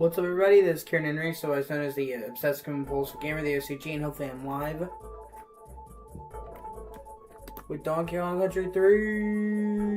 What's up, everybody? This is Kieran Henry, so as known as the Obsessive Compulsive Gamer, the O.C.G, and hopefully I'm live with Donkey Kong Country 3.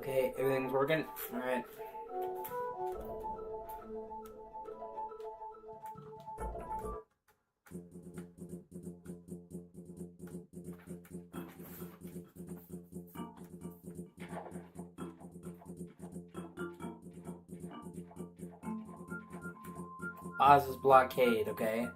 Okay, everything's working. Alright. Oz's blockade, okay?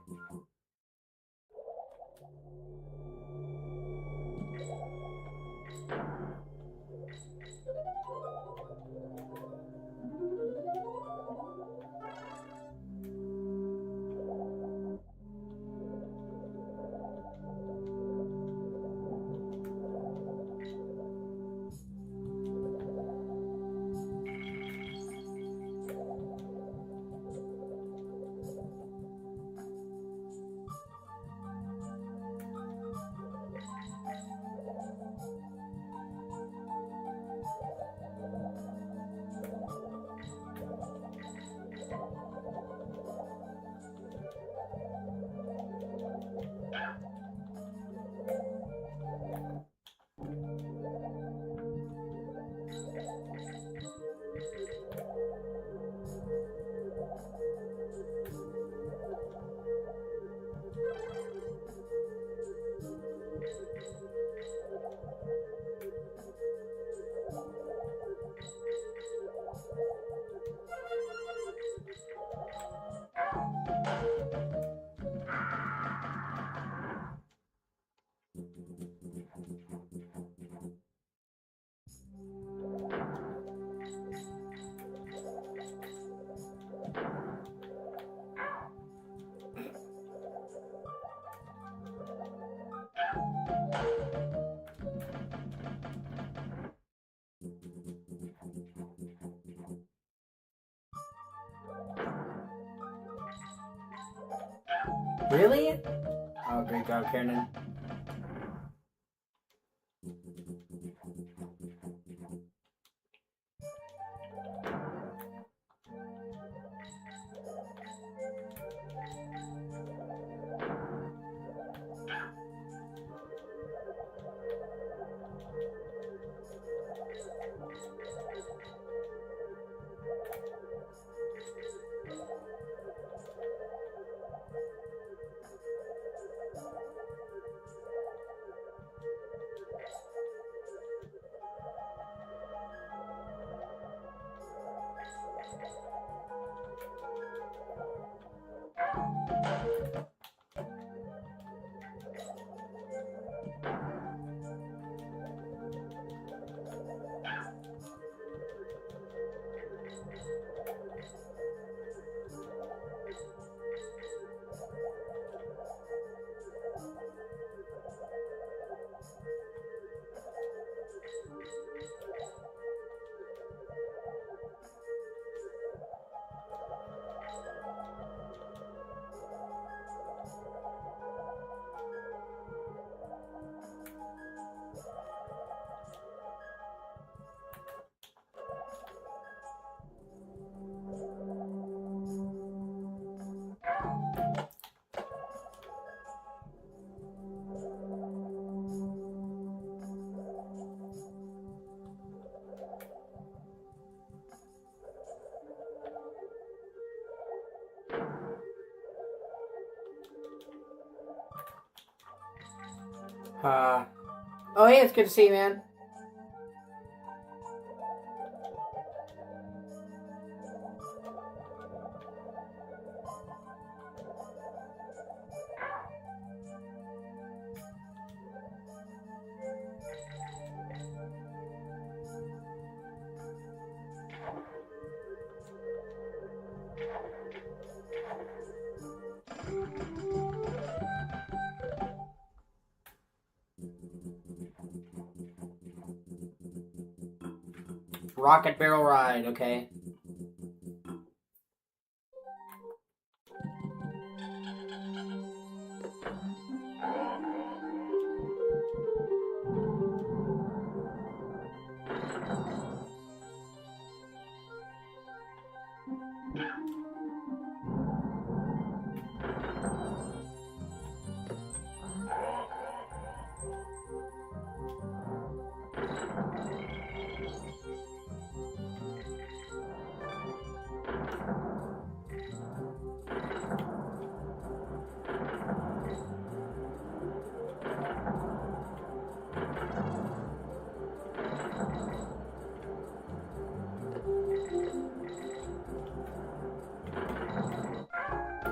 Really? Oh, great job, Kieran. Oh, hey, it's good to see you, man. Rocket barrel ride, okay.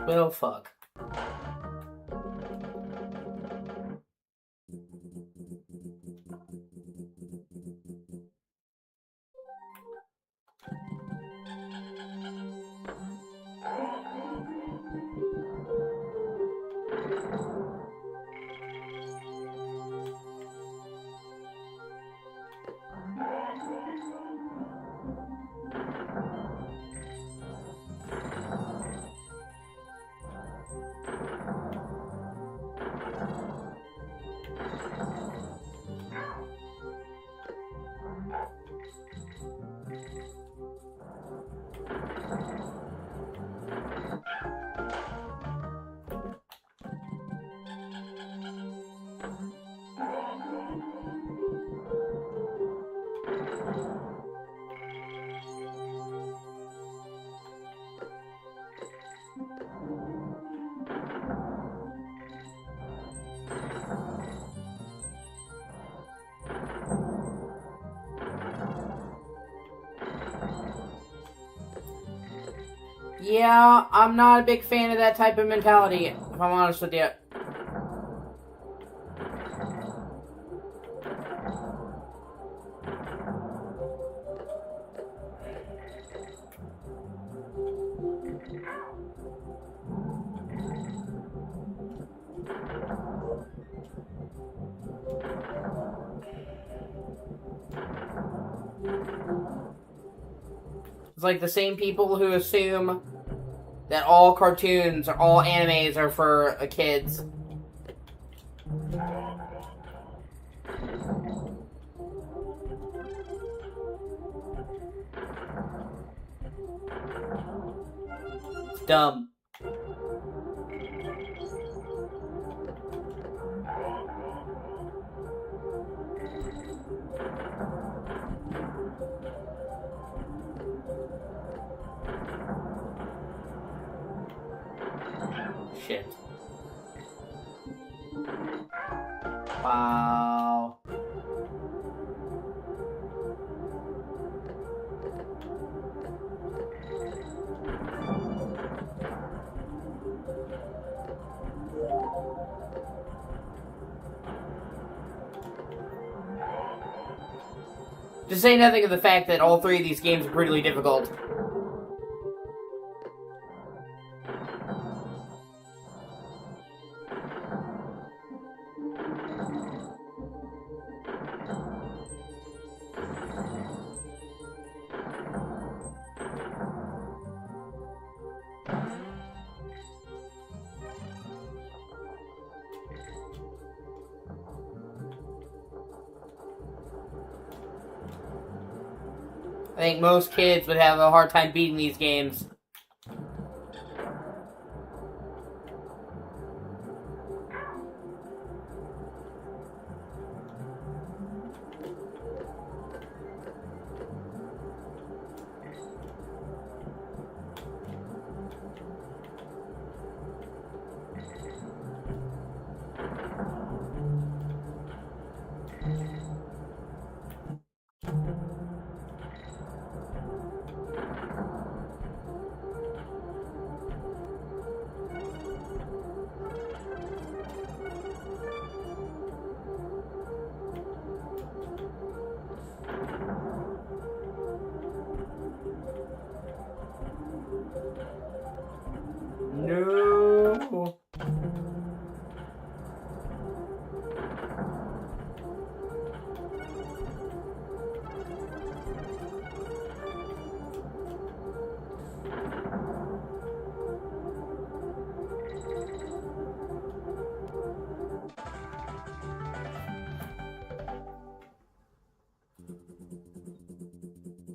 Well, fuck. Yeah, I'm not a big fan of that type of mentality, if I'm honest with you. It's like the same people who assume that all cartoons or all animes are for kids. It's dumb. Shit. Wow. To say nothing of the fact that all three of these games are brutally difficult. I think most kids would have a hard time beating these games.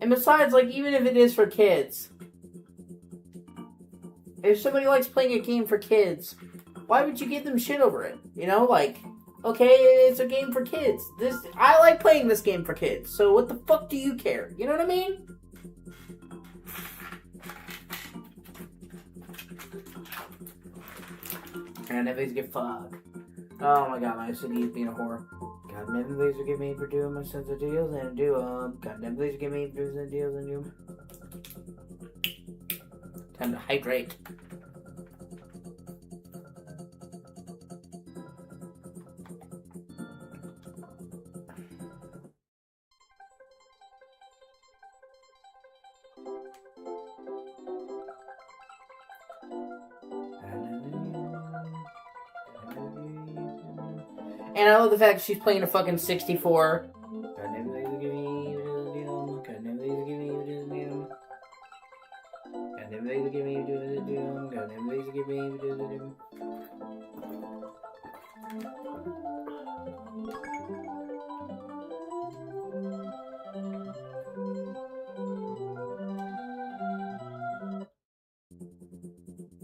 And besides, like, even if it is for kids, if somebody likes playing a game for kids, why would you give them shit over it? You know, like, okay, it's a game for kids. I like playing this game for kids, so what the fuck do you care? You know what I mean? And if they get fucked. Oh my god, my OCD is being a whore. God damn, please forgive me for doing my sense of deals and do them. God damn, please forgive me for doing deals and do them. Time to hydrate. And I love the fact she's playing a fucking 64.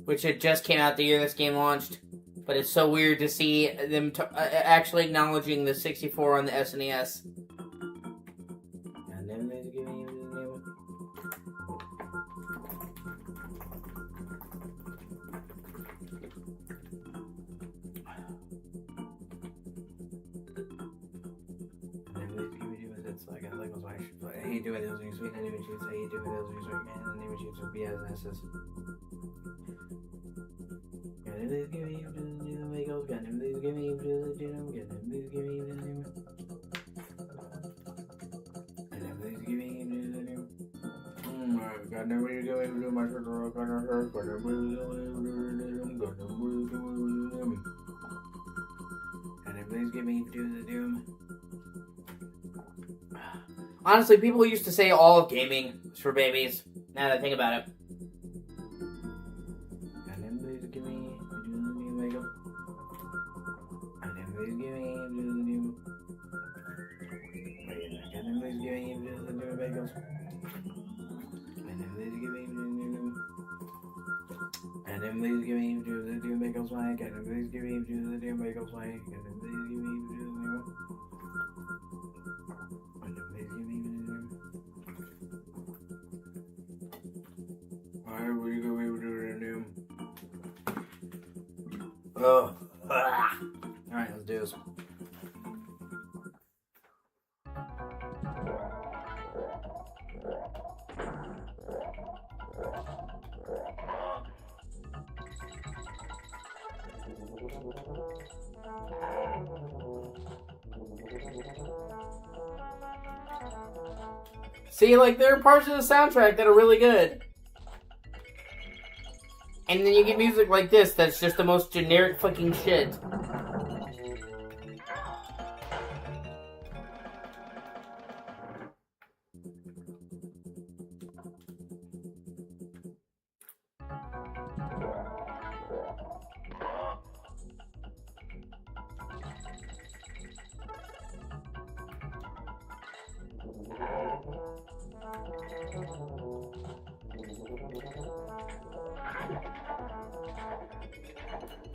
Which it just came out the year this game launched. But it's so weird to see them actually acknowledging the 64 on the SNES. Honestly, people used to say all of gaming is for babies. Now that I think about it. Oh. Alright, let's do this. See, like, there are parts of the soundtrack that are really good. And then you get music like this that's just the most generic fucking shit.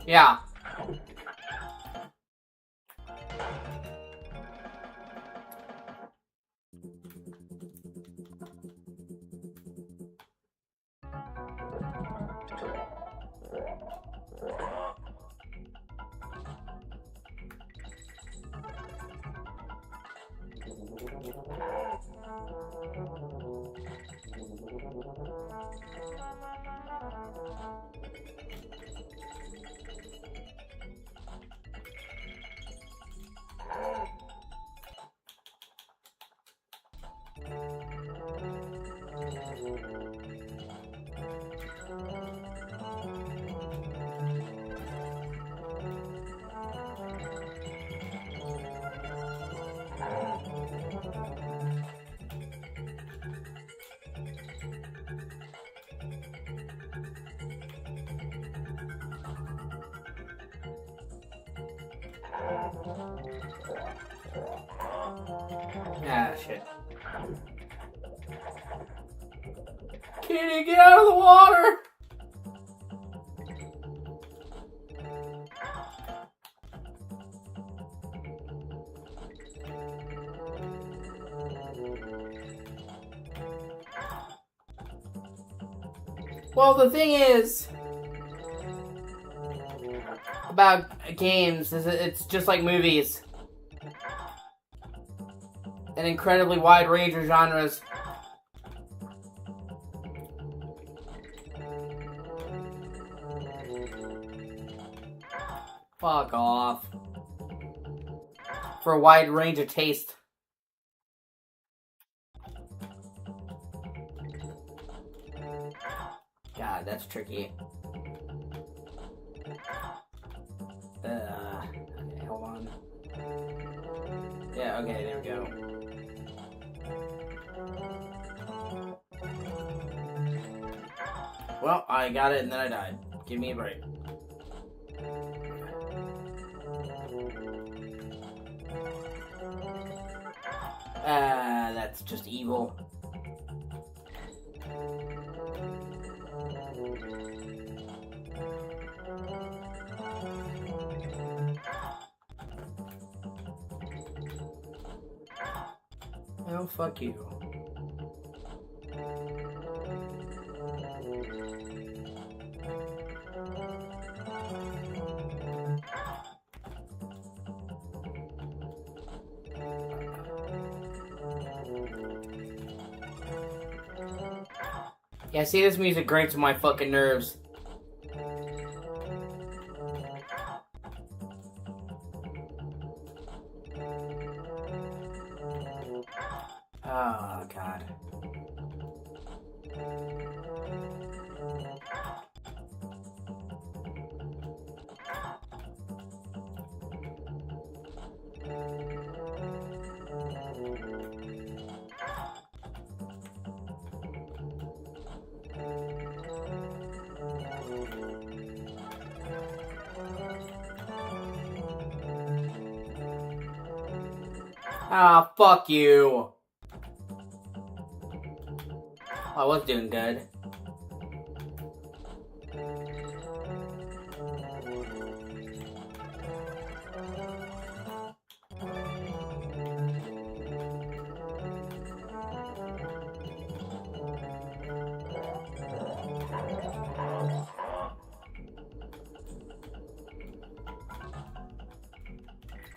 Yeah. Ah, shit. Kitty, get out of the water! Well, the thing is about games is it's just like movies. An incredibly wide range of genres. Fuck off. For a wide range of taste. God, that's tricky. Okay, hold on. Yeah, okay, there we go. Well, I got it and then I died. Give me a break. That's just evil. Oh, fuck you. Yeah, see, this music grates on my fucking nerves. Oh, God. Ah, fuck you. I was doing good.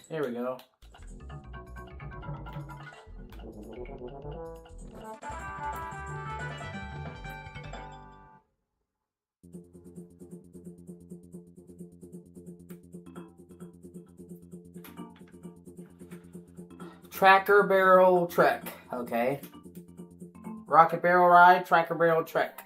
There we go. Tracker barrel trek. Okay. Rocket barrel ride, tracker barrel trek.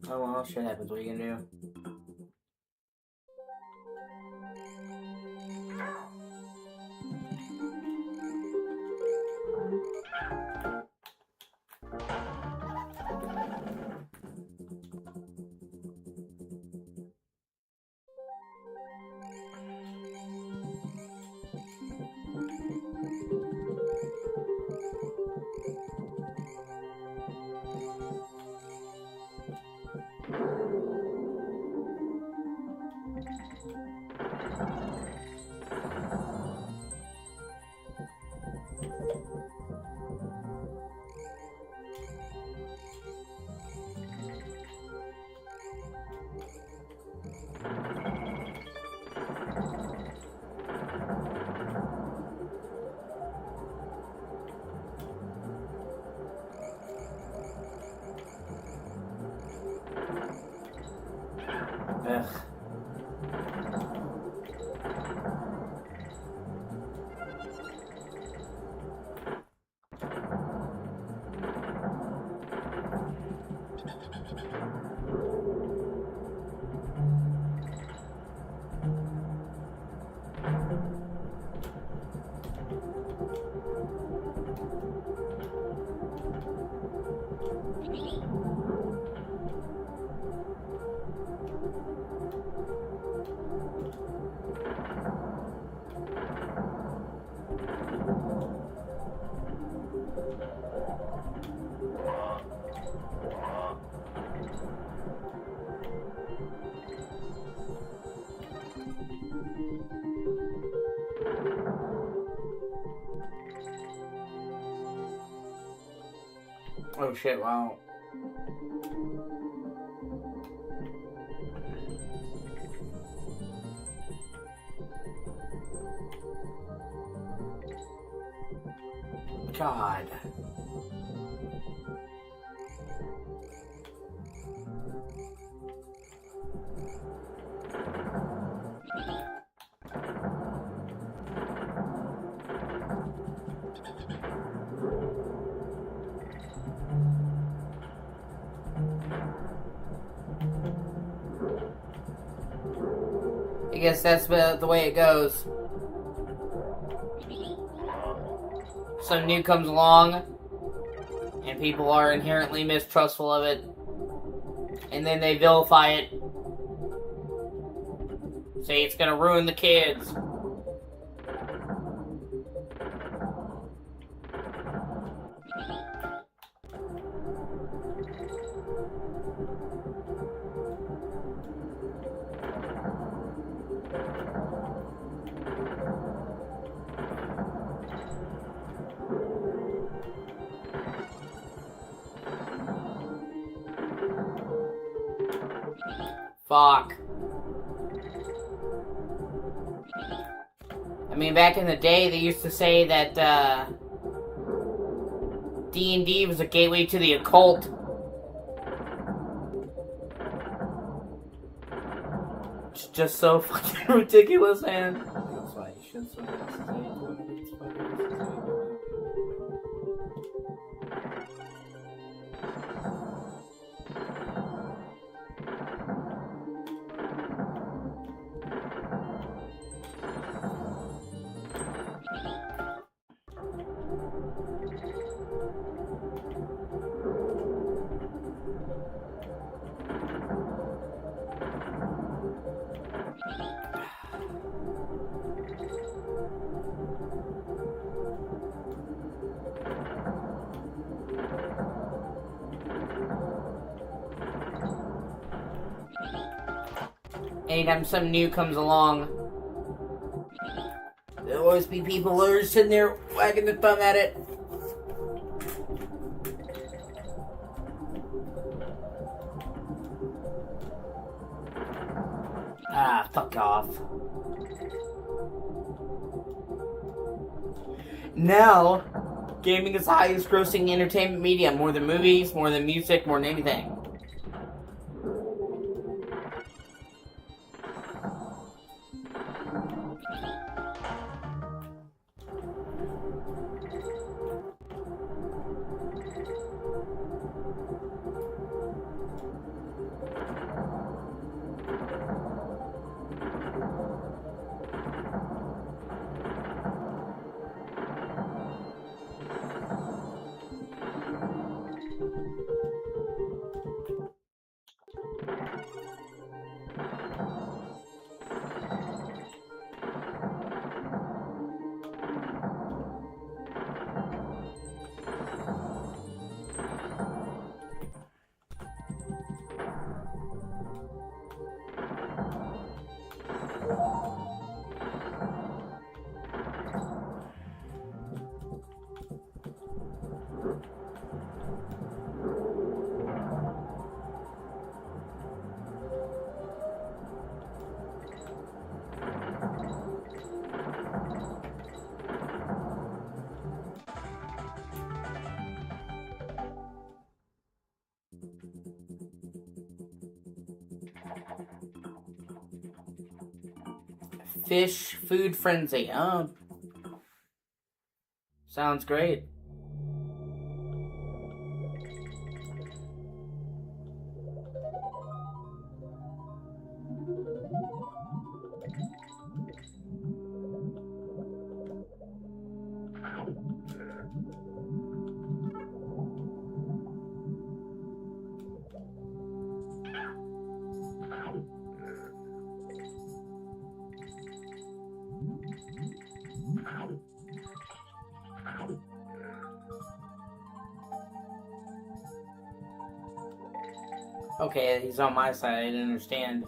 Oh well, shit happens. What are you gonna do? Ugh. Oh shit, wow. God. I guess that's the way it goes. Something new comes along, and people are inherently mistrustful of it, and then they vilify it. Say it's gonna ruin the kids. Fuck. I mean, back in the day, they used to say that, D&D was a gateway to the occult. It's just so fucking ridiculous, man. That's why you should Anytime something new comes along, there'll always be people who are sitting there wagging their thumb at it. Ah, fuck off. Now, gaming is the highest grossing entertainment media, more than movies, more than music, more than anything. Fish food frenzy. Oh, sounds great. Okay, he's on my side. I didn't understand.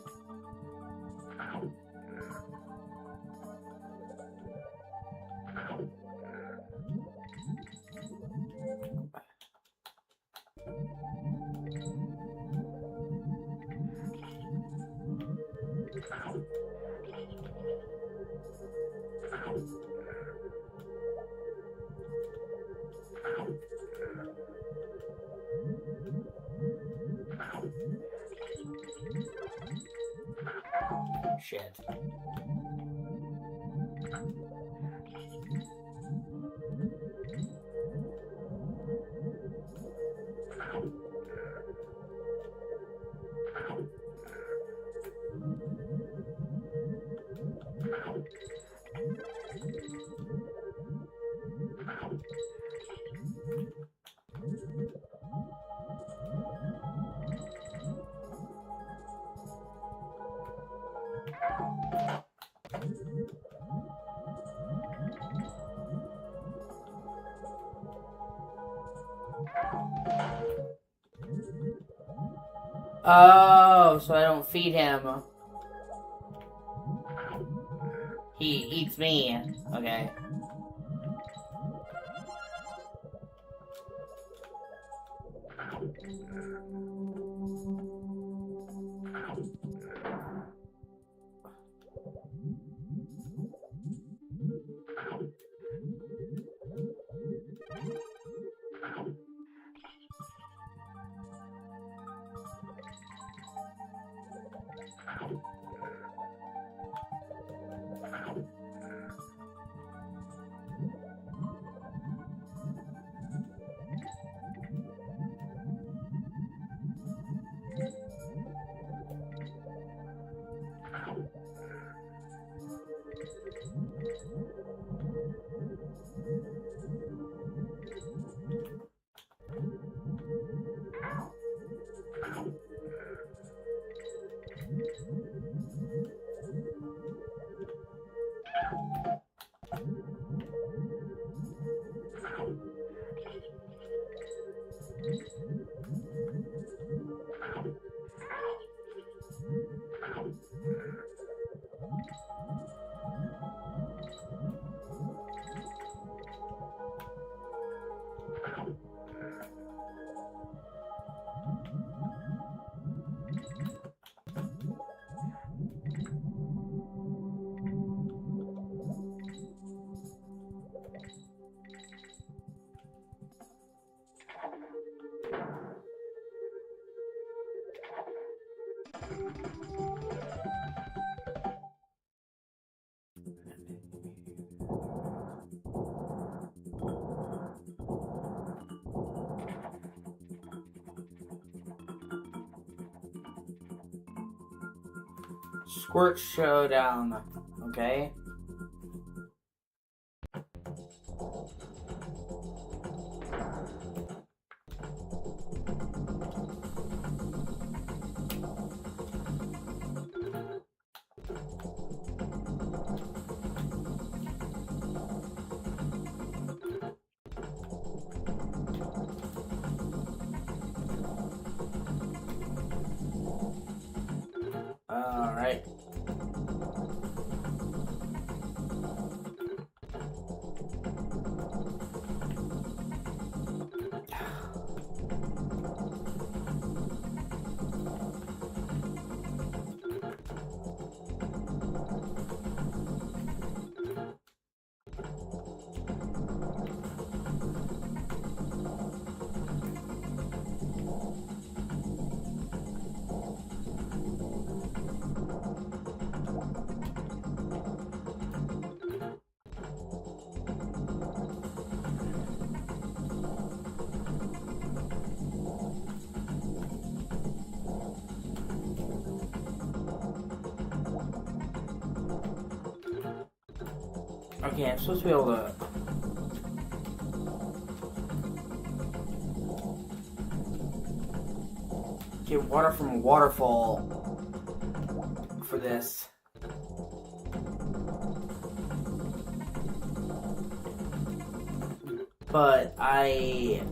Shit. Oh, so I don't feed him. He eats me. Okay. Squirt Showdown. Okay. Alright. Okay, I'm supposed to be able to... get water from a waterfall for this. But I...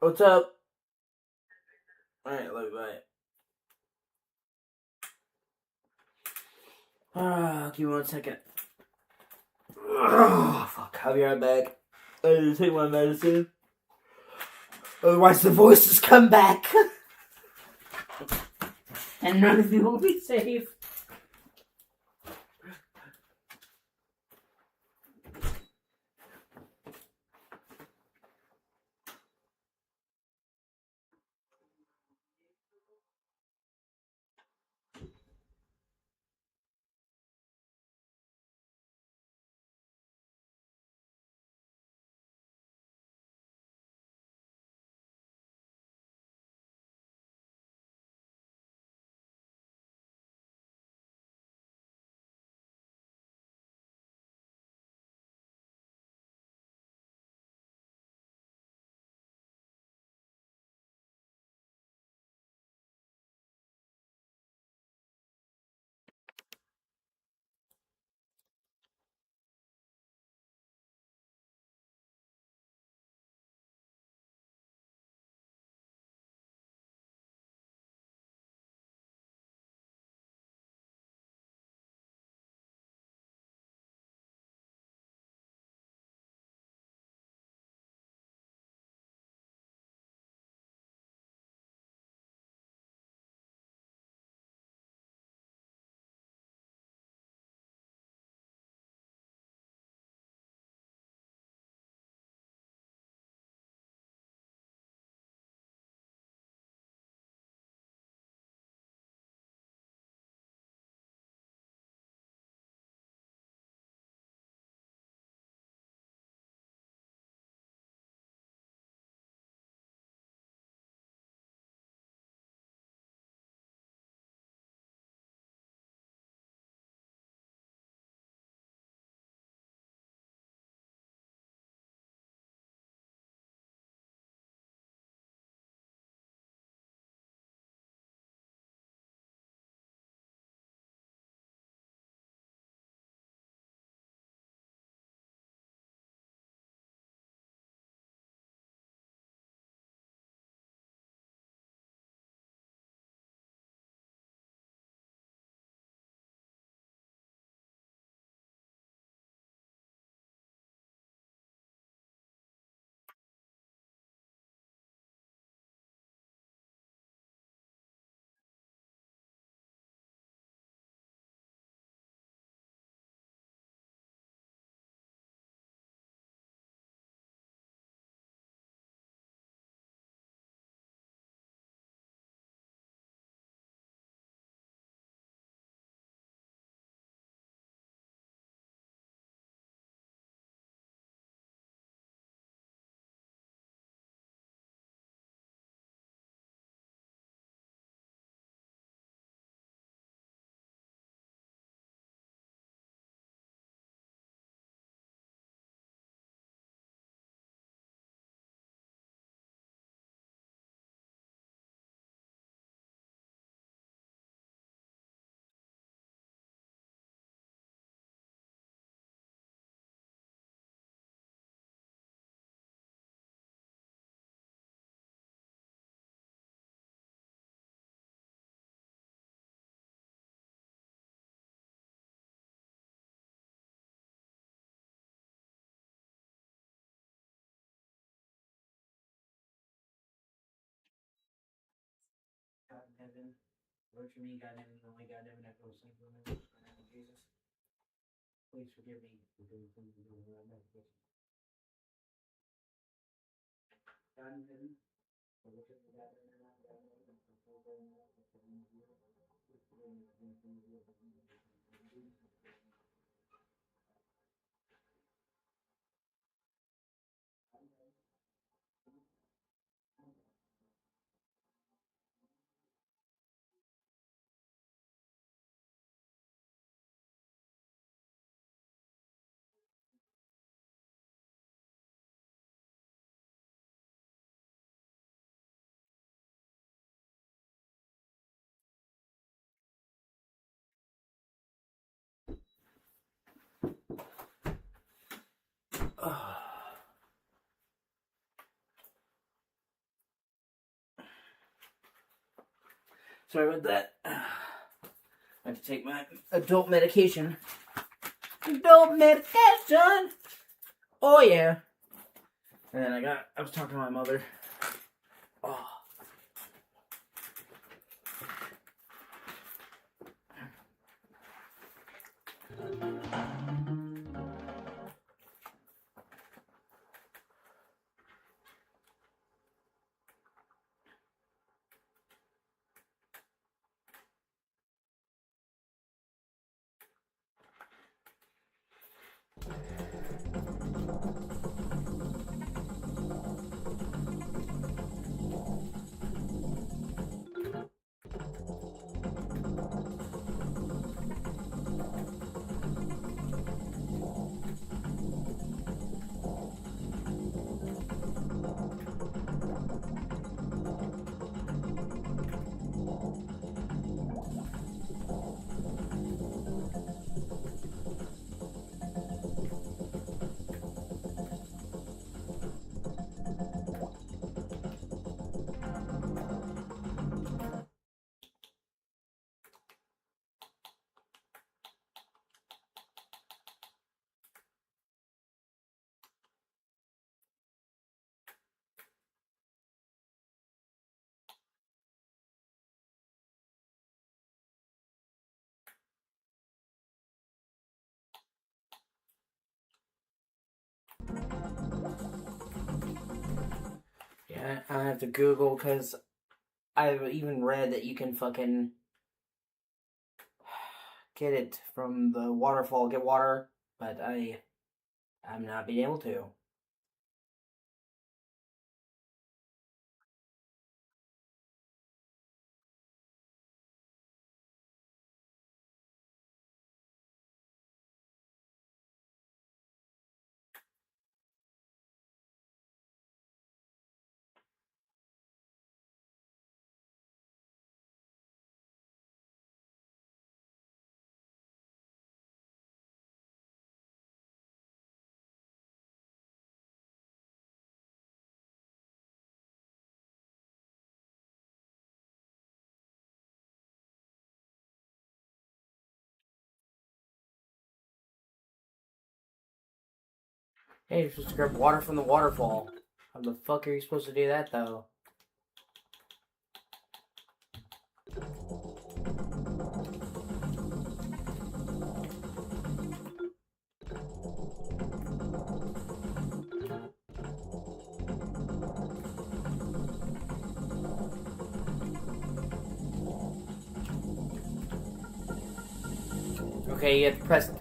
What's up? Alright, love you, bye. Give me 1 second. Fuck, I'll be right back. I need to take my medicine. Otherwise the voices come back. And none of you will be safe. God in heaven, Lord, for me, God in heaven, only God in heaven, I feel sin for me, Jesus. Please forgive me for doing things you do in my life. Sorry about that. I have to take my adult medication. Adult medication! Oh, yeah. And then I was talking to my mother. Oh. Yeah, I have to Google because I've even read that you can fucking get it from the waterfall, get water, but I'm not being able to. Hey, you're supposed to grab water from the waterfall. How the fuck are you supposed to do that, though? Okay, you have to press...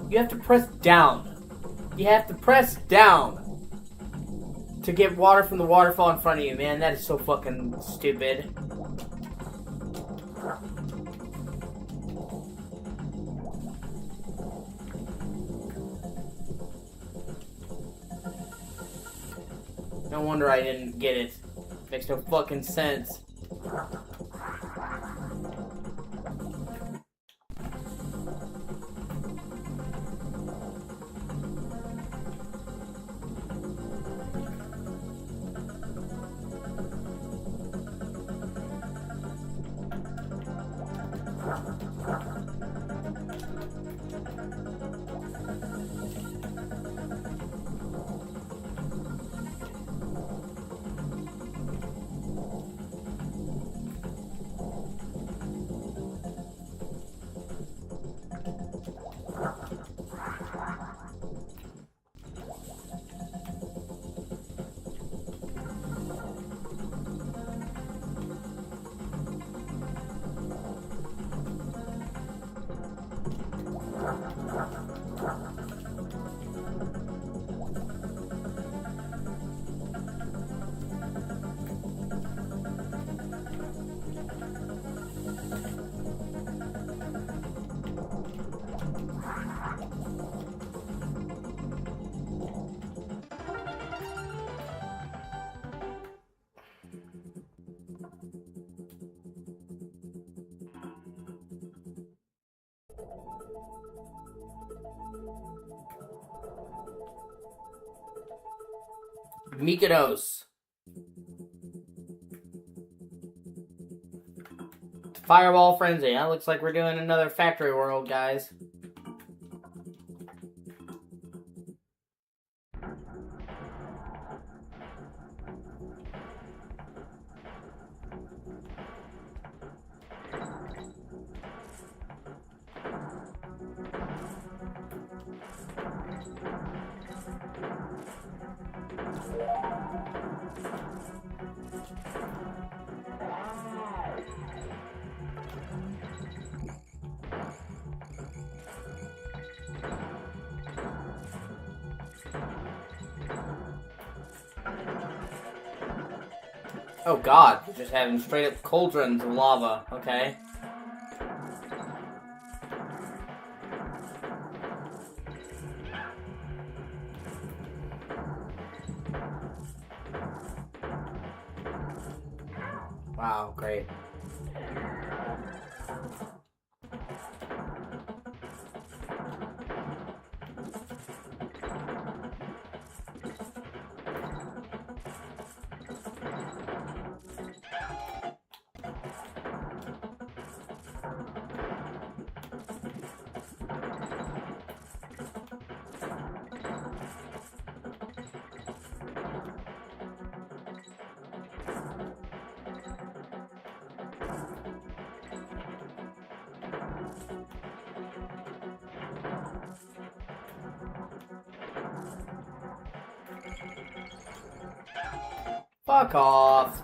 You have to press down. You have to press down to get water from the waterfall in front of you, man. That is so fucking stupid. No wonder I didn't get it. Makes no fucking sense. Mykonos. Fireball Frenzy. That looks like we're doing another Factory World, guys. Oh god, we're just having straight up cauldrons of lava, okay. Wow, great. Fuck off.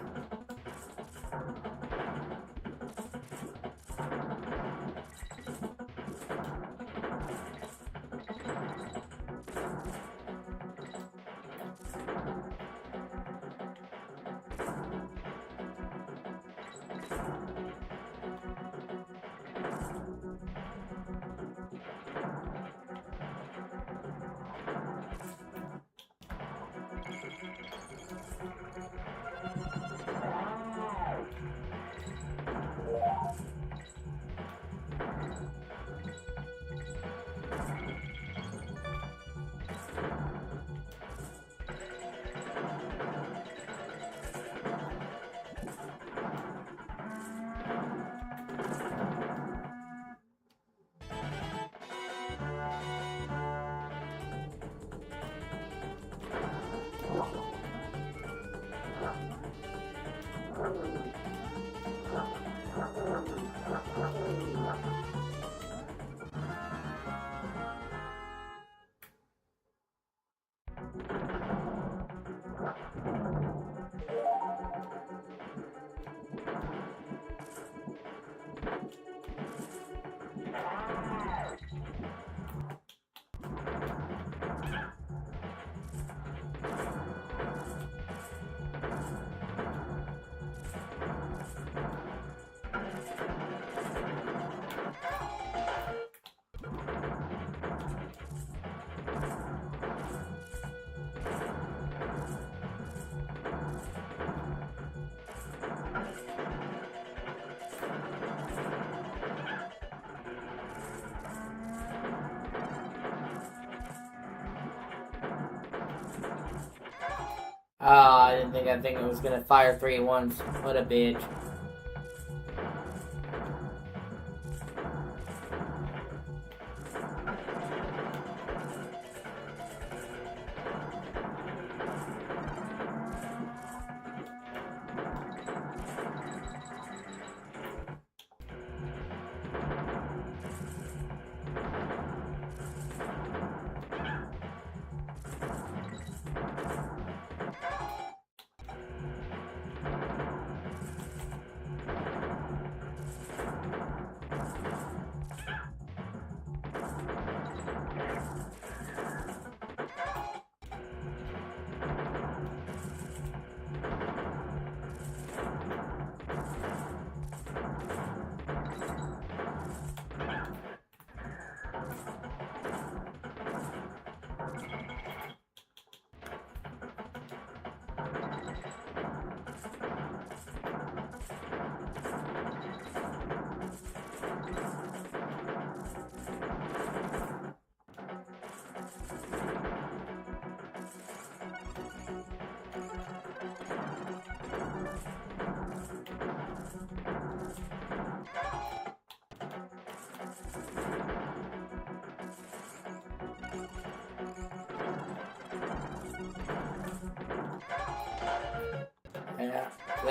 I didn't think that thing was gonna fire 3 at once. What a bitch.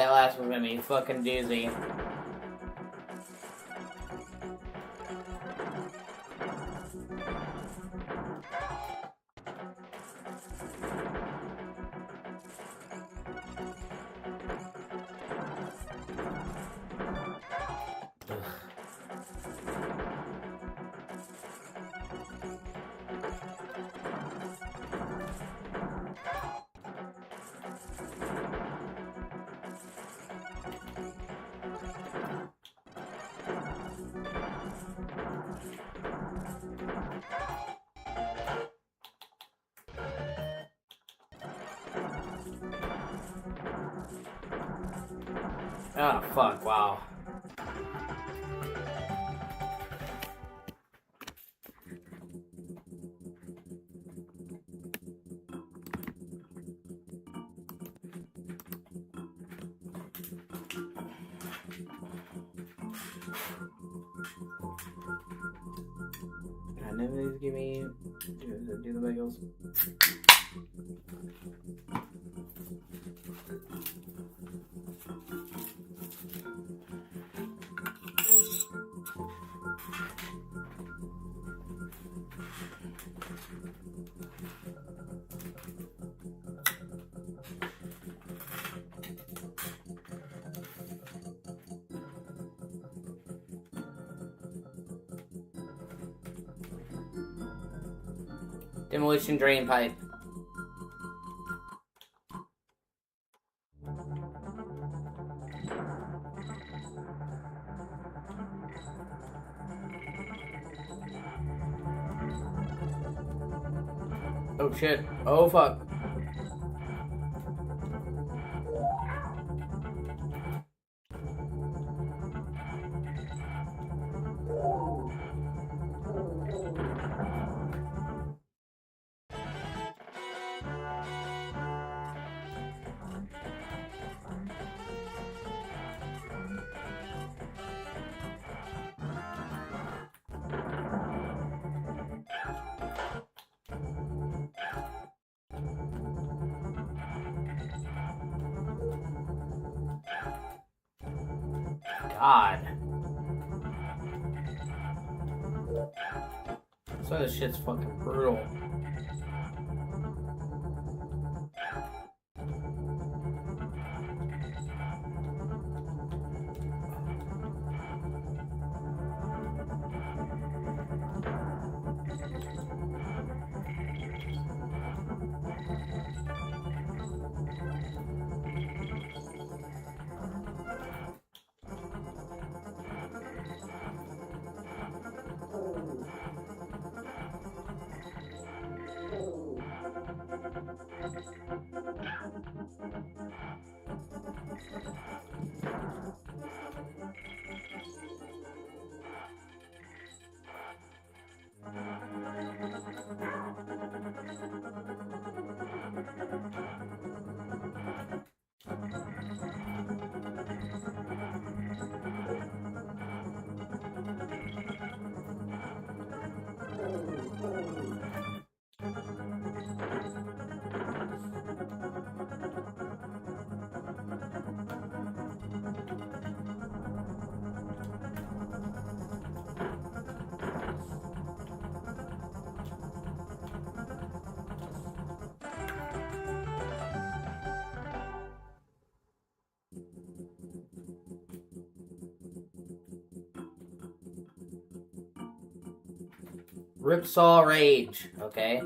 that last one's gonna be a fucking doozy. Oh, fuck, wow. None of these give me... Do the bagels. Demolition drain pipe. Oh shit. Oh fuck. God. So this shit's fucking brutal. Ripsaw Rage, okay.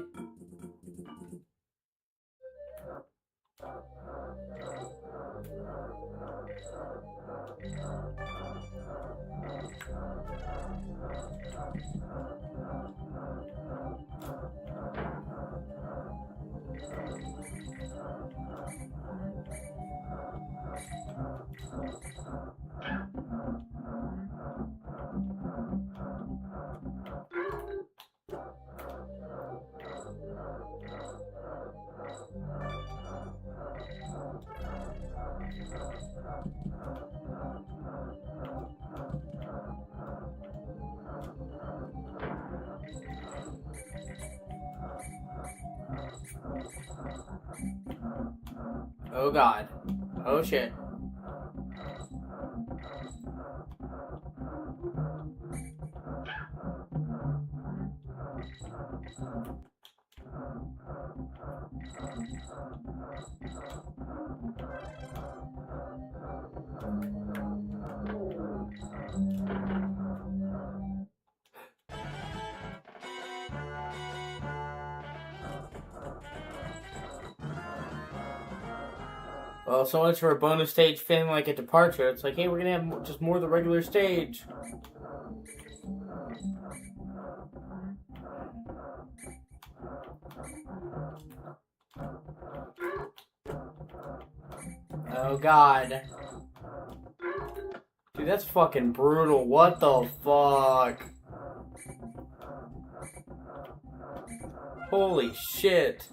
Oh god. Oh shit. Well, so much for a bonus stage feeling like a departure. It's like, hey, we're gonna have just more of the regular stage. Oh, God. Dude, that's fucking brutal. What the fuck? Holy shit.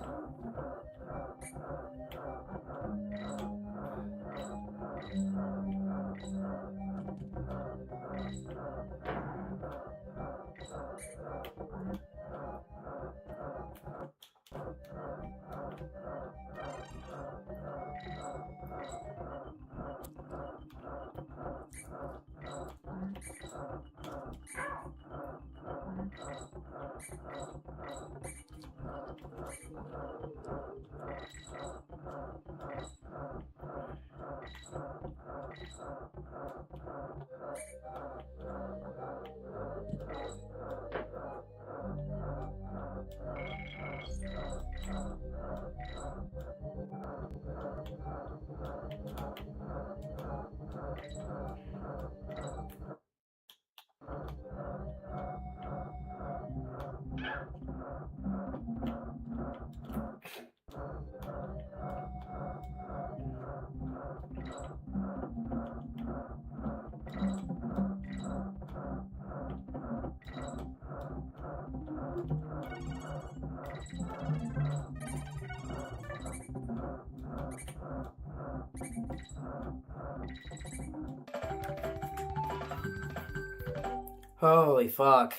Holy fuck.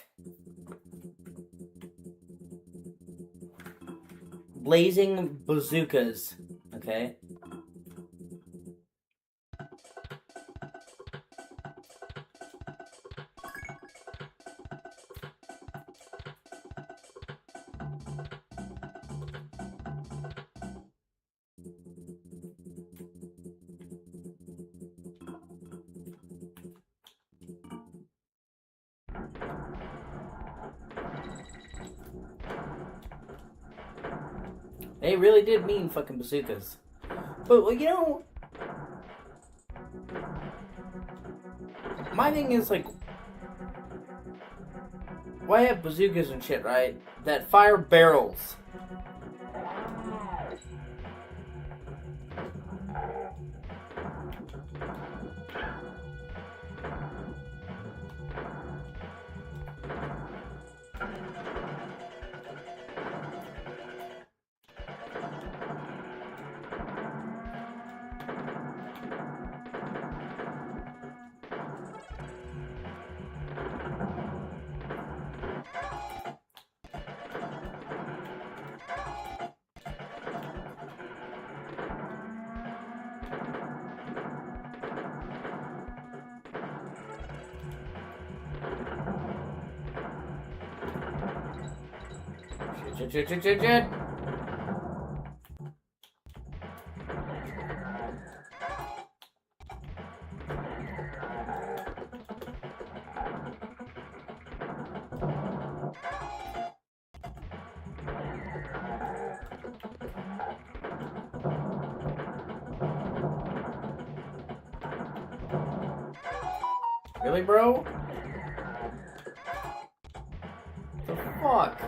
Blazing bazookas. Okay. They really did mean fucking bazookas. But, well, you know, my thing is, like, why have bazookas and shit, right? That fire barrels. Shit. Really, bro? The fuck?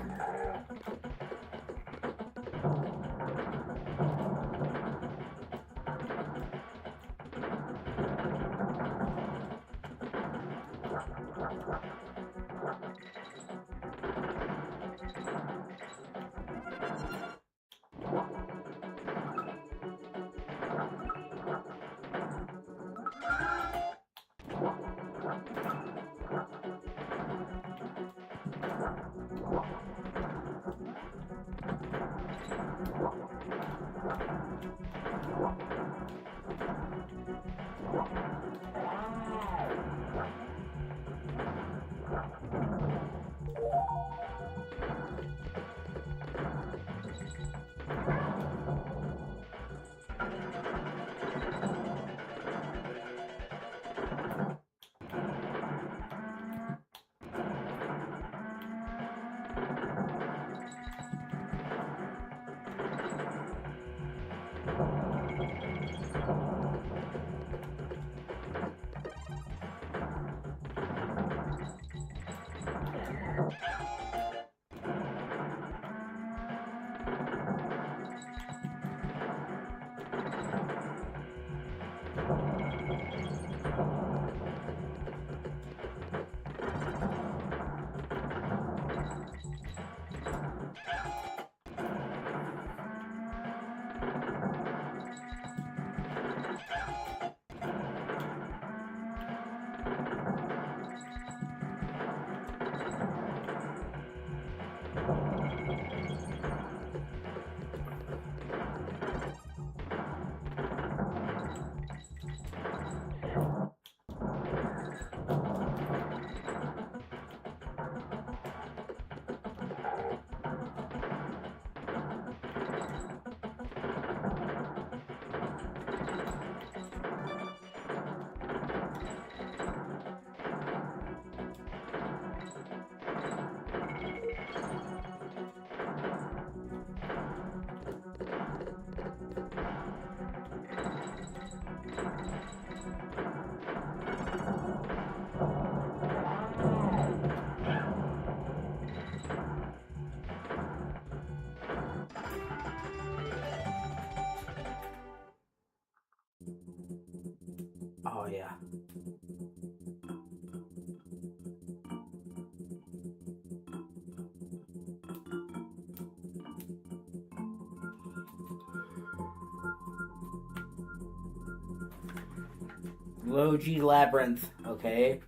Oh, yeah. O.C.G Labyrinth, okay?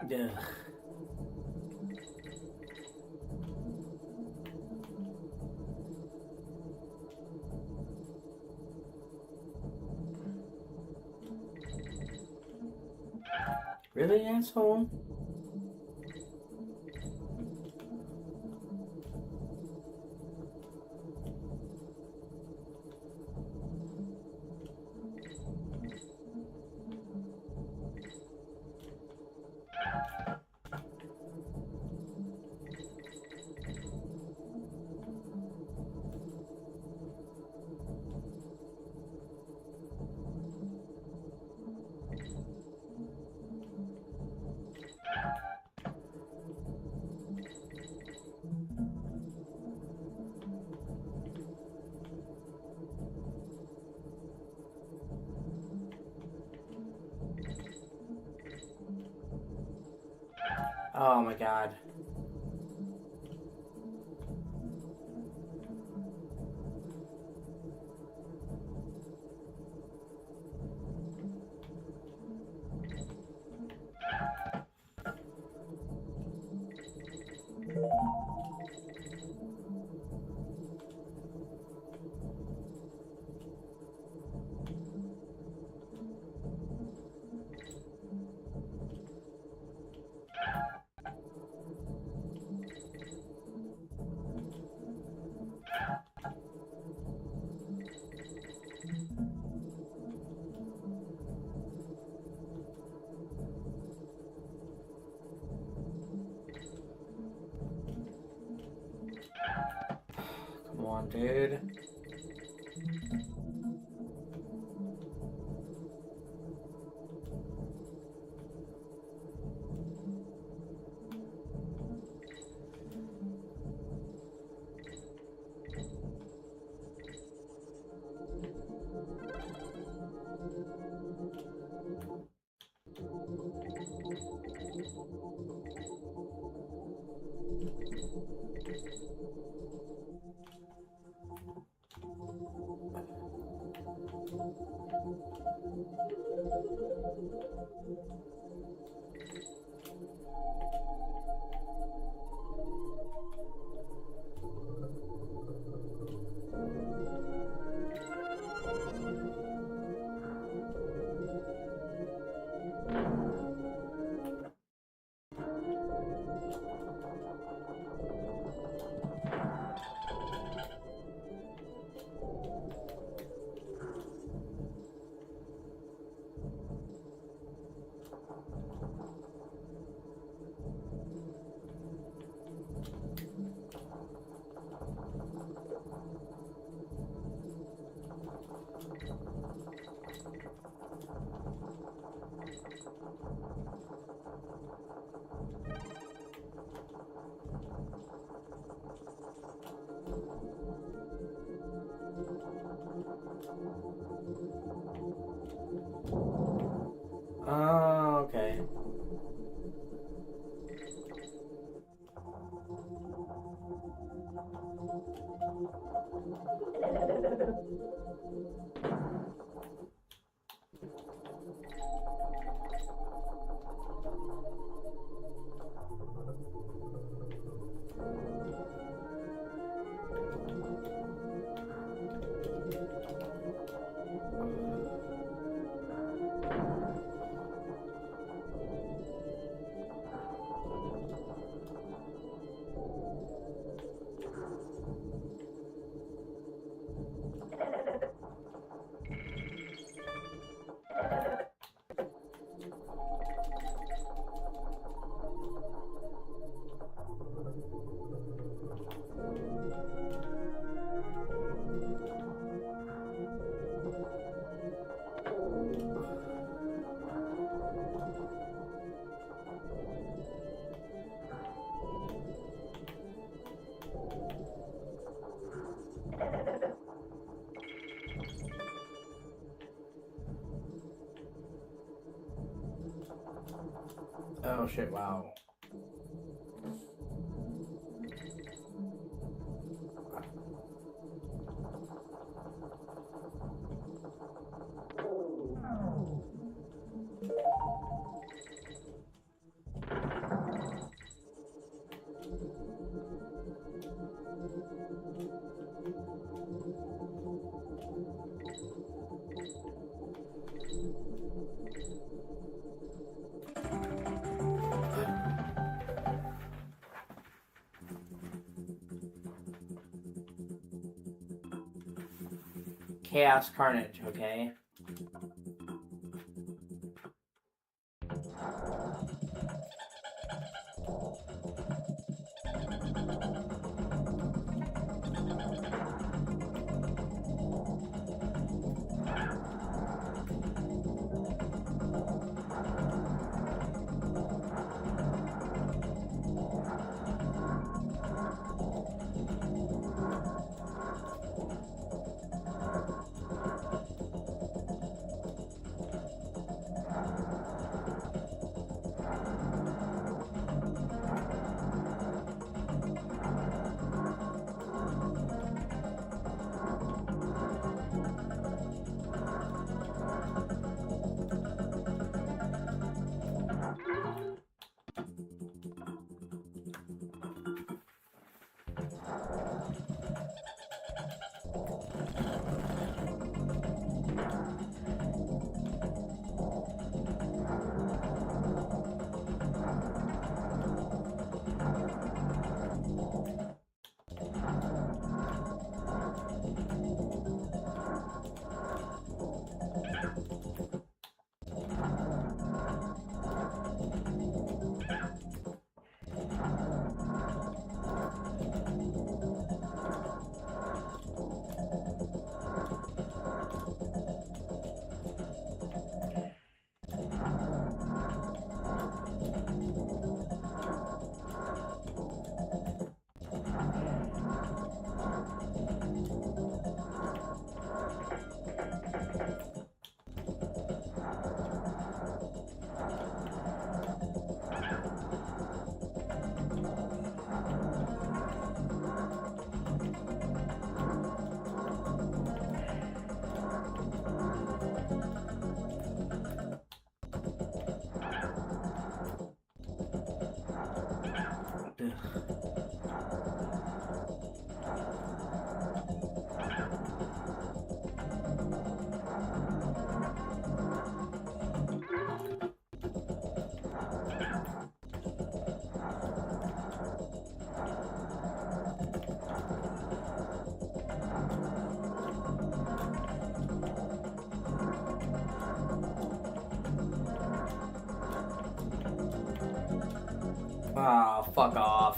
Ugh. Really, asshole? Oh my god. Come on, dude. Oh, okay. Oh shit, wow. Chaos Carnage, okay? Ah, fuck off.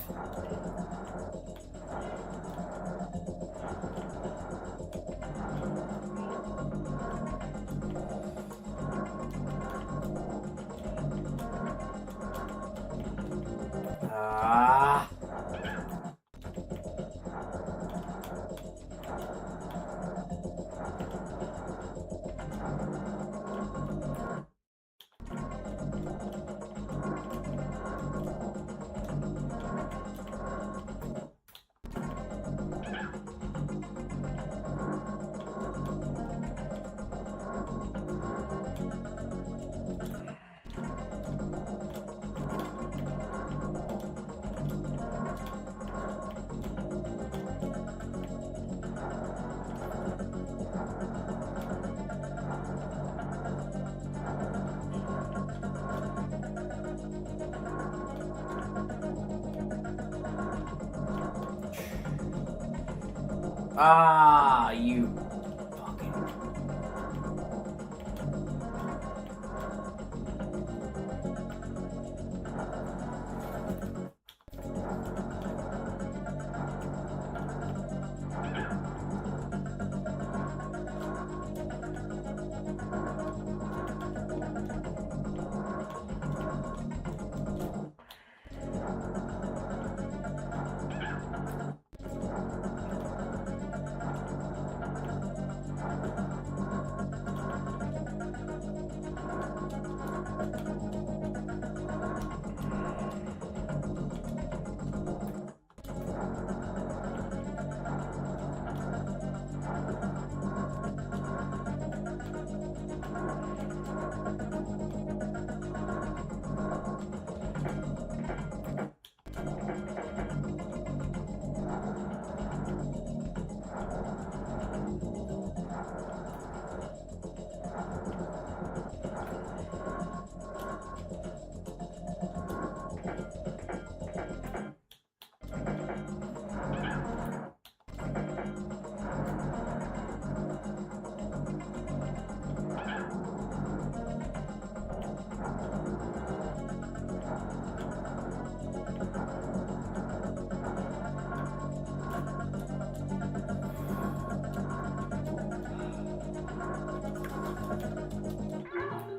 Ah, you fucking...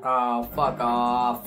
Oh, fuck off.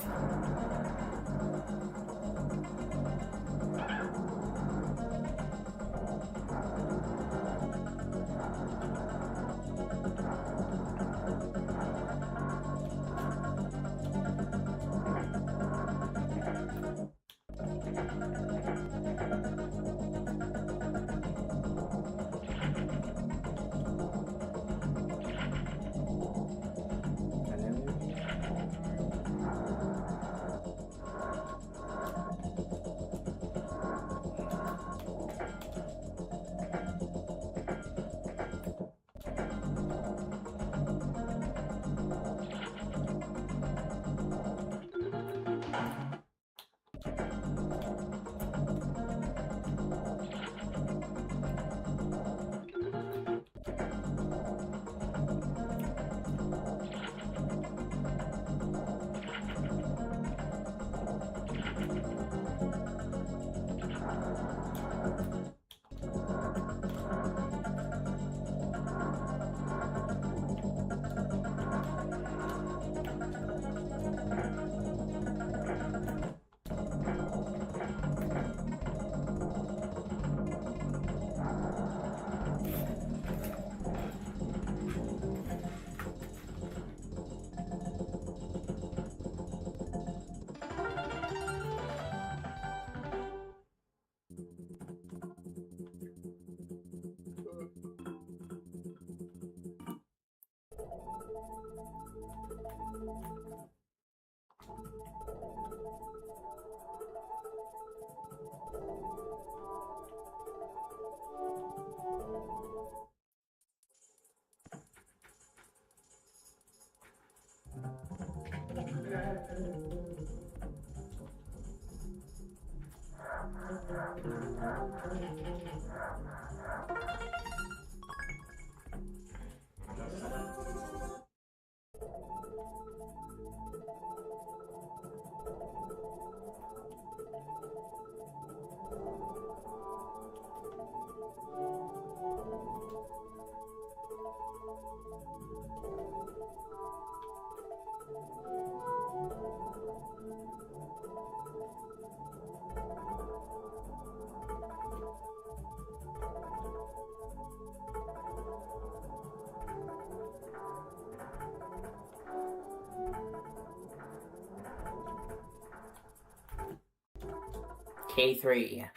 K3.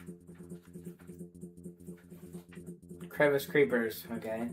Crevice Creepers, okay.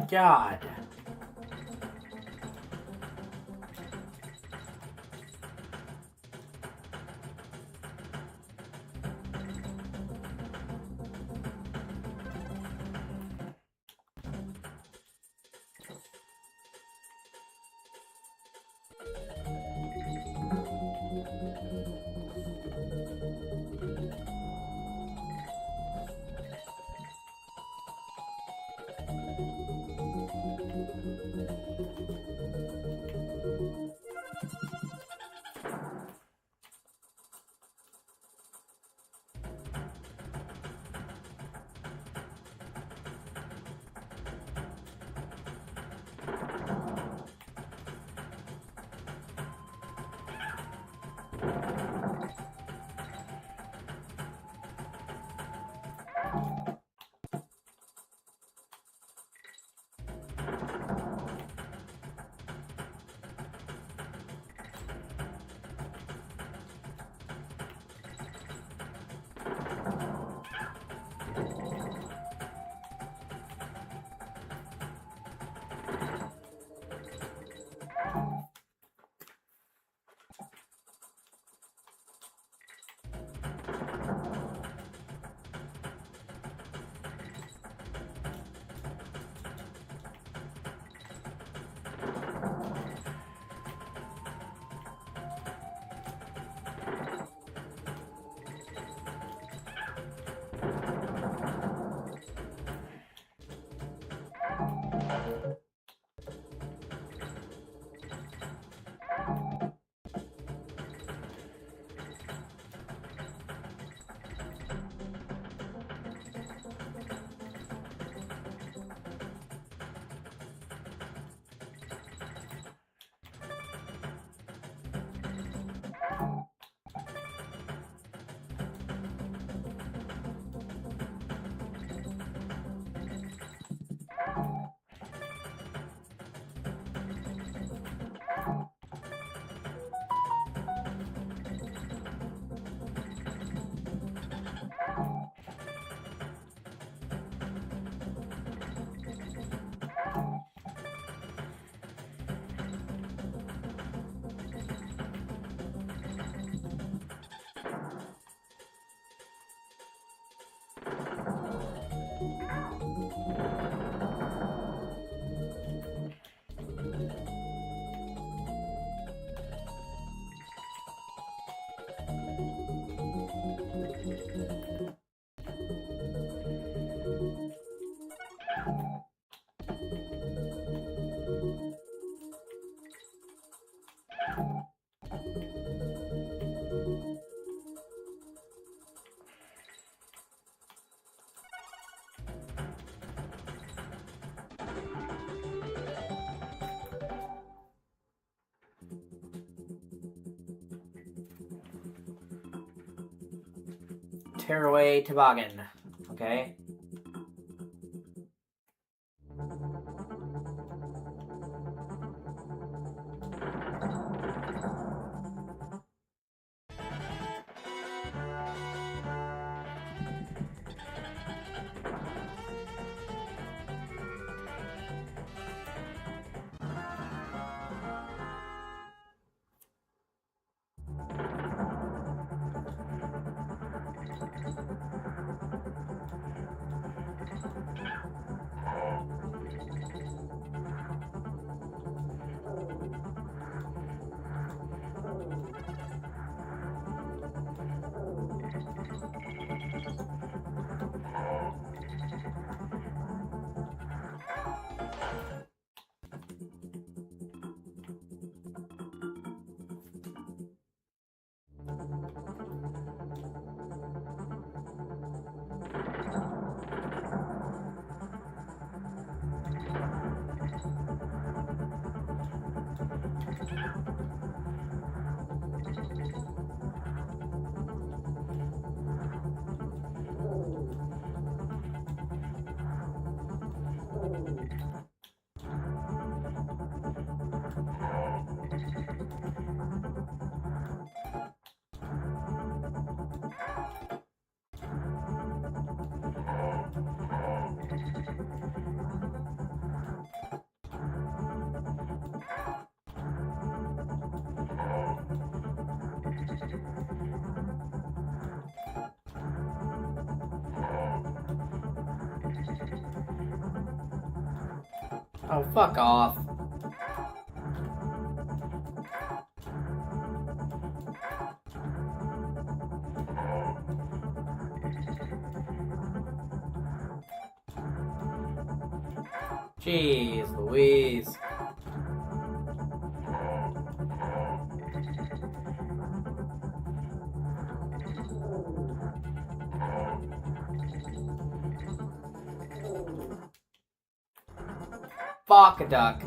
God. Tearaway toboggan. Okay. Oh, fuck off. Jeez Louise. Fuck a duck.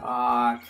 Fuck.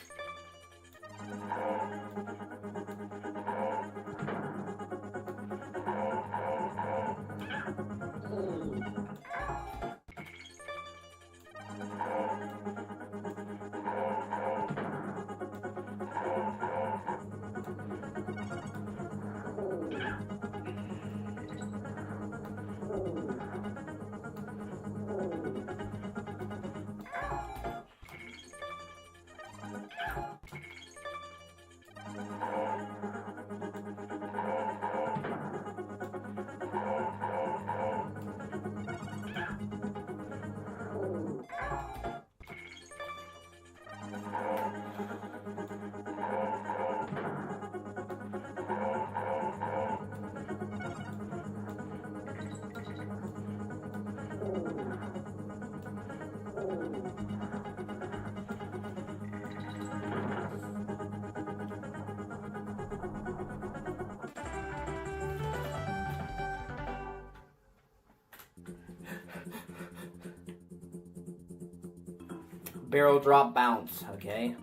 Barrel drop bounce, okay?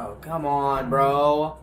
Oh, come on, bro.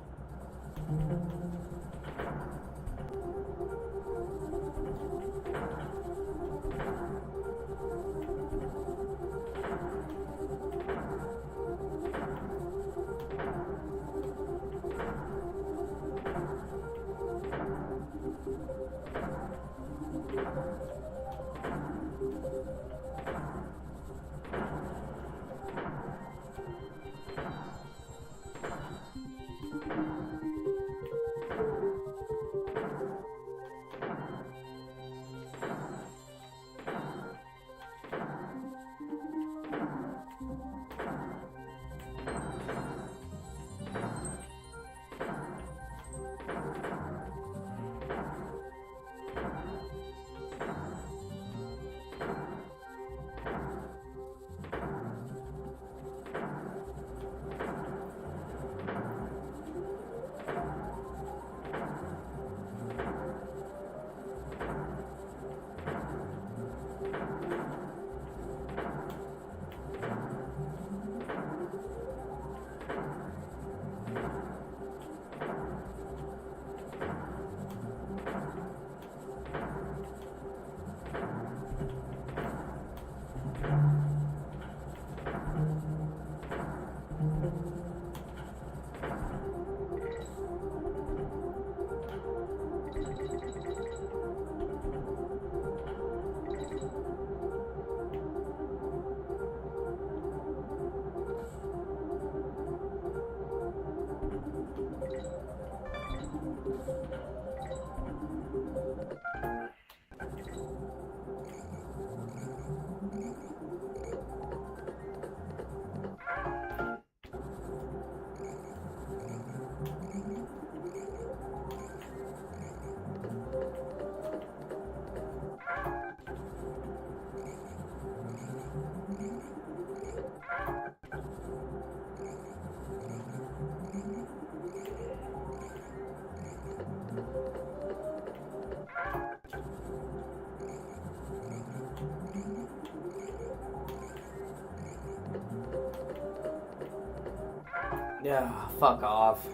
Yeah, fuck off.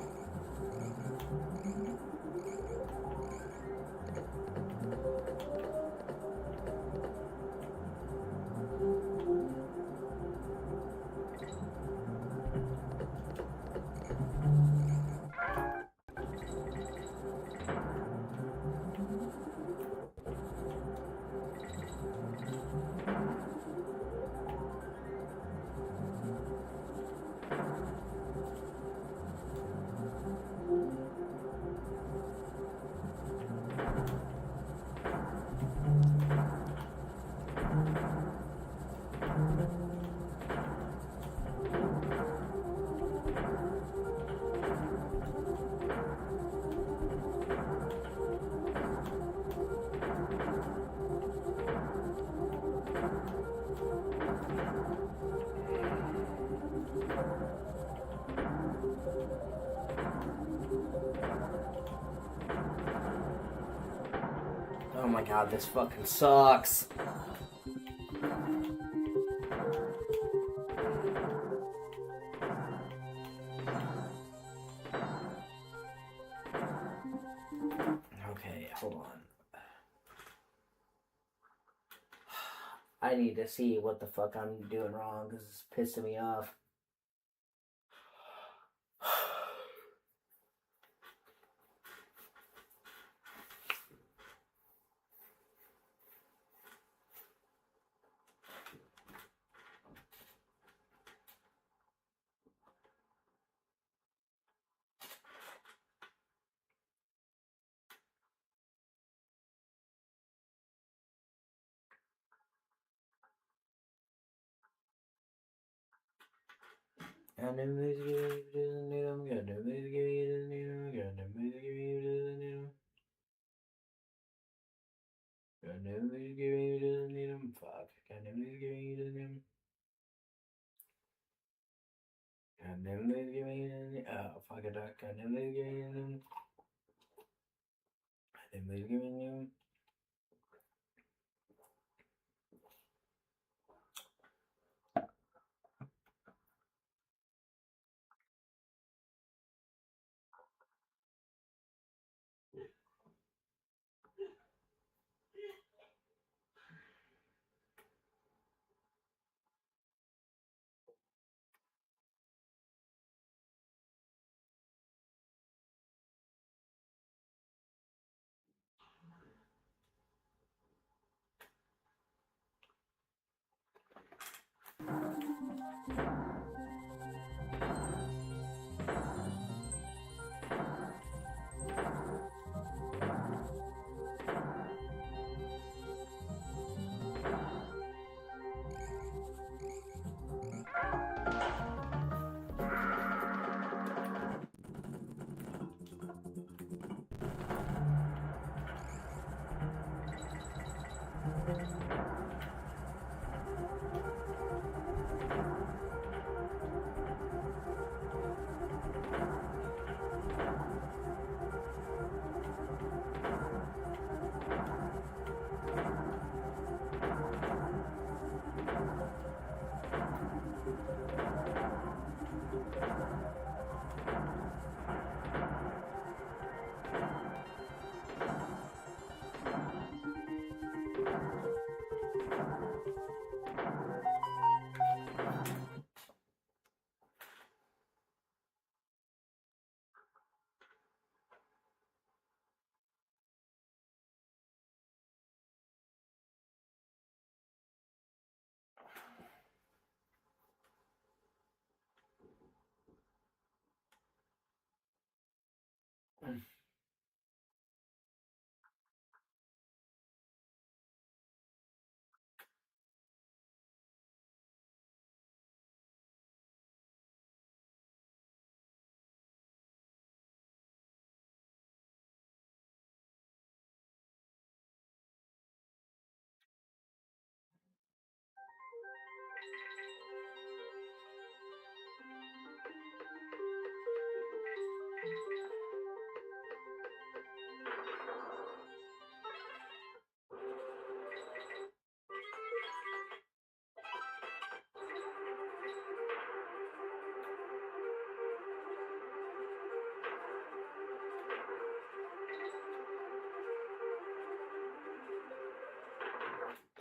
Oh my god, this fucking sucks. Okay, hold on. I need to see what the fuck I'm doing wrong because it's pissing me off. And then this doesn't need them, got them, this doesn't need them, got them, this doesn't need them. Got them, this doesn't need them, fuck. Got them, this doesn't need them. Got them, this doesn't need oh, fuck it, got them, this doesn't need them. Got them, this doesn't need them.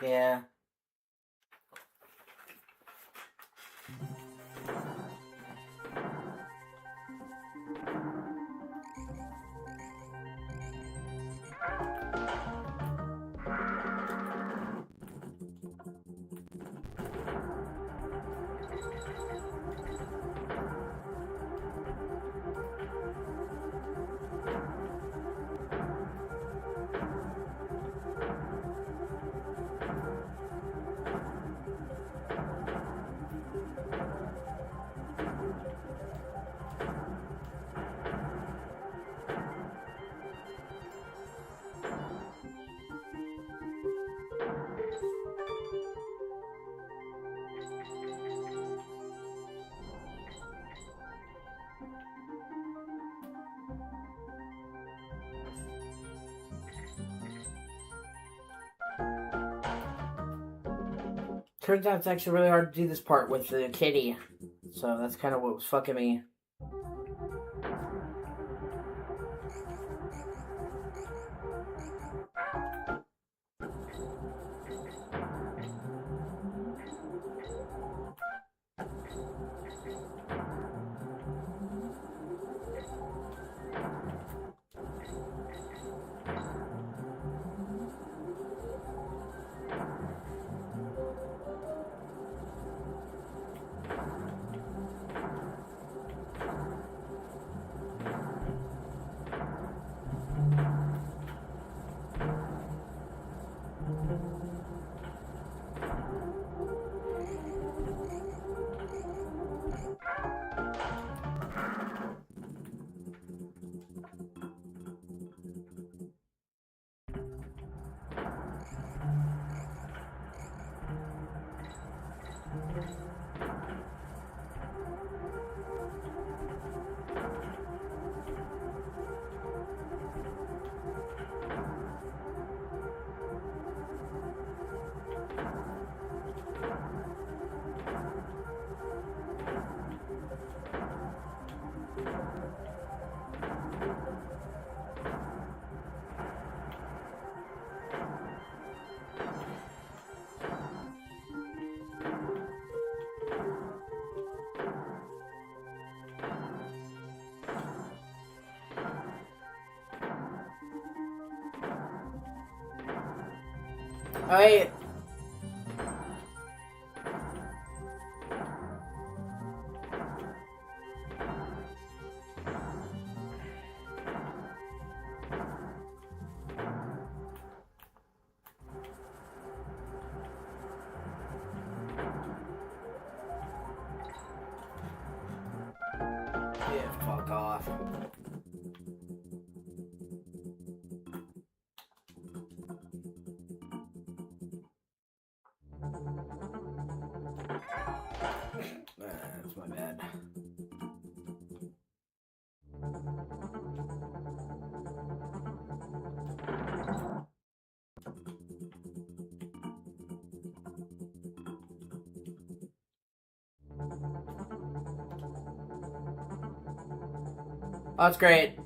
Yeah. Turns out it's actually really hard to do this part with the kitty. So that's kind of what was fucking me. Alright. Yeah, fuck off. That's my bad. Oh, that's great.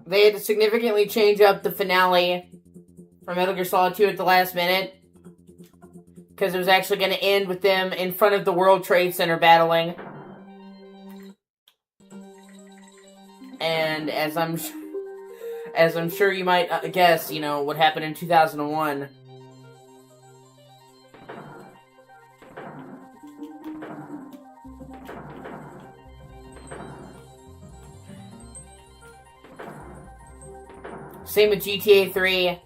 They had to significantly change up the finale from Metal Gear Solid 2 at the last minute. Because it was actually going to end with them in front of the World Trade Center battling. And as I'm sure you might guess, you know, what happened in 2001. Same with GTA 3.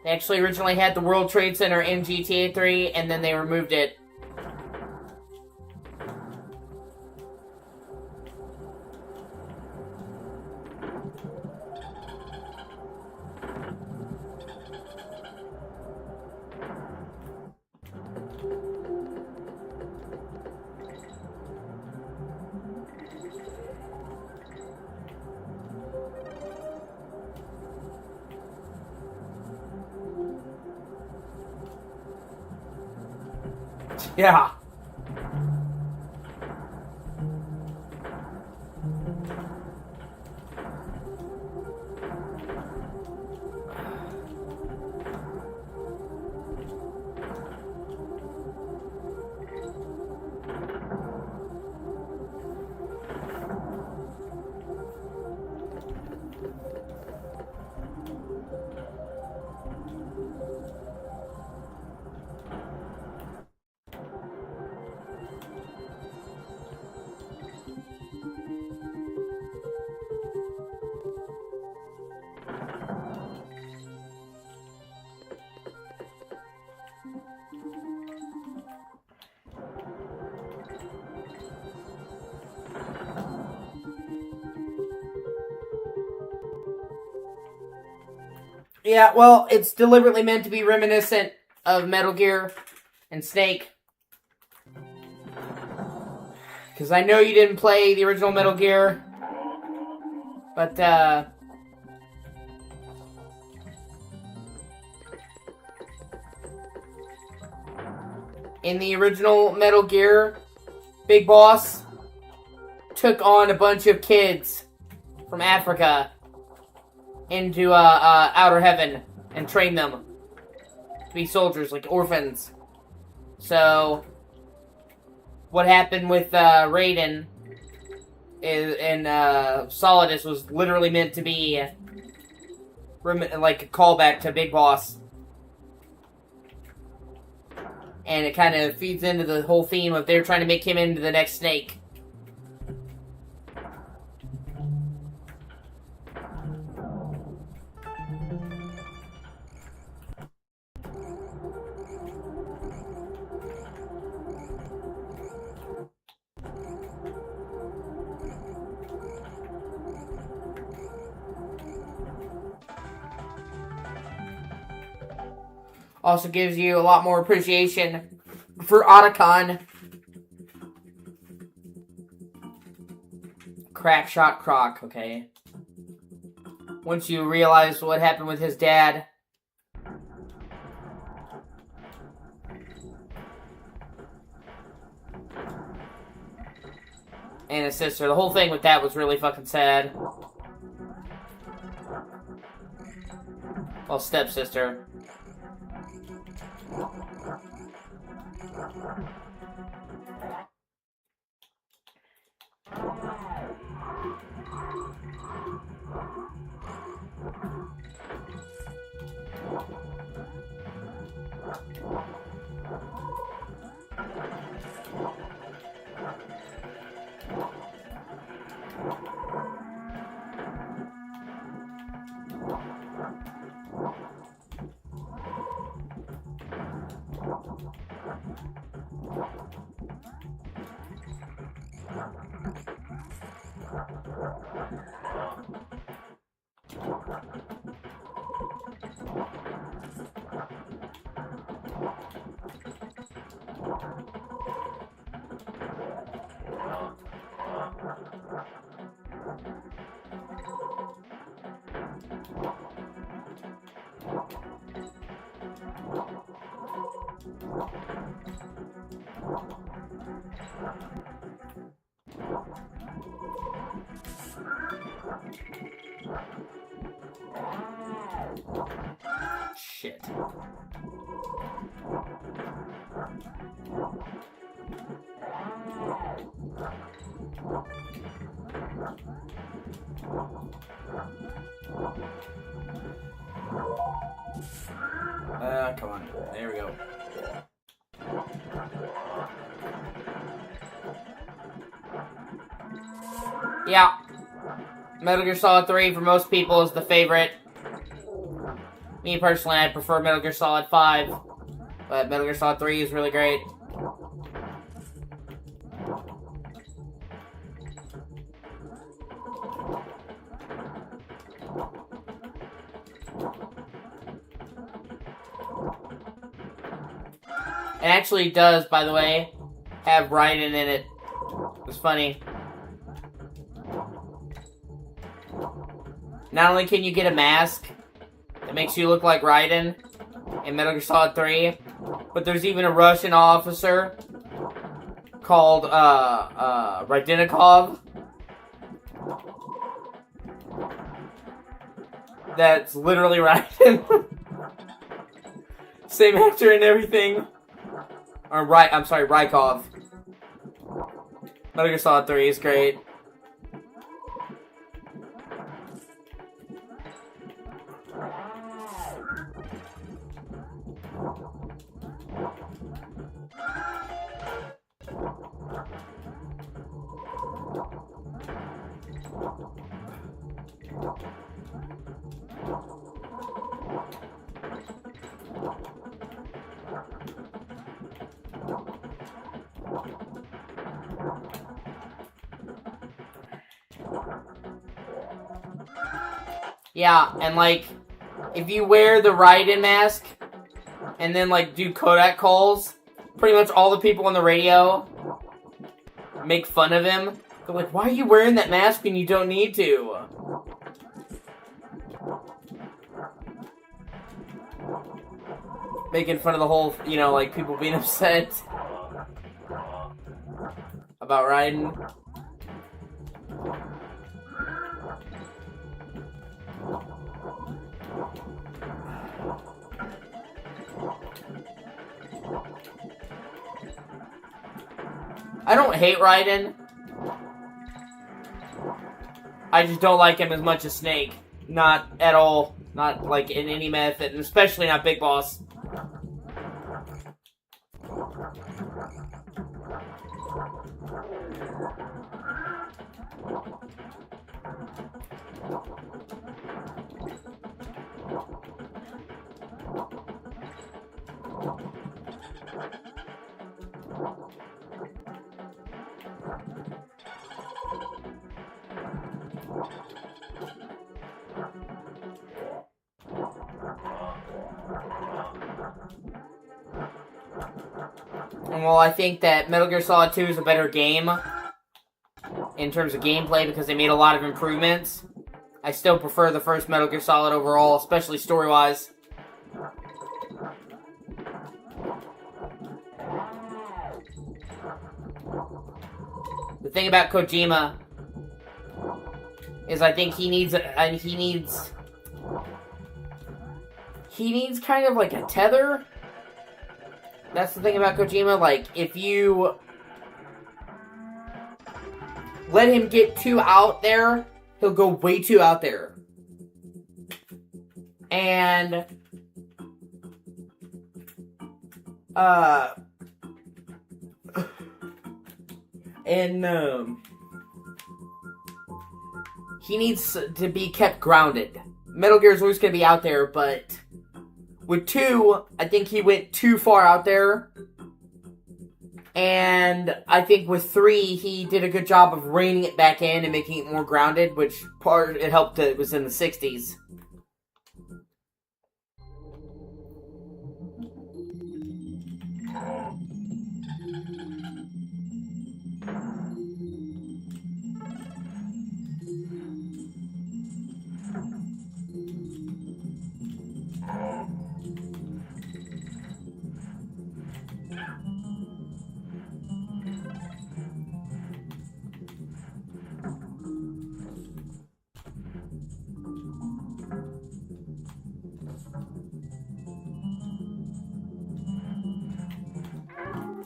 They actually originally had the World Trade Center in GTA 3, and then they removed it. Yeah. Yeah, well, it's deliberately meant to be reminiscent of Metal Gear and Snake. Because I know you didn't play the original Metal Gear. But, in the original Metal Gear, Big Boss took on a bunch of kids from Africa into outer heaven and trained them to be soldiers, like orphans. So what happened with Raiden and Solidus was literally meant to be like a callback to Big Boss. And it kind of feeds into the whole theme of they're trying to make him into the next Snake. Also gives you a lot more appreciation for Otacon. Crack shot Croc, okay. Once you realize what happened with his dad. And his sister. The whole thing with that was really fucking sad. Well, stepsister. Shit. Come on. There we go. Yeah. Metal Gear Solid 3 for most people is the favorite. Me personally, I prefer Metal Gear Solid 5. But Metal Gear Solid 3 is really great. It actually does, by the way, have Raiden in it. It's funny. Not only can you get a mask that makes you look like Raiden in Metal Gear Solid 3, But there's even a Russian officer called, Rydenikov. That's literally Raiden. Same actor and everything. Or I'm sorry, Rykov. Metal Gear Solid 3 is great. Yeah, and like, if you wear the Raiden mask, and then like do Kodak calls, pretty much all the people on the radio make fun of him. They're like, why are you wearing that mask when you don't need to? Making fun of the whole, you know, like, people being upset about Raiden. I don't hate Raiden. I just don't like him as much as Snake. Not at all. Not, like, in any method. And especially not Big Boss. And while I think that Metal Gear Solid 2 is a better game in terms of gameplay because they made a lot of improvements, I still prefer the first Metal Gear Solid overall, especially story-wise. The thing about Kojima is I think he needs kind of like a tether. That's the thing about Kojima, like, if you let him get too out there, he'll go way too out there. And, he needs to be kept grounded. Metal Gear is always going to be out there, but with 2, I think he went too far out there. And I think with 3, he did a good job of reining it back in and making it more grounded, which part it helped that it was in the 60s.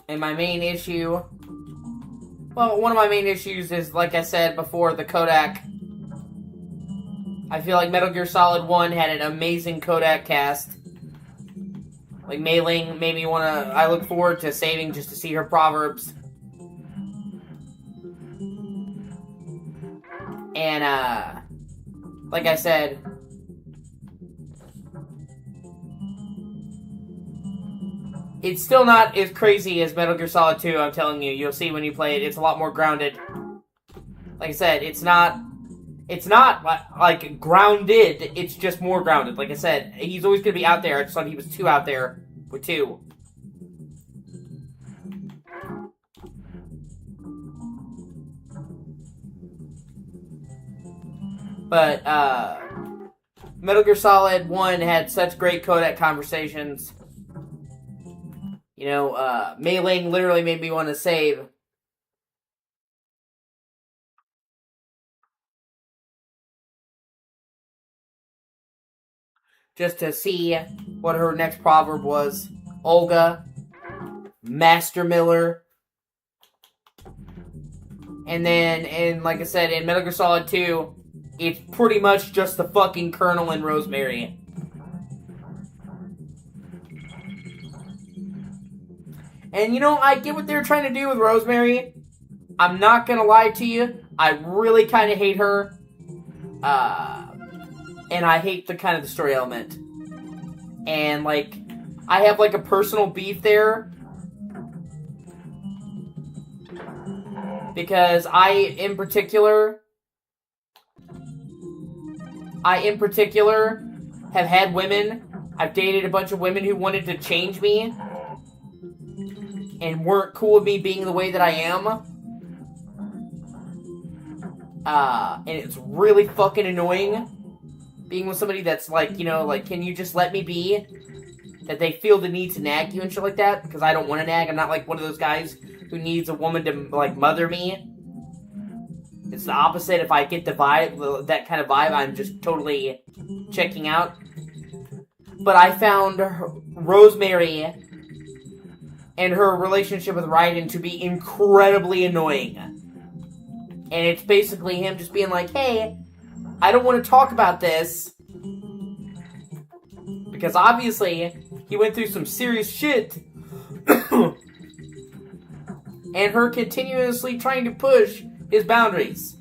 And my main issue, well, one of my main issues is, like I said before, the Kodak. I feel like Metal Gear Solid 1 had an amazing Kodak cast. Like, Mei Ling made me I look forward to saving just to see her proverbs. And, like I said, it's still not as crazy as Metal Gear Solid 2, I'm telling you. You'll see when you play it, it's a lot more grounded. Like I said, it's not like grounded, it's just more grounded. Like I said, he's always going to be out there. I just thought he was too out there with 2. But, Metal Gear Solid 1 had such great codec conversations. Mei Ling literally made me want to save. Just to see what her next proverb was. Olga, Master Miller, and then, like I said, in Metal Gear Solid 2, it's pretty much just the fucking Colonel and Rosemary. And I get what they're trying to do with Rosemary. I'm not gonna lie to you, I really kind of hate her. And I hate the kind of the story element. And, I have, a personal beef there. Because I, in particular, have had women. I've dated a bunch of women who wanted to change me. And weren't cool with me being the way that I am. And it's really fucking annoying. Being with somebody that's can you just let me be? That they feel the need to nag you and shit like that. Because I don't want to nag. I'm not one of those guys who needs a woman to, mother me. It's the opposite. If I get the vibe, that kind of vibe, I'm just totally checking out. But I found Rosemary and her relationship with Raiden to be incredibly annoying. And it's basically him just being like, hey, I don't want to talk about this. Because obviously, he went through some serious shit. And her continuously trying to push his boundaries.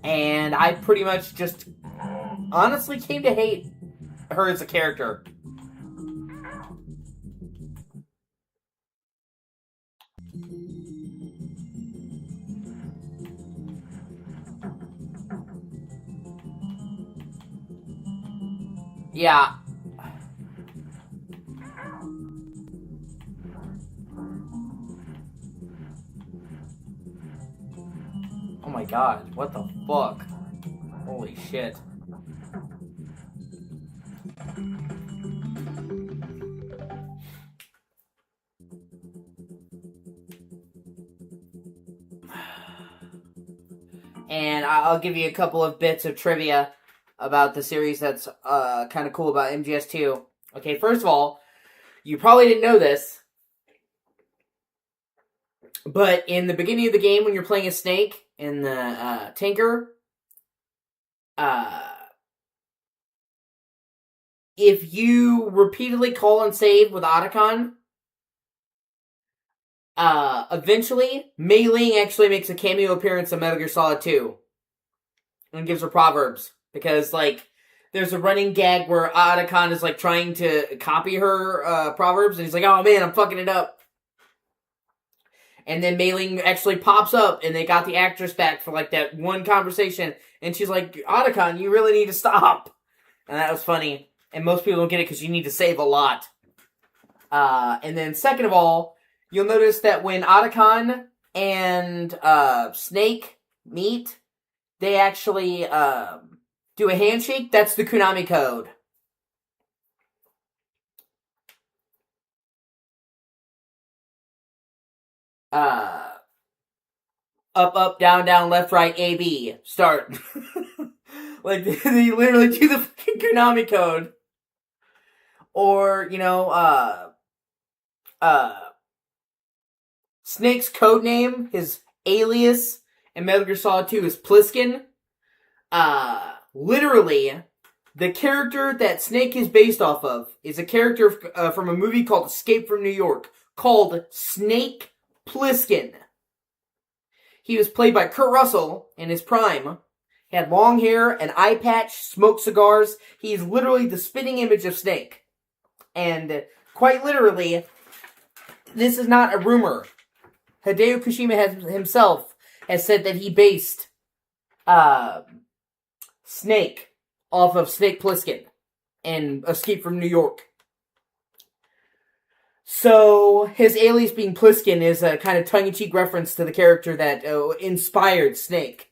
And I pretty much just honestly came to hate her as a character. Yeah. Oh my god, what the fuck? Holy shit. And I'll give you a couple of bits of trivia about the series that's kind of cool about MGS2. Okay, first of all, you probably didn't know this, but in the beginning of the game when you're playing a Snake in the Tinker, if you repeatedly call and save with Otacon, eventually, Mei Ling actually makes a cameo appearance in Metal Gear Solid 2. And gives her proverbs. Because, there's a running gag where Otacon is, trying to copy her, proverbs. And he's like, oh man, I'm fucking it up. And then Mei Ling actually pops up. And they got the actress back for, that one conversation. And she's like, Otacon, you really need to stop. And that was funny. And most people don't get it because you need to save a lot. And then second of all, you'll notice that when Otacon and Snake meet, they actually do a handshake. That's the Konami code. Up, up, down, down, left, right, A, B. Start. They literally do the fucking Konami code. Or, Snake's code name, his alias in Metal Gear Solid 2 is Pliskin. Literally, the character that Snake is based off of is a character from a movie called Escape from New York, called Snake Plissken. He was played by Kurt Russell in his prime. He had long hair, an eye patch, smoked cigars. He's literally the spitting image of Snake. And quite literally, this is not a rumor. Hideo Kojima himself has said that he based Snake off of Snake Plissken. in Escape from New York. So, his alias being Pliskin is a kind of tongue-in-cheek reference to the character that inspired Snake.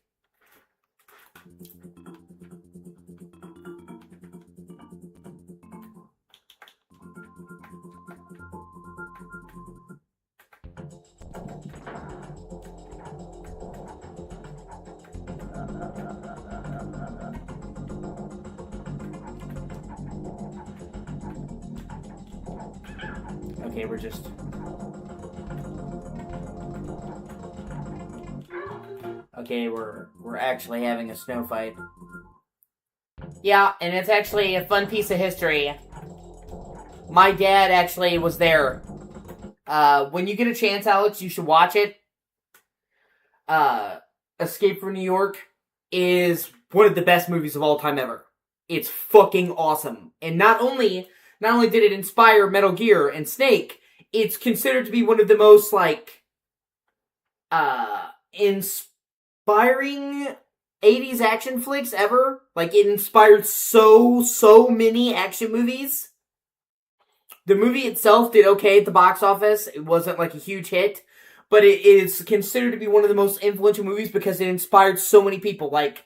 Okay, we're just... Okay, we're actually having a snow fight. Yeah, and it's actually a fun piece of history. My dad actually was there. When you get a chance, Alex, you should watch it. Escape from New York is one of the best movies of all time ever. It's fucking awesome. And not only did it inspire Metal Gear and Snake, it's considered to be one of the most, like, inspiring 80s action flicks ever. Like, it inspired so many action movies. The movie itself did okay at the box office. It wasn't, like, a huge hit. But it is considered to be one of the most influential movies because it inspired so many people. Like,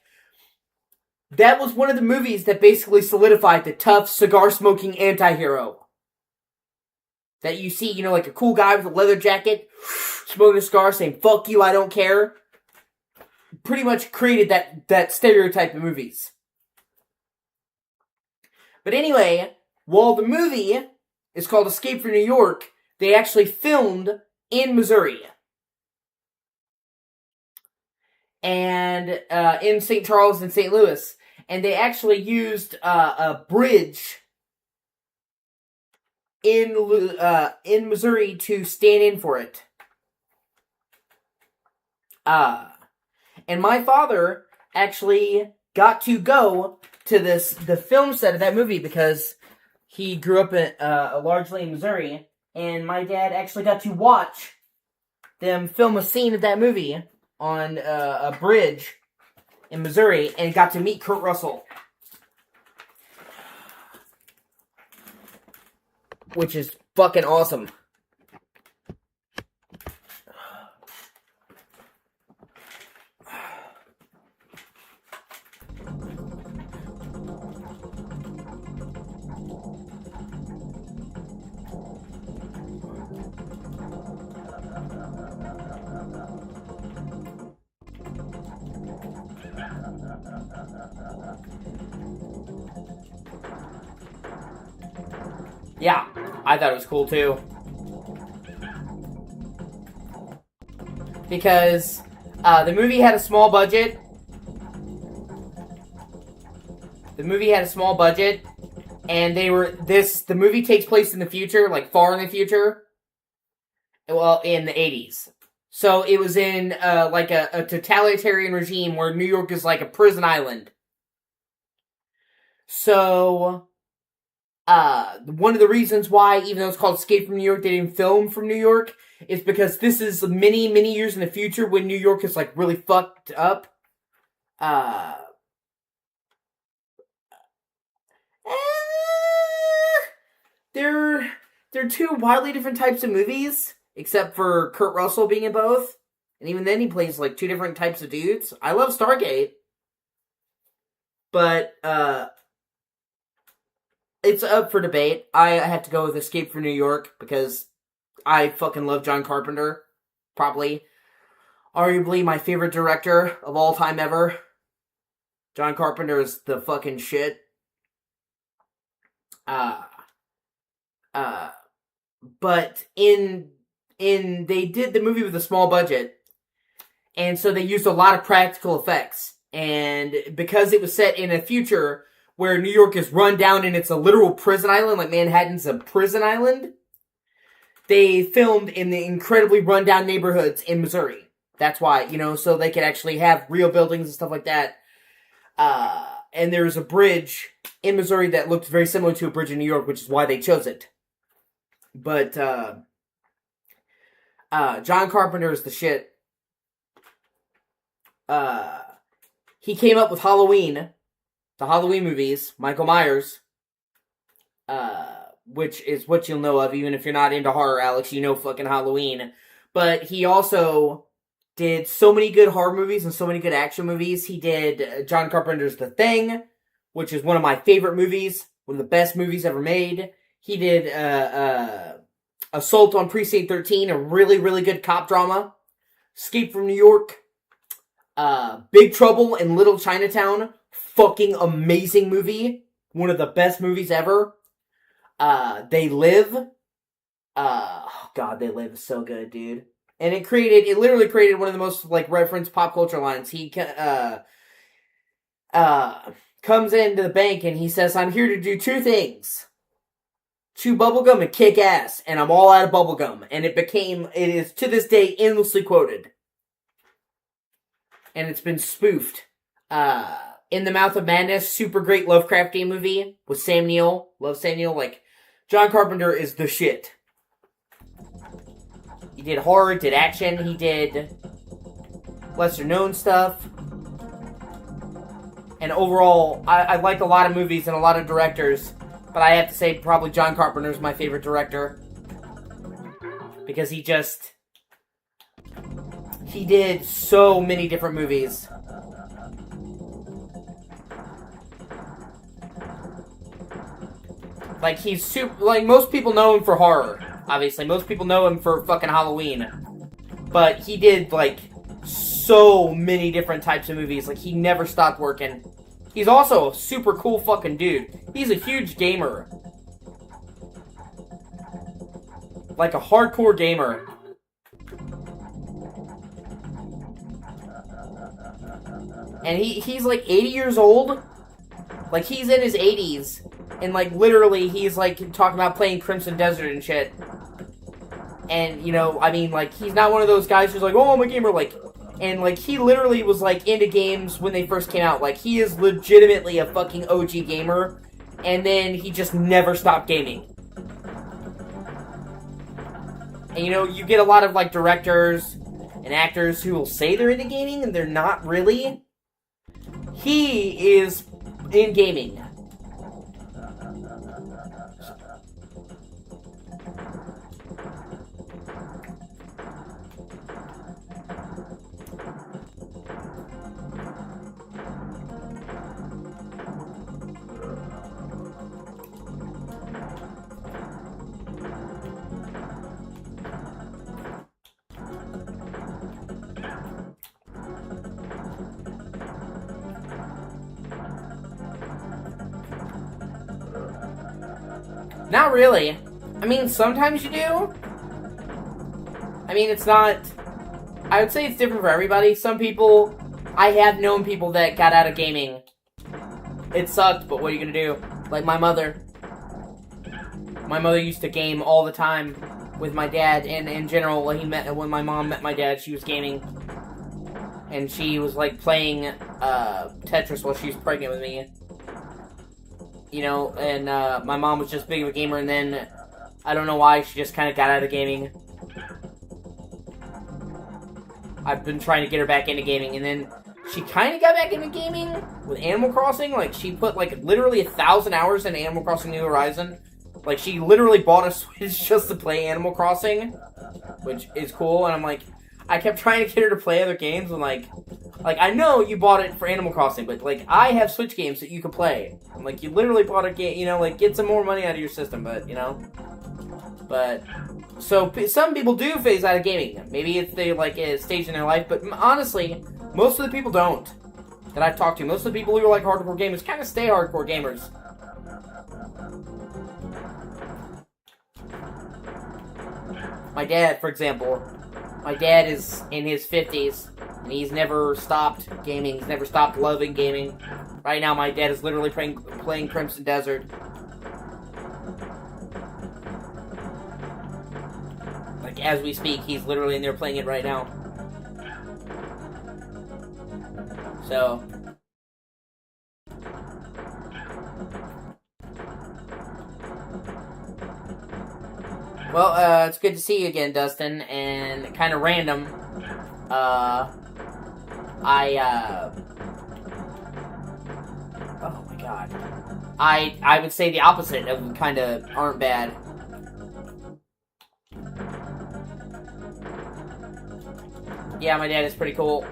that was one of the movies that basically solidified the tough, cigar-smoking anti-hero. That you see, you know, like a cool guy with a leather jacket, smoking a cigar, saying, "Fuck you, I don't care." Pretty much created that stereotype of movies. But anyway, while the movie is called Escape from New York, they actually filmed in Missouri. And in St. Charles and St. Louis. And they actually used a bridge in Missouri to stand in for it. And my father actually got to go to the film set of that movie because he grew up largely in Missouri. And my dad actually got to watch them film a scene of that movie on a bridge in Missouri, and got to meet Kurt Russell. Which is fucking awesome. Yeah, I thought it was cool too. Because the movie had a small budget. And the movie takes place in the future, like far in the future. Well, in the 80s. So it was in like a totalitarian regime where New York is like a prison island. So one of the reasons why, even though it's called Escape from New York, they didn't film from New York, is because this is many, many years in the future when New York is, like, really fucked up. They're two wildly different types of movies, except for Kurt Russell being in both. And even then, he plays, like, two different types of dudes. I love Stargate. But, it's up for debate. I have to go with Escape from New York because I fucking love John Carpenter. Probably, arguably my favorite director of all time ever. John Carpenter is the fucking shit. But they did the movie with a small budget, and so they used a lot of practical effects. And because it was set in a future where New York is run down and it's a literal prison island, like Manhattan's a prison island, they filmed in the incredibly run-down neighborhoods in Missouri. That's why, so they could actually have real buildings and stuff like that. And there's a bridge in Missouri that looked very similar to a bridge in New York, which is why they chose it. But, John Carpenter is the shit. He came up with Halloween, the Halloween movies, Michael Myers. which is what you'll know of, even if you're not into horror, Alex, you know fucking Halloween. But he also did so many good horror movies and so many good action movies. He did John Carpenter's The Thing, which is one of my favorite movies, one of the best movies ever made. He did Assault on Precinct 13, a really, really good cop drama. Escape from New York. Big Trouble in Little Chinatown, fucking amazing movie. One of the best movies ever. They Live. Oh God, They Live is so good, dude. And it literally created one of the most, like, referenced pop culture lines. He, comes into the bank and he says, I'm here to do two things. Chew bubblegum and kick ass. And I'm all out of bubblegum. And it is to this day endlessly quoted. And it's been spoofed. In the Mouth of Madness, super great Lovecraftian movie with Sam Neill. Love Sam Neill. Like, John Carpenter is the shit. He did horror, did action, he did lesser known stuff. And overall, I like a lot of movies and a lot of directors, but I have to say probably John Carpenter is my favorite director. Because he did so many different movies. Like, he's super, like, most people know him for horror. Obviously, most people know him for fucking Halloween. But he did, like, so many different types of movies. Like, he never stopped working. He's also a super cool fucking dude. He's a huge gamer. Like a hardcore gamer. And he's like 80 years old. Like, he's in his 80s. And, like, literally, he's, like, talking about playing Crimson Desert and shit. And, you know, I mean, like, he's not one of those guys who's like, oh, I'm a gamer, like... And, like, he literally was, like, into games when they first came out. Like, he is legitimately a fucking OG gamer. And then he just never stopped gaming. And, you know, you get a lot of, like, directors and actors who will say they're into gaming, and they're not really. He is in gaming. Not really. I mean, sometimes you do. I mean, it's not... I would say it's different for everybody. Some people... I have known people that got out of gaming. It sucked, but what are you gonna do? Like my mother. My mother used to game all the time with my dad, and in general, when my mom met my dad, she was gaming. And she was, like, playing Tetris while she was pregnant with me. You know, and my mom was just big of a gamer, and then I don't know why she just kind of got out of gaming. I've been trying to get her back into gaming, and then she kind of got back into gaming with Animal Crossing. Like, she put, like, literally 1,000 hours into Animal Crossing New Horizon. Like, she literally bought a Switch just to play Animal Crossing, which is cool, and I'm like, I kept trying to get her to play other games, and like, I know you bought it for Animal Crossing, but, like, I have Switch games that you can play. I'm like, you literally bought a game, you know, like, get some more money out of your system, but, you know. But, so, some people do phase out of gaming. Maybe it's they, like, a stage in their life, but honestly, most of the people don't. That I've talked to. Most of the people who are, like, hardcore gamers kind of stay hardcore gamers. My dad, for example. My dad is in his 50s, and he's never stopped gaming. He's never stopped loving gaming. Right now, my dad is literally playing Crimson Desert. Like, as we speak, he's literally in there playing it right now. So... Well, it's good to see you again, Dustin, and kind of random, oh my god. I would say the opposite of kind of aren't bad. Yeah, my dad is pretty cool.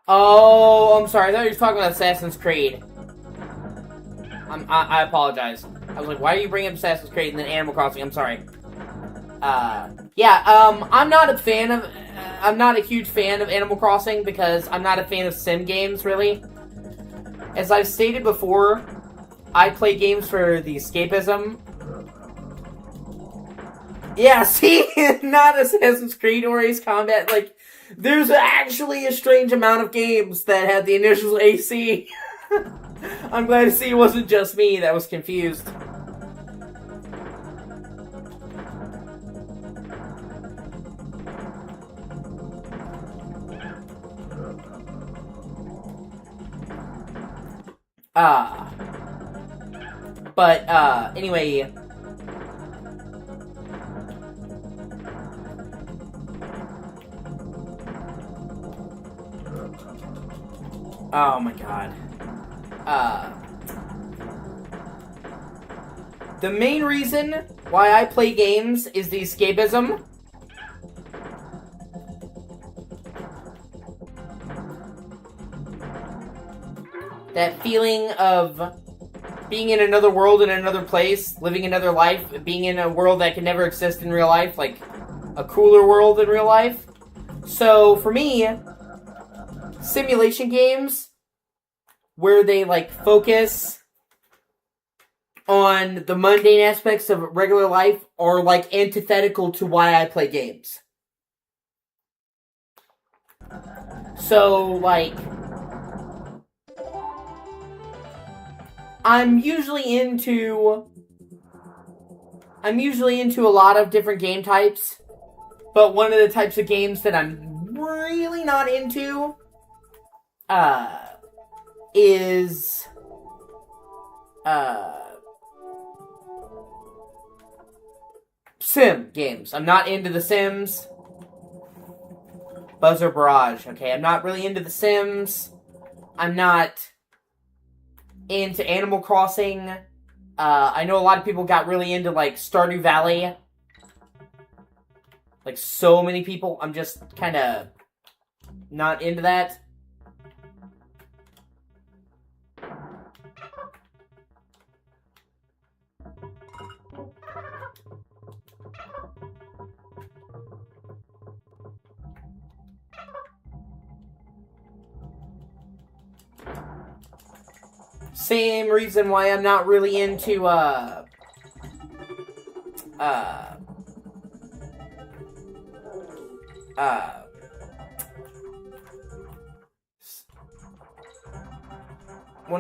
Oh, I'm sorry. I thought you were talking about Assassin's Creed. I apologize. I was like, why are you bringing up Assassin's Creed and then Animal Crossing? I'm sorry. I'm not a fan of... I'm not a huge fan of Animal Crossing because I'm not a fan of sim games, really. As I've stated before, I play games for the escapism. Yeah, see? Not Assassin's Creed or Ace Combat. Like, there's actually a strange amount of games that had the initials AC. I'm glad to see it wasn't just me that was confused. Anyway. Oh my god. The main reason why I play games is the escapism. That feeling of being in another world, in another place, living another life, being in a world that can never exist in real life, like a cooler world in real life. So, for me, simulation games where they, like, focus on the mundane aspects of regular life are, like, antithetical to why I play games. So, like, I'm usually into a lot of different game types, but one of the types of games that I'm really not into, is, sim games. I'm not into the Sims. Buzzer Barrage, okay? I'm not really into the Sims. I'm not into Animal Crossing. I know a lot of people got really into, like, Stardew Valley. Like, so many people. I'm just kind of not into that. Same reason why I'm not really into, one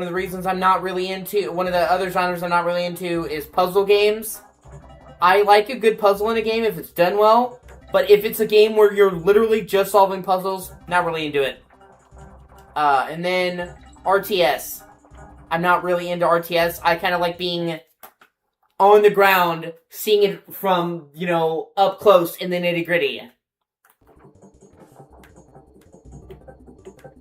of the reasons I'm not really into, one of the other genres I'm not really into is puzzle games. I like a good puzzle in a game if it's done well, but if it's a game where you're literally just solving puzzles, not really into it. And then RTS. I'm not really into RTS. I kind of like being on the ground, seeing it from, you know, up close in the nitty-gritty.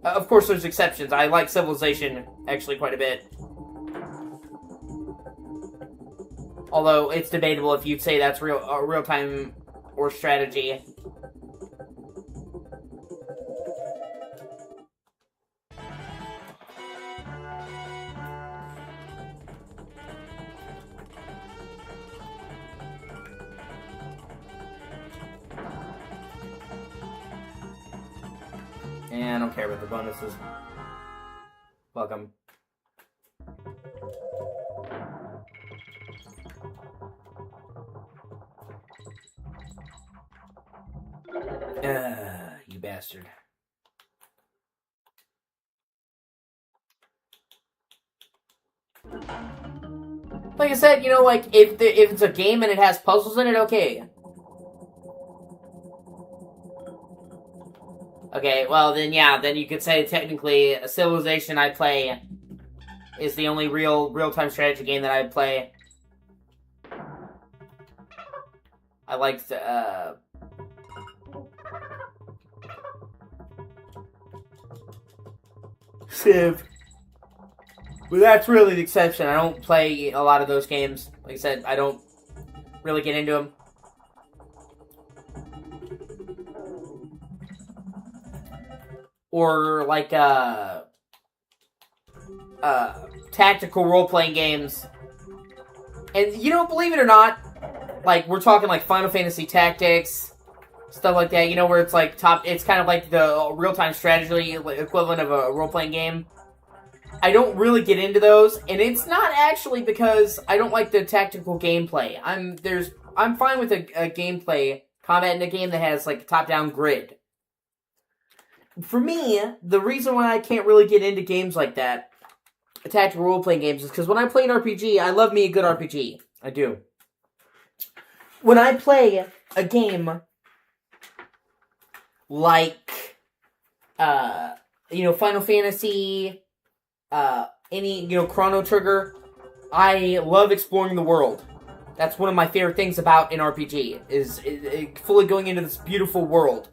Of course, there's exceptions. I like Civilization, actually, quite a bit. Although, it's debatable if you'd say that's real-time or strategy. And I don't care about the bonuses. Welcome. You bastard. Like I said, you know, like, if it's a game and it has puzzles in it, okay. Okay, well then, yeah, then you could say technically a Civilization I play is the only real-time strategy game that I play. I like Civ. But that's really the exception. I don't play a lot of those games. Like I said, I don't really get into them. Or like tactical role-playing games. And you know, believe it or not, like we're talking like Final Fantasy Tactics, stuff like that, you know, where it's like it's kind of like the real-time strategy equivalent of a role-playing game. I don't really get into those, and it's not actually because I don't like the tactical gameplay. I'm fine with a gameplay combat in a game that has like a top-down grid. For me, the reason why I can't really get into games like that, tactical role-playing games, is because when I play an RPG, I love me a good RPG. I do. When I play a game like, Final Fantasy, Chrono Trigger, I love exploring the world. That's one of my favorite things about an RPG, is fully going into this beautiful world.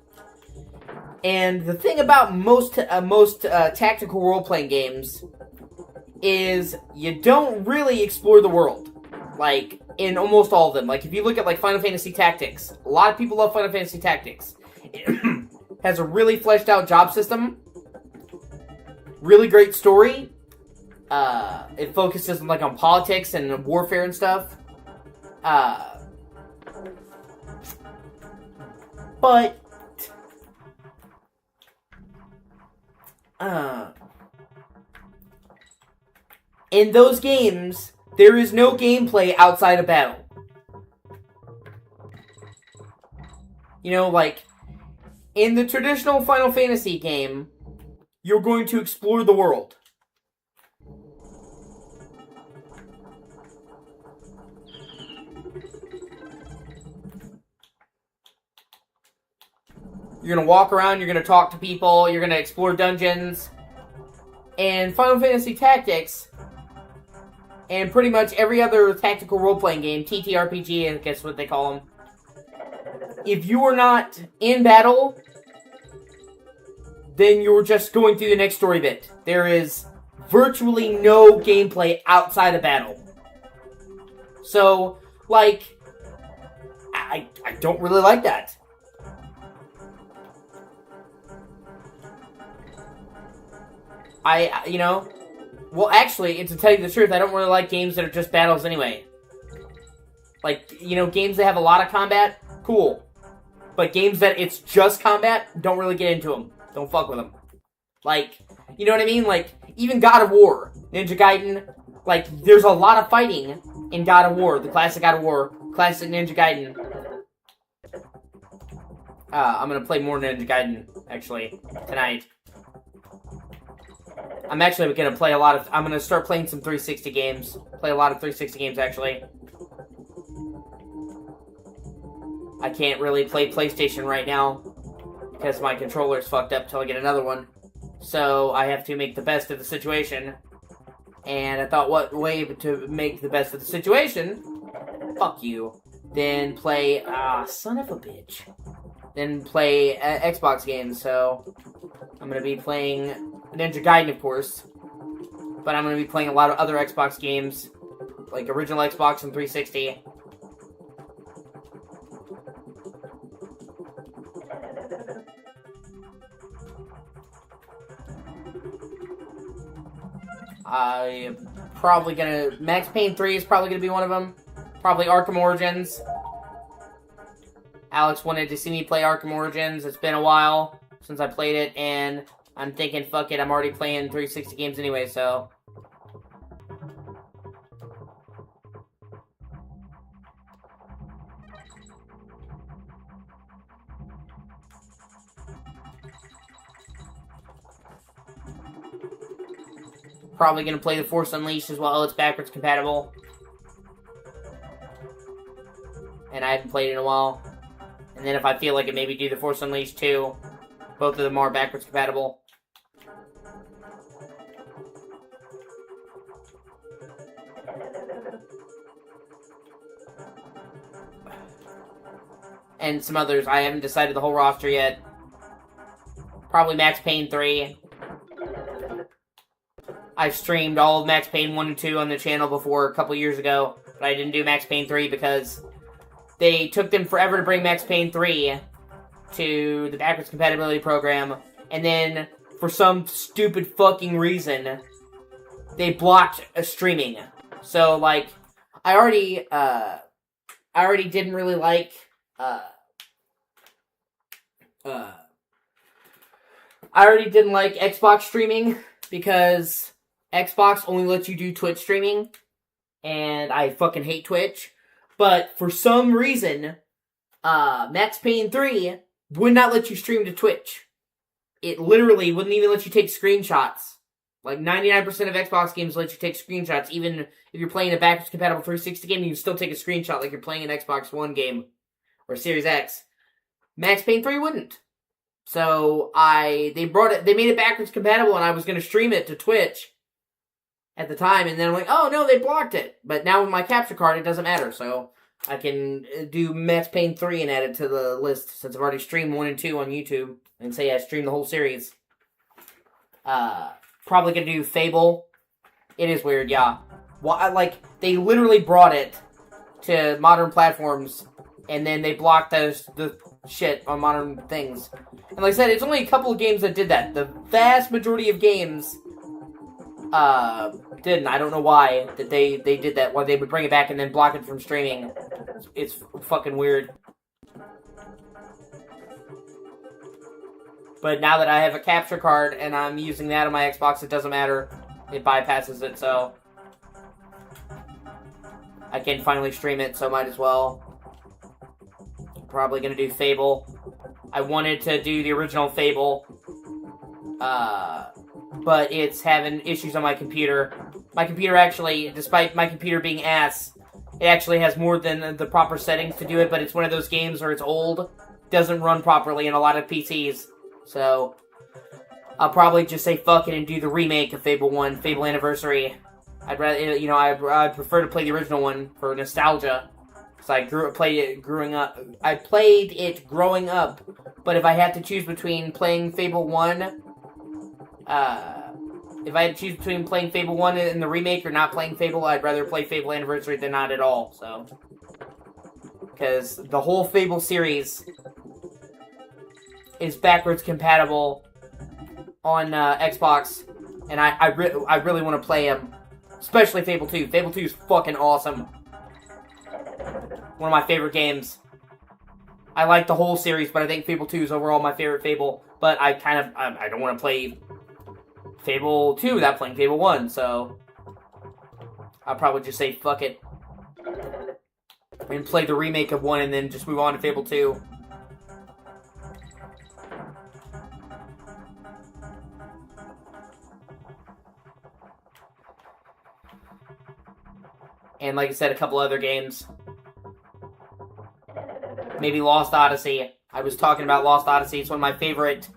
And the thing about most tactical role-playing games is you don't really explore the world. Like, in almost all of them. Like, if you look at, like, Final Fantasy Tactics, a lot of people love Final Fantasy Tactics. It has a really fleshed out job system. Really great story. It focuses, like, on politics and warfare and stuff. But in those games, there is no gameplay outside of battle. You know, like, in the traditional Final Fantasy game, you're going to explore the world. You're going to walk around, you're going to talk to people, you're going to explore dungeons. And Final Fantasy Tactics, and pretty much every other tactical role-playing game, TTRPG, I guess what they call them, if you are not in battle, then you're just going through the next story bit. There is virtually no gameplay outside of battle. So, like, I don't really like that. Well, actually, to tell you the truth, I don't really like games that are just battles anyway. Like, games that have a lot of combat, cool. But games that it's just combat, don't really get into them. Don't fuck with them. Like, you know what I mean? Like, even God of War, Ninja Gaiden, like, there's a lot of fighting in God of War, the classic God of War, classic Ninja Gaiden. I'm gonna play more Ninja Gaiden, actually, tonight. I'm actually gonna play I'm gonna start playing some 360 games. Play a lot of 360 games, actually. I can't really play PlayStation right now, because my controller's fucked up till I get another one. So, I have to make the best of the situation. And I thought, what way to make the best of the situation? Fuck you. Then play, son of a bitch. Then play Xbox games, so I'm gonna be playing Ninja Gaiden, of course, but I'm going to be playing a lot of other Xbox games, like original Xbox and 360. I'm probably going to... Max Payne 3 is probably going to be one of them. Probably Arkham Origins. Alex wanted to see me play Arkham Origins. It's been a while since I played it, and I'm thinking, fuck it, I'm already playing 360 games anyway, so... Probably gonna play The Force Unleashed as well. It's backwards compatible. And I haven't played it in a while. And then if I feel like it, maybe do The Force Unleashed 2. Both of them are backwards compatible. and some others. I haven't decided the whole roster yet. Probably Max Payne 3. I've streamed all of Max Payne 1 and 2 on the channel before a couple years ago, but I didn't do Max Payne 3 because they took them forever to bring Max Payne 3 to the backwards compatibility program, and then, for some stupid fucking reason, they blocked streaming. So, like, I already didn't really like, I already didn't like Xbox streaming, because Xbox only lets you do Twitch streaming, and I fucking hate Twitch. But for some reason, Max Payne 3 would not let you stream to Twitch. It literally wouldn't even let you take screenshots. Like, 99% of Xbox games let you take screenshots. Even if you're playing a backwards compatible 360 game, you can still take a screenshot like you're playing an Xbox One game or Series X. Max Payne 3 wouldn't. So, they made it backwards compatible, and I was going to stream it to Twitch at the time, and then I'm like, oh no, they blocked it. But now with my capture card, it doesn't matter, so I can do Max Payne 3 and add it to the list, since I've already streamed 1 and 2 on YouTube, and say I streamed the whole series. Probably gonna do Fable. It is weird, yeah. Well, they literally brought it to modern platforms, and then they blocked the shit on modern things. And like I said, it's only a couple of games that did that. The vast majority of games didn't. I don't know why that they did that. Why they would bring it back and then block it from streaming. It's fucking weird. But now that I have a capture card and I'm using that on my Xbox, it doesn't matter. It bypasses it, so I can finally stream it, so might as well. Probably gonna do Fable. I wanted to do the original Fable, but it's having issues on my computer. My computer actually, despite my computer being ass, it actually has more than the proper settings to do it, but it's one of those games where it's old, doesn't run properly in a lot of PCs. So, I'll probably just say fuck it and do the remake of Fable 1, Fable Anniversary. I'd rather, I'd prefer to play the original one for nostalgia. Because I played it growing up. I played it growing up. But if I had to choose between playing Fable 1, if I had to choose between playing Fable 1 and the remake or not playing Fable, I'd rather play Fable Anniversary than not at all, so. Because the whole Fable series is backwards compatible on Xbox, and I really want to play them, especially Fable 2. Fable 2 is fucking awesome. One of my favorite games. I like the whole series, but I think Fable 2 is overall my favorite Fable. But I don't want to play Fable 2 without playing Fable 1, so I'll probably just say fuck it and play the remake of 1 and then just move on to Fable 2. And like I said, a couple other games. Maybe Lost Odyssey. I was talking about Lost Odyssey. It's one of my favorite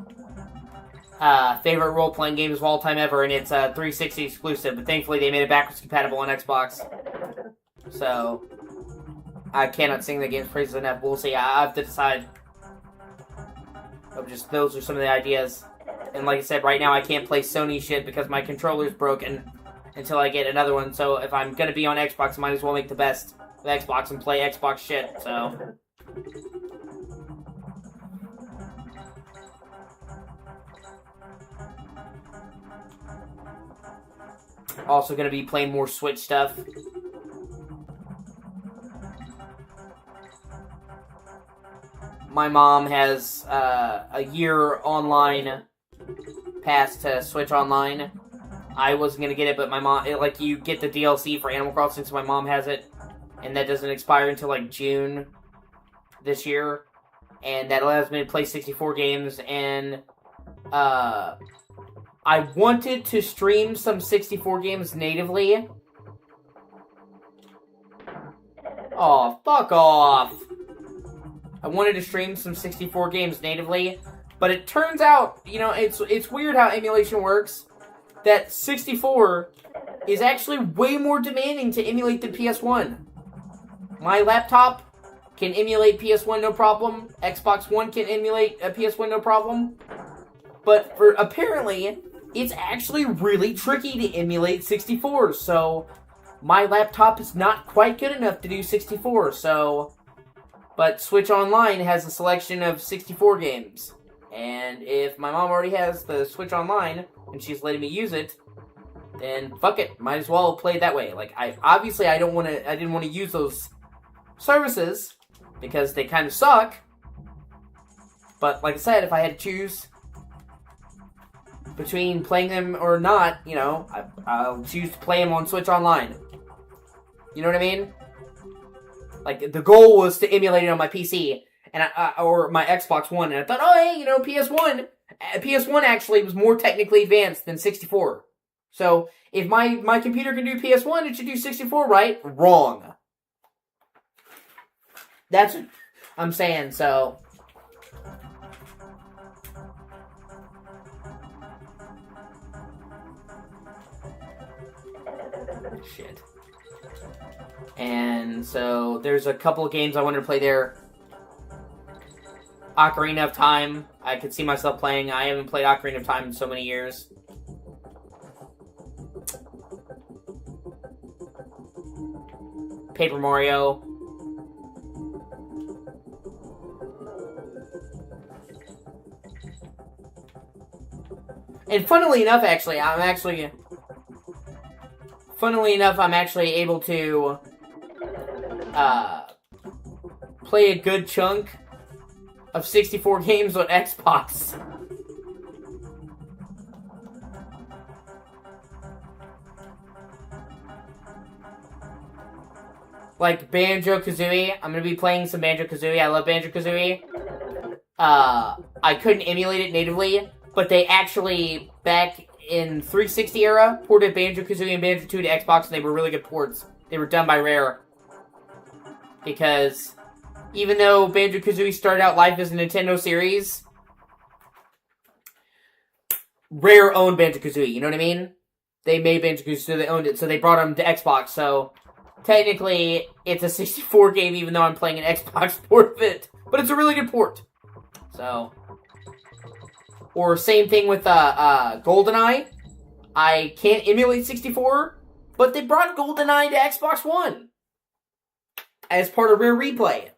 role-playing games of all time ever, and it's 360 exclusive. But thankfully, they made it backwards compatible on Xbox. So, I cannot sing the game's praises enough. We'll see. I have to decide. Those are some of the ideas. And like I said, right now I can't play Sony shit because my controller's broken until I get another one. So if I'm gonna be on Xbox, I might as well make the best of Xbox and play Xbox shit. So. Also gonna be playing more Switch stuff. My mom has a year online pass to Switch Online. I wasn't gonna get it, but my mom, you get the DLC for Animal Crossing, so my mom has it, and that doesn't expire until June this year, and that allows me to play 64 games. And I wanted to stream some 64 games natively. Oh, fuck off! I wanted to stream some 64 games natively, but it turns out, it's weird how emulation works. That 64 is actually way more demanding to emulate than PS1. My laptop can emulate PS1 no problem. Xbox One can emulate a PS1 no problem. But apparently, it's actually really tricky to emulate 64. So, my laptop is not quite good enough to do 64. So, but Switch Online has a selection of 64 games. And if my mom already has the Switch Online, and she's letting me use it, then fuck it. Might as well play it that way. Like, I didn't want to use those services, because they kind of suck. But, like I said, if I had to choose between playing them or not, you know, I'll choose to play them on Switch Online. You know what I mean? Like, the goal was to emulate it on my PC, and or my Xbox One, and I thought, oh, hey, you know, PS1 actually was more technically advanced than 64. So, if my computer can do PS1, it should do 64, right? Wrong. That's what I'm saying, so... Shit. And so, there's a couple of games I wanted to play there. Ocarina of Time, I could see myself playing. I haven't played Ocarina of Time in so many years. Paper Mario. And funnily enough, I'm actually able to play a good chunk of 64 games on Xbox. Like Banjo-Kazooie. I'm gonna be playing some Banjo-Kazooie. I love Banjo-Kazooie. I couldn't emulate it natively, but they actually, back in 360 era, ported Banjo-Kazooie and Banjo 2 to Xbox, and they were really good ports. They were done by Rare. Because even though Banjo-Kazooie started out life as a Nintendo series, Rare owned Banjo-Kazooie, you know what I mean? They made Banjo-Kazooie, so they owned it, so they brought them to Xbox, so technically it's a 64 game even though I'm playing an Xbox port of it. But it's a really good port. So... Or same thing with GoldenEye. I can't emulate 64, but they brought GoldenEye to Xbox One as part of Rare Replay.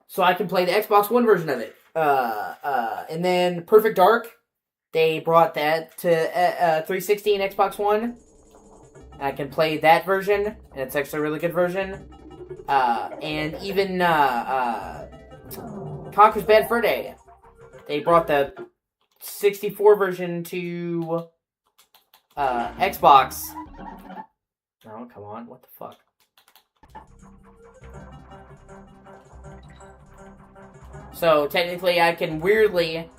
So I can play the Xbox One version of it. And then Perfect Dark, they brought that to 360 and Xbox One. I can play that version, and it's actually a really good version. And even Conker's Bad Fur Day. They brought the 64 version to Xbox. Oh, come on. What the fuck? So, technically, I can weirdly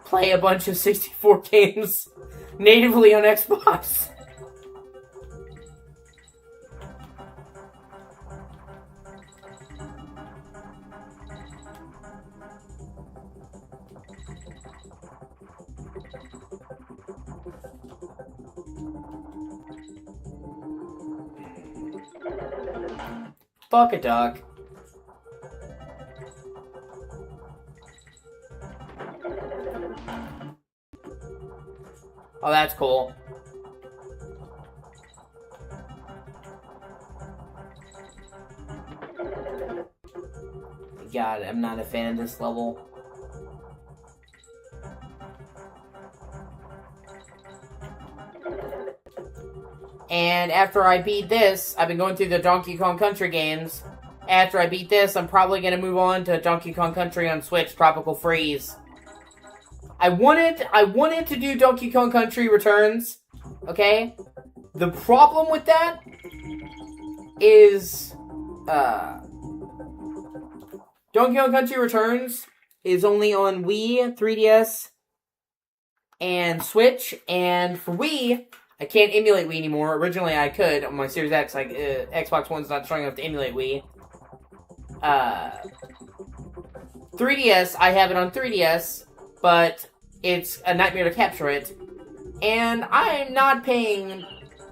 play a bunch of 64 games natively on Xbox. Fuck a duck. Oh, that's cool. God, I'm not a fan of this level. And after I beat this, I've been going through the Donkey Kong Country games. After I beat this, I'm probably going to move on to Donkey Kong Country on Switch, Tropical Freeze. I wanted to do Donkey Kong Country Returns, okay? The problem with that is, Donkey Kong Country Returns is only on Wii, 3DS, and Switch, and for Wii, I can't emulate Wii anymore. Originally, I could on my Series X. Xbox One's not strong enough to emulate Wii. 3DS, I have it on 3DS, but it's a nightmare to capture it. And I'm not paying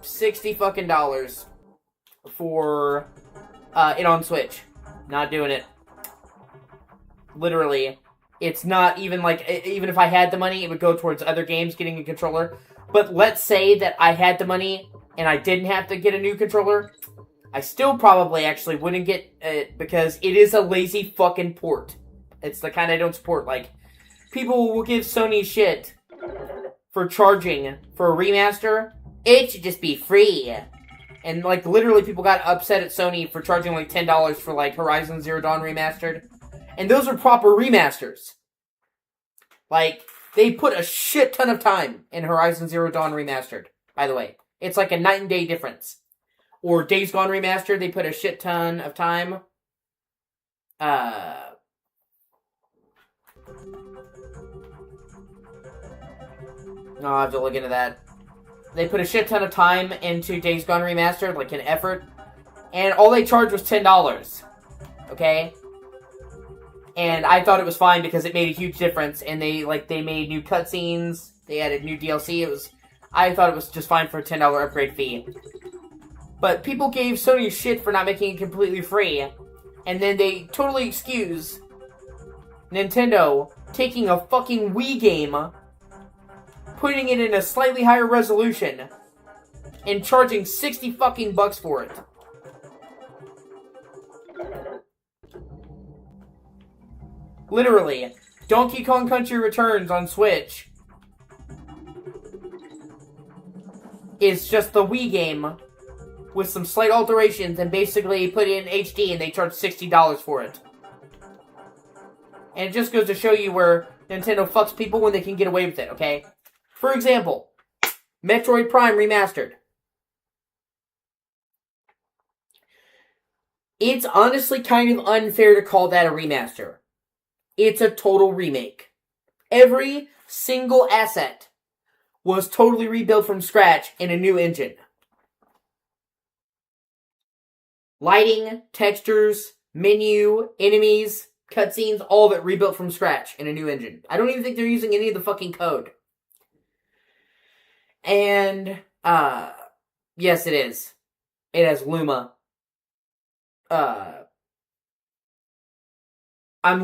$60 fucking for it on Switch. Not doing it. Literally. It's not even like, even if I had the money, it would go towards other games, getting a controller. But let's say that I had the money and I didn't have to get a new controller. I still probably actually wouldn't get it because it is a lazy fucking port. It's the kind I don't support. Like, people will give Sony shit for charging for a remaster. It should just be free. And, like, literally people got upset at Sony for charging, like, $10 for, like, Horizon Zero Dawn Remastered. And those are proper remasters. Like, they put a shit ton of time in Horizon Zero Dawn Remastered, by the way. It's like a night and day difference. Or Days Gone Remastered, they put a shit ton of time. I'll have to look into that. They put a shit ton of time into Days Gone Remastered, like an effort. And all they charged was $10. Okay? And I thought it was fine because it made a huge difference. And they made new cutscenes. They added new DLC. I thought it was just fine for a $10 upgrade fee. But people gave Sony shit for not making it completely free. And then they totally excuse Nintendo taking a fucking Wii game, putting it in a slightly higher resolution, and charging 60 fucking bucks for it. Literally, Donkey Kong Country Returns on Switch is just the Wii game with some slight alterations and basically put it in HD and they charge $60 for it. And it just goes to show you where Nintendo fucks people when they can get away with it, okay? For example, Metroid Prime Remastered. It's honestly kind of unfair to call that a remaster. It's a total remake. Every single asset was totally rebuilt from scratch in a new engine. Lighting, textures, menu, enemies, cutscenes, all of it rebuilt from scratch in a new engine. I don't even think they're using any of the fucking code. And, yes it is. It has Luma. I'm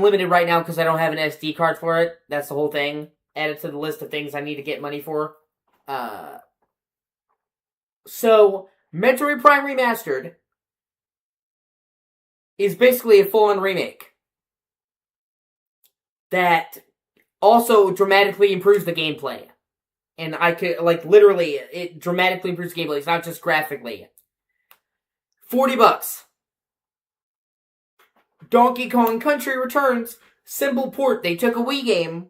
limited right now because I don't have an SD card for it. That's the whole thing. Add it to the list of things I need to get money for. So, Metroid Prime Remastered is basically a full-on remake that also dramatically improves the gameplay. And I could, like, literally, it dramatically improves the gameplay. It's not just graphically. $40. Donkey Kong Country Returns, simple port. They took a Wii game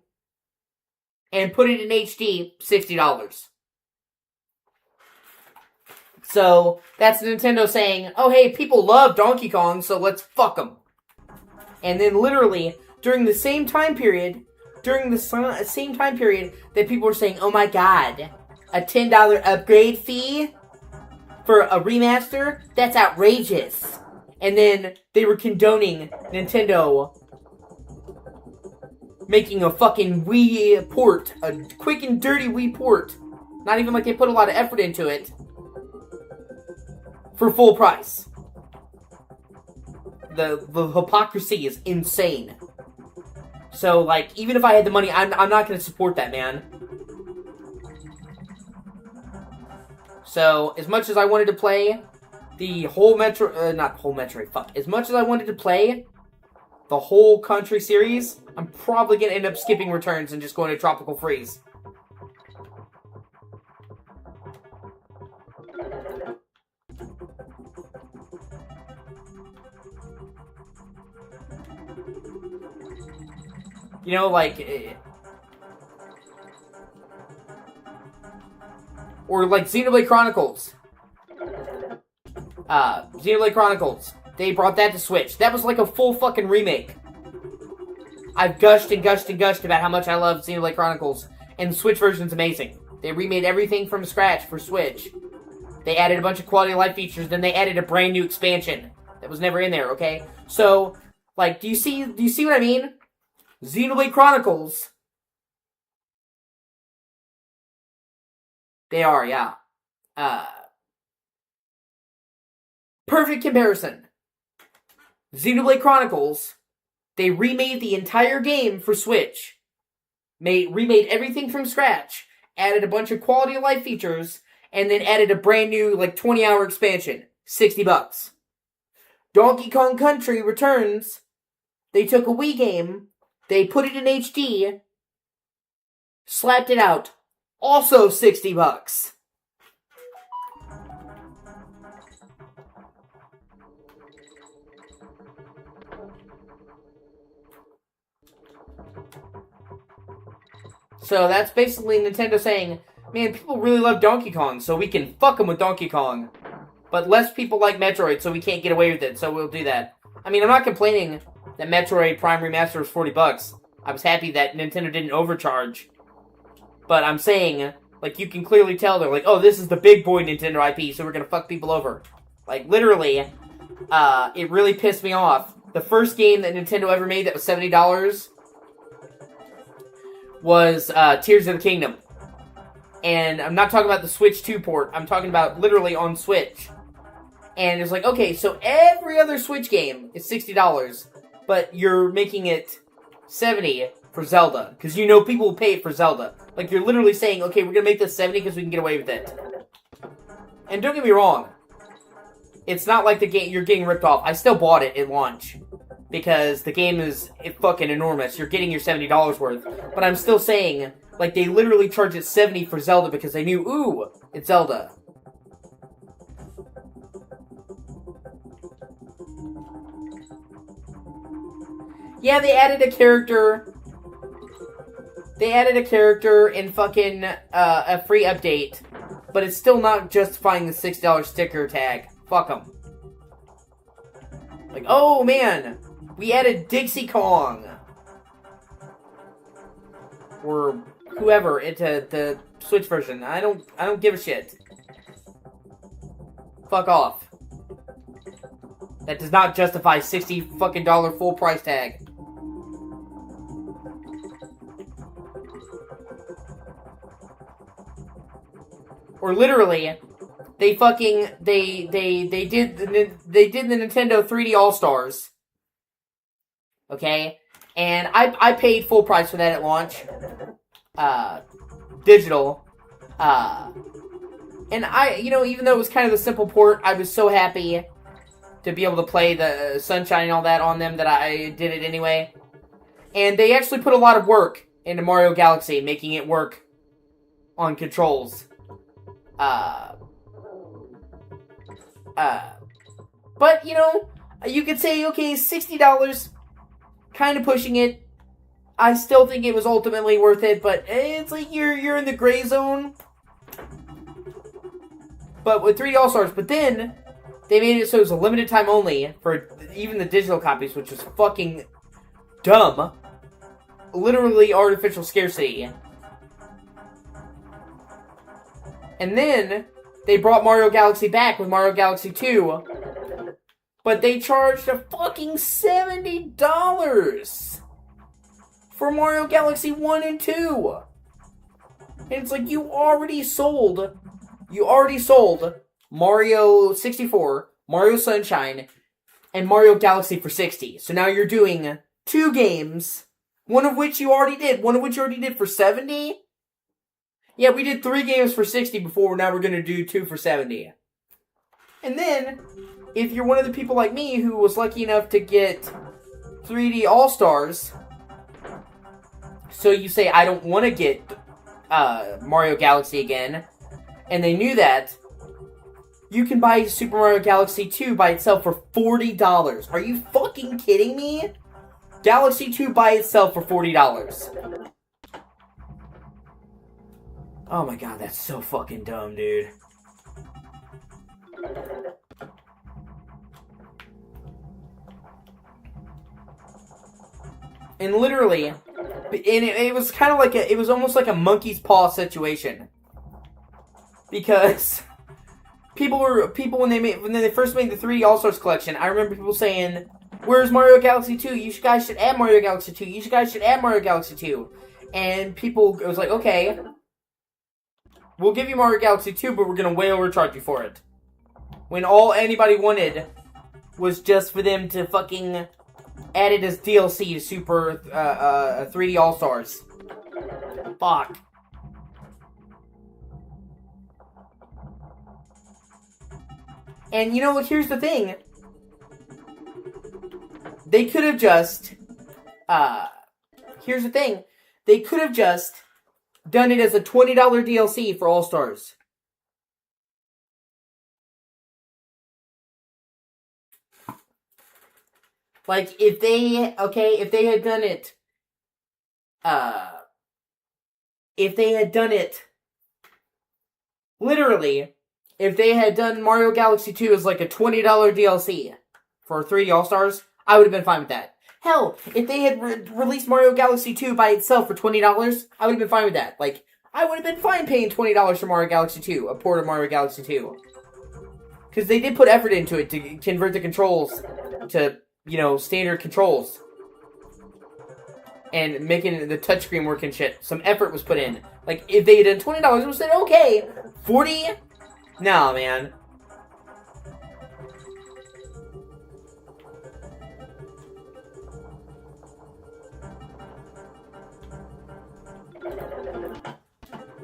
and put it in HD, $60. So, that's Nintendo saying, oh hey, people love Donkey Kong, so let's fuck them. And then literally, during the same time period that people were saying, oh my god, a $10 upgrade fee for a remaster? That's outrageous. And then they were condoning Nintendo making a fucking Wii port, a quick and dirty Wii port. Not even like they put a lot of effort into it. For full price. The hypocrisy is insane. So, like, even if I had the money, I'm not going to support that, man. So, as much as I wanted to play the whole as much as I wanted to play the whole Country series, I'm probably going to end up skipping Returns and just going to Tropical Freeze. You know, like, or like Xenoblade Chronicles. Xenoblade Chronicles. They brought that to Switch. That was like a full fucking remake. I've gushed and gushed and gushed about how much I love Xenoblade Chronicles. And the Switch version's amazing. They remade everything from scratch for Switch. They added a bunch of quality of life features, then they added a brand new expansion that was never in there, okay? So, like, do you see what I mean? Xenoblade Chronicles. They are, yeah. Perfect comparison. Xenoblade Chronicles, they remade the entire game for Switch. Remade everything from scratch, added a bunch of quality of life features, and then added a brand new, 20-hour expansion. $60. Donkey Kong Country Returns, they took a Wii game, they put it in HD, slapped it out. Also $60. So that's basically Nintendo saying, man, people really love Donkey Kong, so we can fuck them with Donkey Kong. But less people like Metroid, so we can't get away with it, so we'll do that. I mean, I'm not complaining that Metroid Prime Remaster was $40. I was happy that Nintendo didn't overcharge. But I'm saying, you can clearly tell they're like, oh, this is the big boy Nintendo IP, so we're gonna fuck people over. Literally, it really pissed me off. The first game that Nintendo ever made that was $70 was Tears of the Kingdom. And I'm not talking about the Switch 2 port, I'm talking about literally on Switch. And it's like, okay, so every other Switch game is $60, but you're making it $70 for Zelda. Because you know people will pay it for Zelda. You're literally saying, okay, we're gonna make this $70 because we can get away with it. And don't get me wrong, it's not like the game you're getting ripped off. I still bought it at launch. Because the game is fucking enormous. You're getting your $70 worth. But I'm still saying, they literally charged it $70 for Zelda because they knew, ooh, it's Zelda. Yeah, they added a character. They added a character in fucking a free update. But it's still not justifying the $6 sticker tag. Fuck them. Oh man, we added Dixie Kong. Or whoever into the Switch version. I don't give a shit. Fuck off. That does not justify $60 fucking full price tag. Or literally, they fucking they did the Nintendo 3D All-Stars. Okay? And I paid full price for that at launch. Digital. And even though it was kind of a simple port, I was so happy to be able to play the Sunshine and all that on them that I did it anyway. And they actually put a lot of work into Mario Galaxy, making it work on controls. But, you could say, okay, $60, kind of pushing it. I still think it was ultimately worth it, but it's you're in the gray zone. But with 3D All-Stars, but then they made it so it was a limited time only for even the digital copies, which was fucking dumb. Literally artificial scarcity. And then they brought Mario Galaxy back with Mario Galaxy 2. But they charged a fucking $70 for Mario Galaxy 1 and 2. And it's you already sold Mario 64, Mario Sunshine, and Mario Galaxy for $60. So now you're doing 2 games, one of which you already did for $70. Yeah, we did 3 games for $60 before, now we're going to do 2 for $70. And then, if you're one of the people like me who was lucky enough to get 3D All-Stars, so you say, I don't want to get Mario Galaxy again, and they knew that, you can buy Super Mario Galaxy 2 by itself for $40. Are you fucking kidding me? Galaxy 2 by itself for $40. Oh my god, that's so fucking dumb, dude. And literally, and it was kind of it was almost like a monkey's paw situation. Because people when they first made the 3D All-Stars collection, I remember people saying, "Where's Mario Galaxy 2? You guys should add Mario Galaxy 2. You guys should add Mario Galaxy 2." And it was like, okay, we'll give you Mario Galaxy 2, but we're gonna way overcharge you for it. When all anybody wanted was just for them to fucking add it as DLC to Super 3D All-Stars. Fuck. And you know what, here's the thing. They could have just, here's the thing. They could have just done it as a $20 DLC for All-Stars. Like, if they had done it, literally, if they had done Mario Galaxy 2 as like a $20 DLC for 3D All-Stars, I would have been fine with that. Hell, if they had released Mario Galaxy 2 by itself for $20, I would have been fine with that. Like, I would have been fine paying $20 for Mario Galaxy 2, a port of Mario Galaxy 2. Because they did put effort into it to convert the controls to, you know, standard controls. And making the touchscreen work and shit. Some effort was put in. Like, if they had done $20, it would have said, okay, 40? No, man.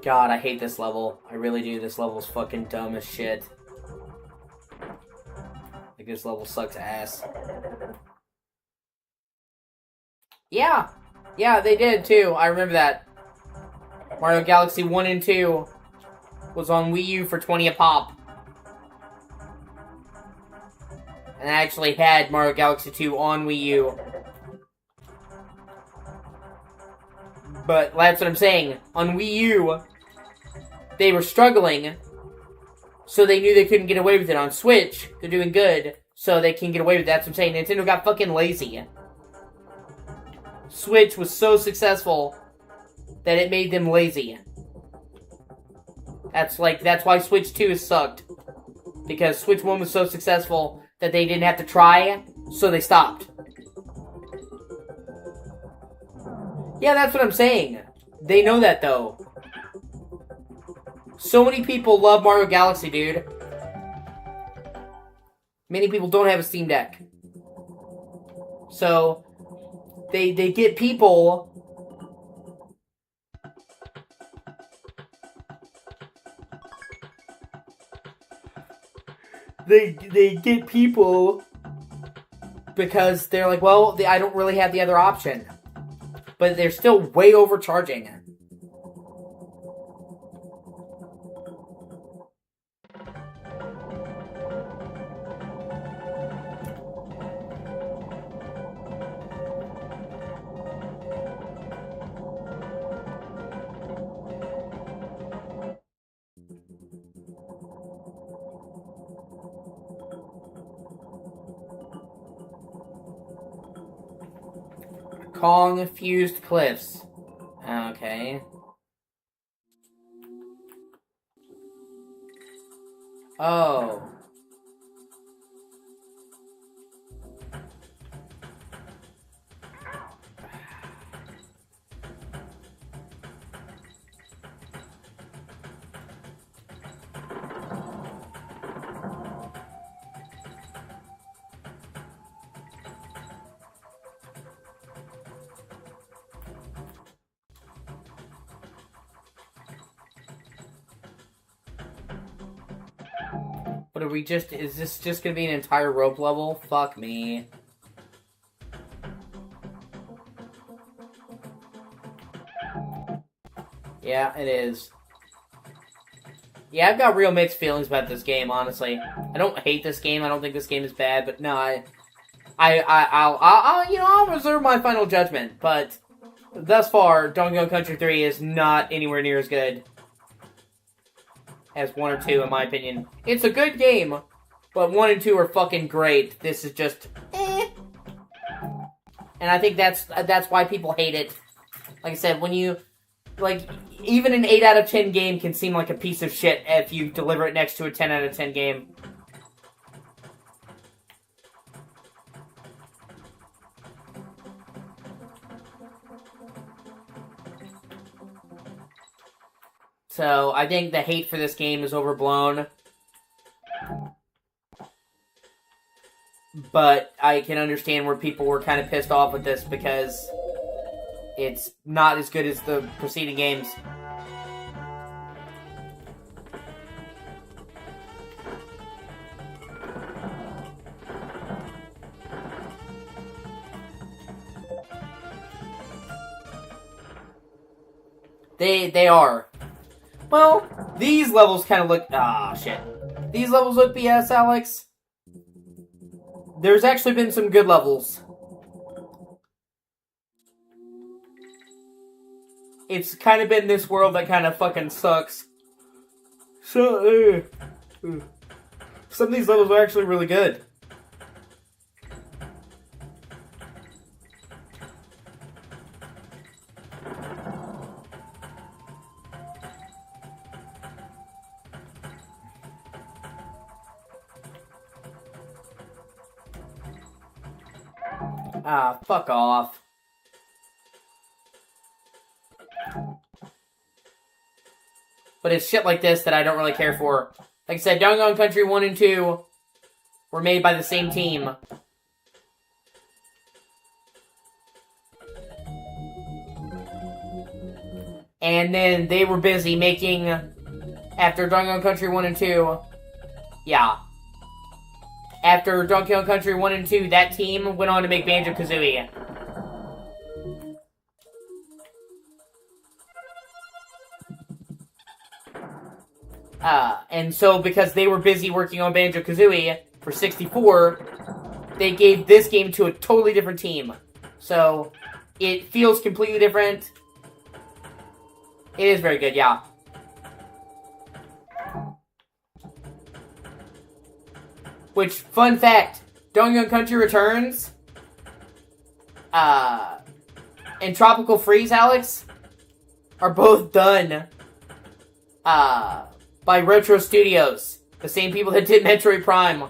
God, I hate this level. I really do. This level's fucking dumb as shit. Like, this level sucks ass. Yeah! Yeah, they did, too. I remember that. Mario Galaxy 1 and 2 was on Wii U for 20 a pop. And I actually had Mario Galaxy 2 on Wii U. But that's what I'm saying. On Wii U, they were struggling, so they knew they couldn't get away with it. On Switch, they're doing good, so they can get away with it. That's what I'm saying. Nintendo got fucking lazy. Switch was so successful that it made them lazy. That's why Switch 2 sucked. Because Switch 1 was so successful that they didn't have to try, so they stopped. Yeah, that's what I'm saying. They know that, though. So many people love Mario Galaxy, dude. Many people don't have a Steam Deck. So, they get people... They get people because they're like, well, I don't really have the other option. But they're still way overcharging. Kong fused cliffs. Okay. Oh. What are we just... Is this just gonna be an entire rope level? Fuck me. Yeah, it is. Yeah, I've got real mixed feelings about this game, honestly. I don't hate this game. I don't think this game is bad, but no, I'll reserve my final judgment. But thus far, Donkey Kong Country 3 is not anywhere near as good as 1 or 2, in my opinion. It's a good game, but 1 and 2 are fucking great. This is just, eh. And I think that's why people hate it. Like I said, when you, like, even an 8 out of 10 game can seem like a piece of shit if you deliver it next to a 10 out of 10 game. So, I think the hate for this game is overblown. But But I can understand where people were kind of pissed off with this because it's not as good as the preceding games. They are. Well, these levels kind of look... Ah, shit. These levels look BS, Alex. There's actually been some good levels. It's kind of been this world that kind of fucking sucks. So, some of these levels are actually really good. Ah, fuck off. But it's shit like this that I don't really care for. Like I said, Donkey Kong Country 1 and 2 were made by the same team. And then they were busy making, after Donkey Kong Country 1 and 2, yeah. After Donkey Kong Country 1 and 2, that team went on to make Banjo-Kazooie. And so because they were busy working on Banjo-Kazooie for 64, they gave this game to a totally different team. So, it feels completely different. It is very good, yeah. Which, fun fact, Donkey Kong Country Returns, and Tropical Freeze, Alex, are both done, by Retro Studios. The same people that did Metroid Prime.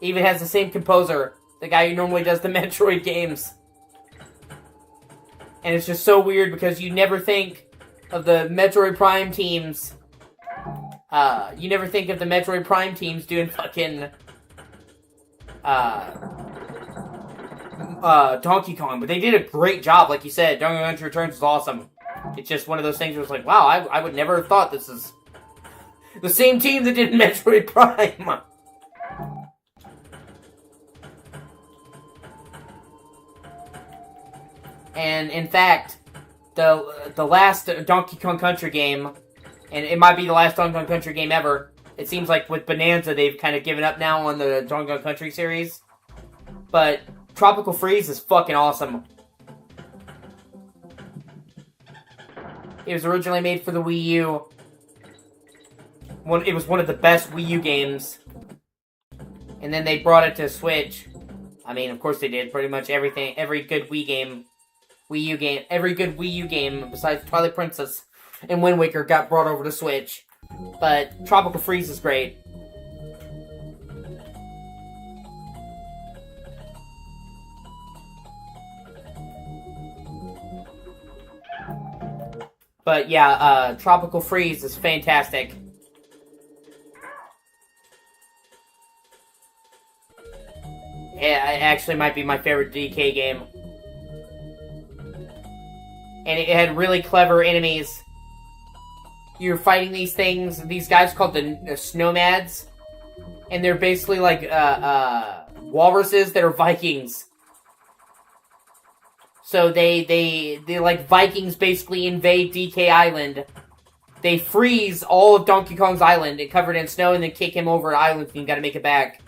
Even has the same composer. The guy who normally does the Metroid games. And it's just so weird because you never think of the Metroid Prime teams. You never think of the Metroid Prime teams doing fucking Donkey Kong, but they did a great job, like you said. Donkey Kong Country Returns was awesome. It's just one of those things where it's like, wow, I would never have thought this is the same team that did Metroid Prime. And in fact, the last Donkey Kong Country game, and it might be the last Donkey Kong Country game ever. It seems like with Bonanza, they've kind of given up now on the Donkey Kong Country series. But Tropical Freeze is fucking awesome. It was originally made for the Wii U. It was one of the best Wii U games. And then they brought it to Switch. I mean, of course they did. Pretty much everything, every good Wii U game, besides Twilight Princess and Wind Waker got brought over to Switch. But Tropical Freeze is great. But yeah, Tropical Freeze is fantastic. It actually might be my favorite DK game. And it had really clever enemies. You're fighting these things, these guys called the Snowmads. And they're basically like, walruses that are Vikings. So they like Vikings basically invade DK Island. They freeze all of Donkey Kong's island and cover it in snow and then kick him over an island and you gotta make it back.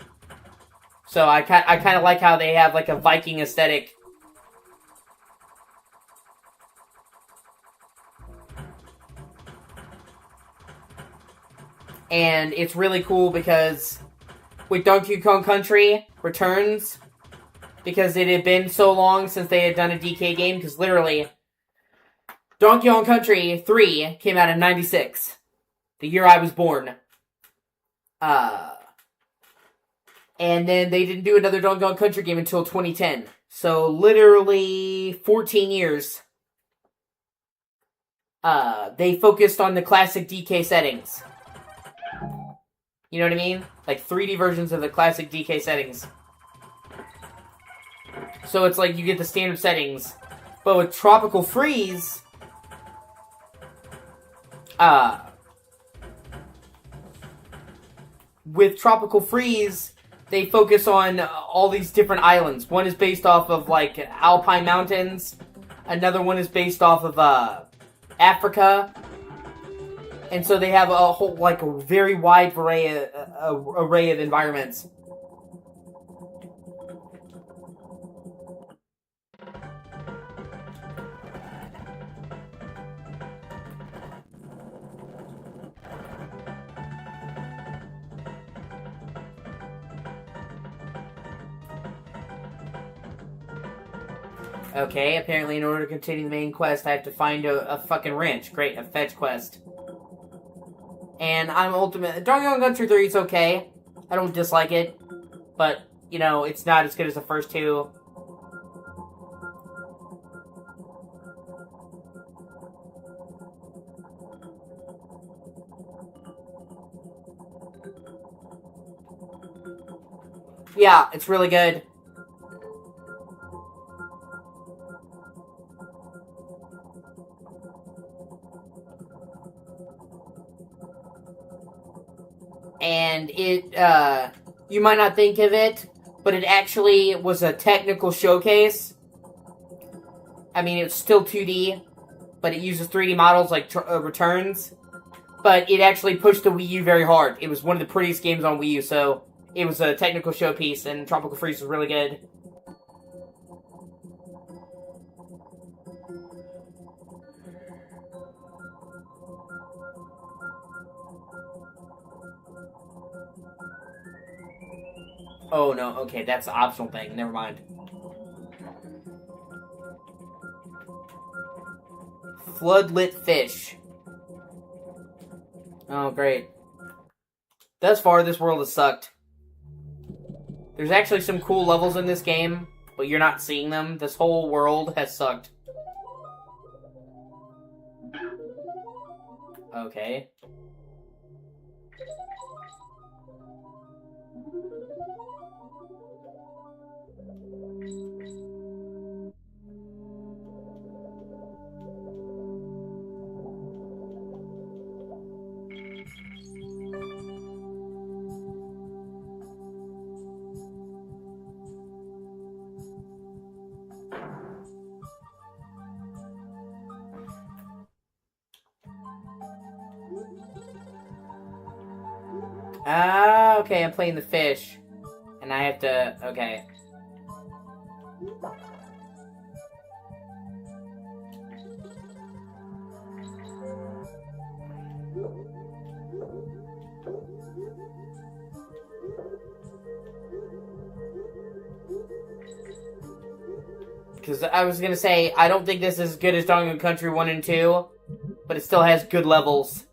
So I kind of like how they have like a Viking aesthetic. And it's really cool because with Donkey Kong Country Returns, because it had been so long since they had done a DK game, because literally, Donkey Kong Country 3 came out in 96, the year I was born. And then they didn't do another Donkey Kong Country game until 2010. So literally 14 years. They focused on the classic DK settings. You know what I mean? Like 3D versions of the classic DK settings. So it's like you get the standard settings. But with Tropical Freeze... With Tropical Freeze, they focus on all these different islands. One is based off of, like, Alpine Mountains. Another one is based off of, Africa. And so they have a whole, like, a very wide array of environments. Okay, apparently in order to continue the main quest, I have to find a fucking ranch. Great, a fetch quest. And I'm ultimate... Donkey Kong Country 3 is okay. I don't dislike it. But, you know, it's not as good as the first two. Yeah, it's really good. And it, you might not think of it, but it actually was a technical showcase. I mean, it's still 2D, but it uses 3D models like Returns. But it actually pushed the Wii U very hard. It was one of the prettiest games on Wii U, so it was a technical showpiece, and Tropical Freeze was really good. Oh, no, okay, that's the optional thing. Never mind. Floodlit fish. Oh, great. Thus far, this world has sucked. There's actually some cool levels in this game, but you're not seeing them. This whole world has sucked. Okay. Ah, okay, I'm playing the fish. And I have to... Okay. Because I was gonna say, I don't think this is as good as Donkey Kong Country 1 and 2, but it still has good levels.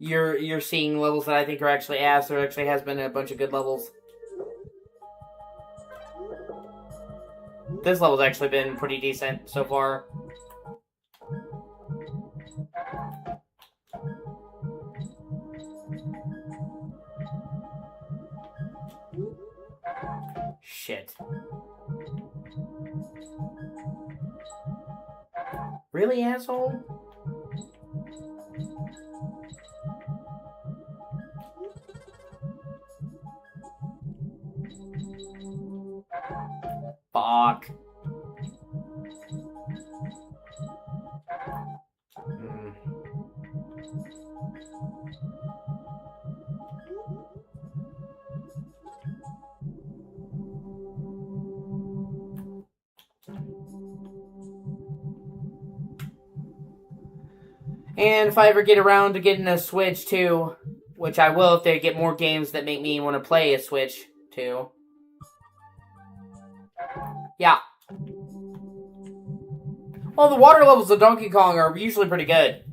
You're seeing levels that I think are actually ass. There actually has been a bunch of good levels. This level's actually been pretty decent so far. Shit. Really, asshole? Fuck. And if I ever get around to getting a Switch too, which I will if they get more games that make me want to play a Switch too. Yeah. Well, the water levels of Donkey Kong are usually pretty good.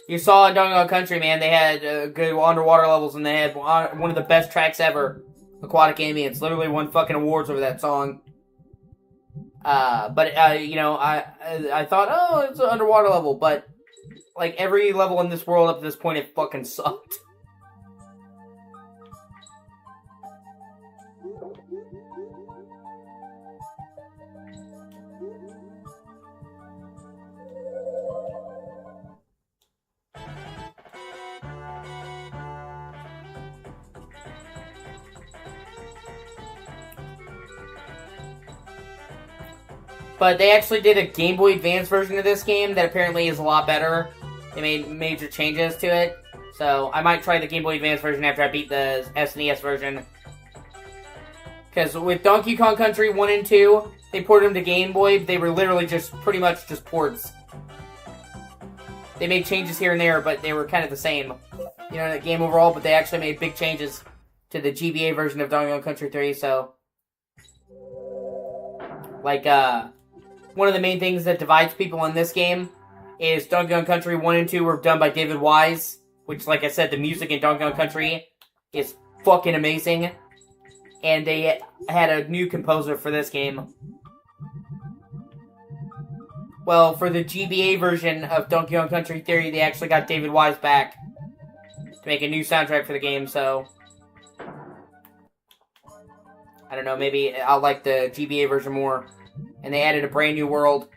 You saw in Donkey Kong Country, man, they had good underwater levels, and they had one of the best tracks ever. Aquatic Ambience. Literally won fucking awards over that song. But you know, I thought, oh, it's an underwater level, but like every level in this world up to this point, it fucking sucked. But they actually did a Game Boy Advance version of this game that apparently is a lot better. They made major changes to it. So I might try the Game Boy Advance version after I beat the SNES version. Because with Donkey Kong Country 1 and 2, they ported them to Game Boy. They were literally just pretty much just ports. They made changes here and there, but they were kind of the same. You know, the game overall, but they actually made big changes to the GBA version of Donkey Kong Country 3, so... Like, one of the main things that divides people in this game is Donkey Kong Country 1 and 2 were done by David Wise, which, like I said, the music in Donkey Kong Country is fucking amazing. And they had a new composer for this game. Well, for the GBA version of Donkey Kong Country 3, they actually got David Wise back to make a new soundtrack for the game, so... I don't know, maybe I'll like the GBA version more. And they added a brand new world.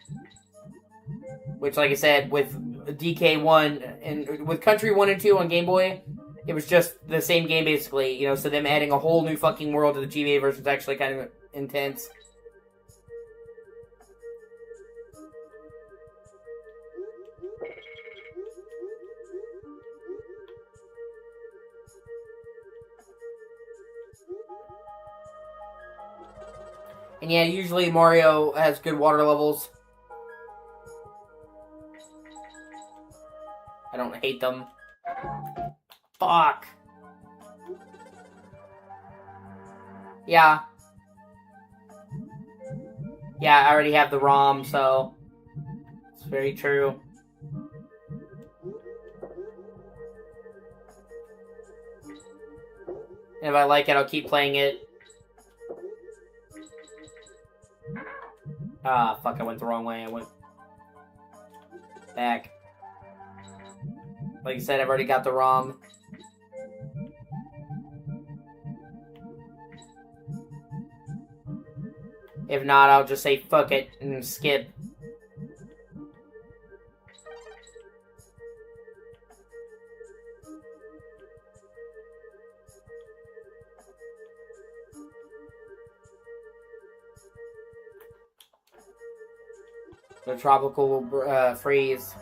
Which, like I said, with DK1 and with Country 1 and 2 on Game Boy, it was just the same game basically. You know, so them adding a whole new fucking world to the GBA version is actually kind of intense. And yeah, usually Mario has good water levels. I don't hate them. Fuck. Yeah. Yeah, I already have the ROM, so... It's very true. And if I like it, I'll keep playing it. Ah, fuck, I went the wrong way. I went back. Like I said, I've already got the ROM. If not, I'll just say fuck it and skip. The tropical freeze.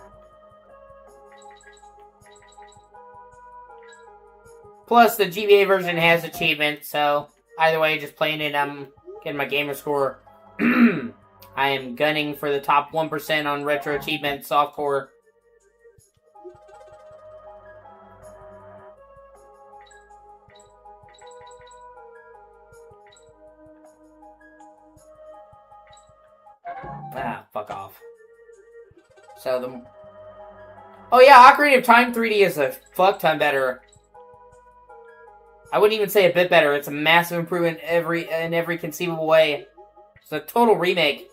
Plus, the GBA version has achievements, so either way, just playing it, I'm getting my gamer score. I am gunning for the top 1% on retro achievements, softcore. Ah, fuck off. So the... Oh yeah, Ocarina of Time 3D is a fuck ton better. I wouldn't even say a bit better. It's a massive improvement in every conceivable way. It's a total remake.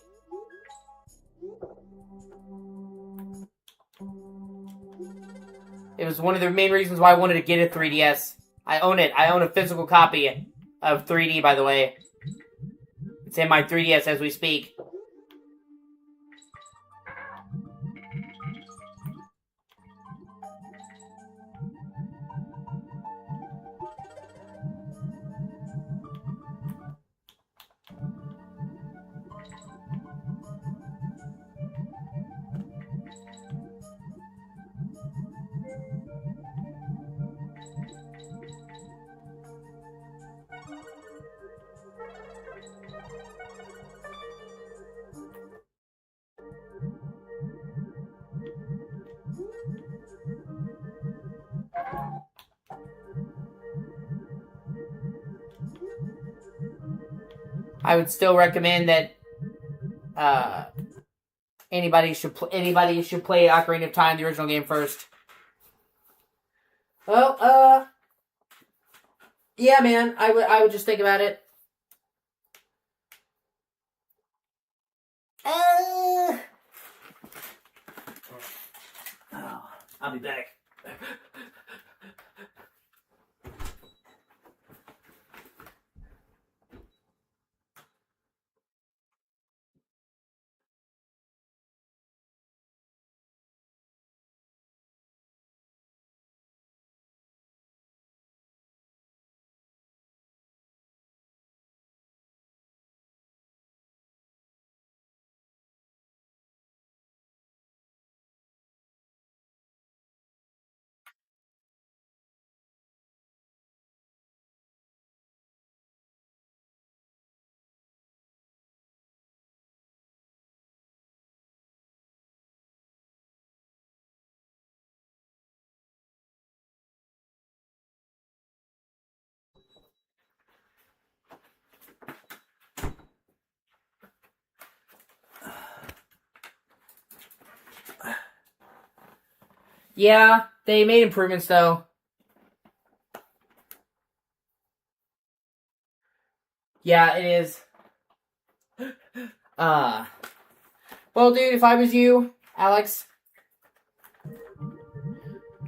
It was one of the main reasons why I wanted to get a 3DS. I own it. I own a physical copy of 3D, by the way. It's in my 3DS as we speak. I would still recommend that anybody should play Ocarina of Time, the original game, first. Well, yeah, man, I would just think about it. Oh, I'll be back. Yeah, they made improvements though. Yeah, it is. Well, dude, if I was you, Alex,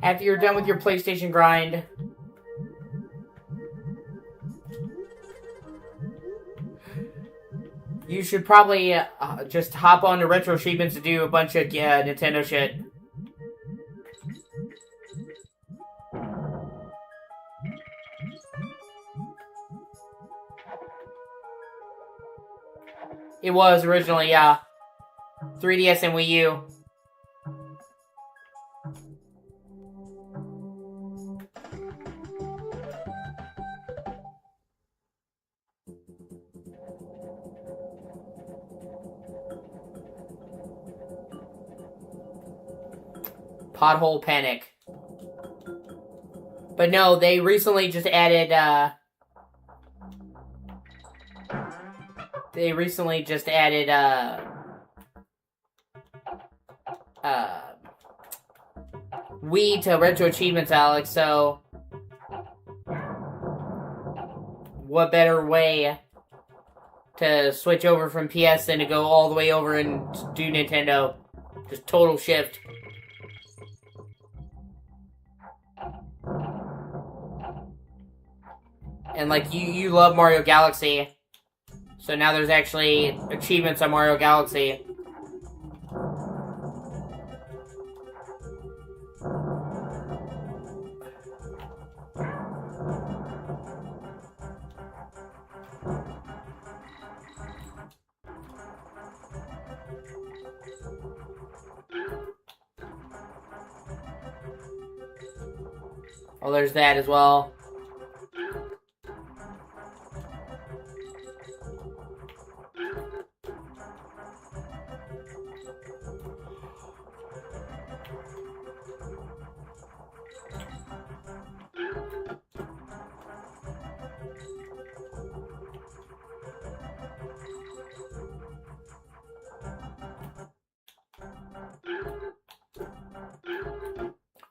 after you're done with your PlayStation grind, you should probably just hop on to Retro Achievements to do a bunch of Nintendo shit. It was originally, yeah. 3DS and Wii U. Pothole Panic. But no, they recently just added, Wii to Retro Achievements, Alex, so what better way to switch over from PS than to go all the way over and do Nintendo? Just total shift. And like you love Mario Galaxy, so now there's actually achievements on Mario Galaxy. Oh, there's that as well.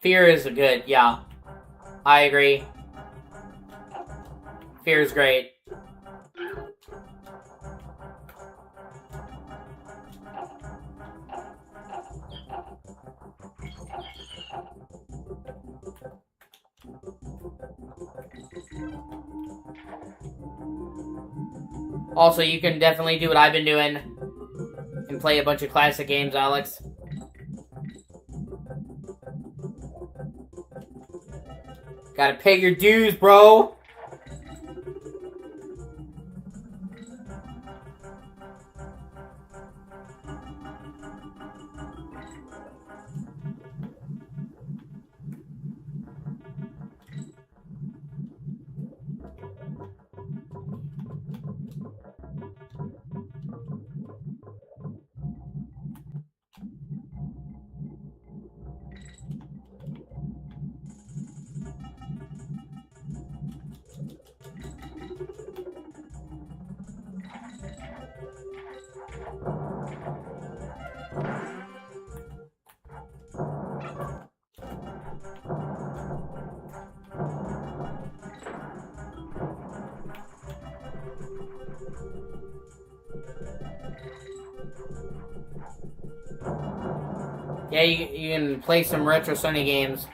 Fear is good, yeah. I agree. Fear is great. Also, you can definitely do what I've been doing and play a bunch of classic games, Alex. Gotta pay your dues, bro. Yeah, you can play some retro Sony games.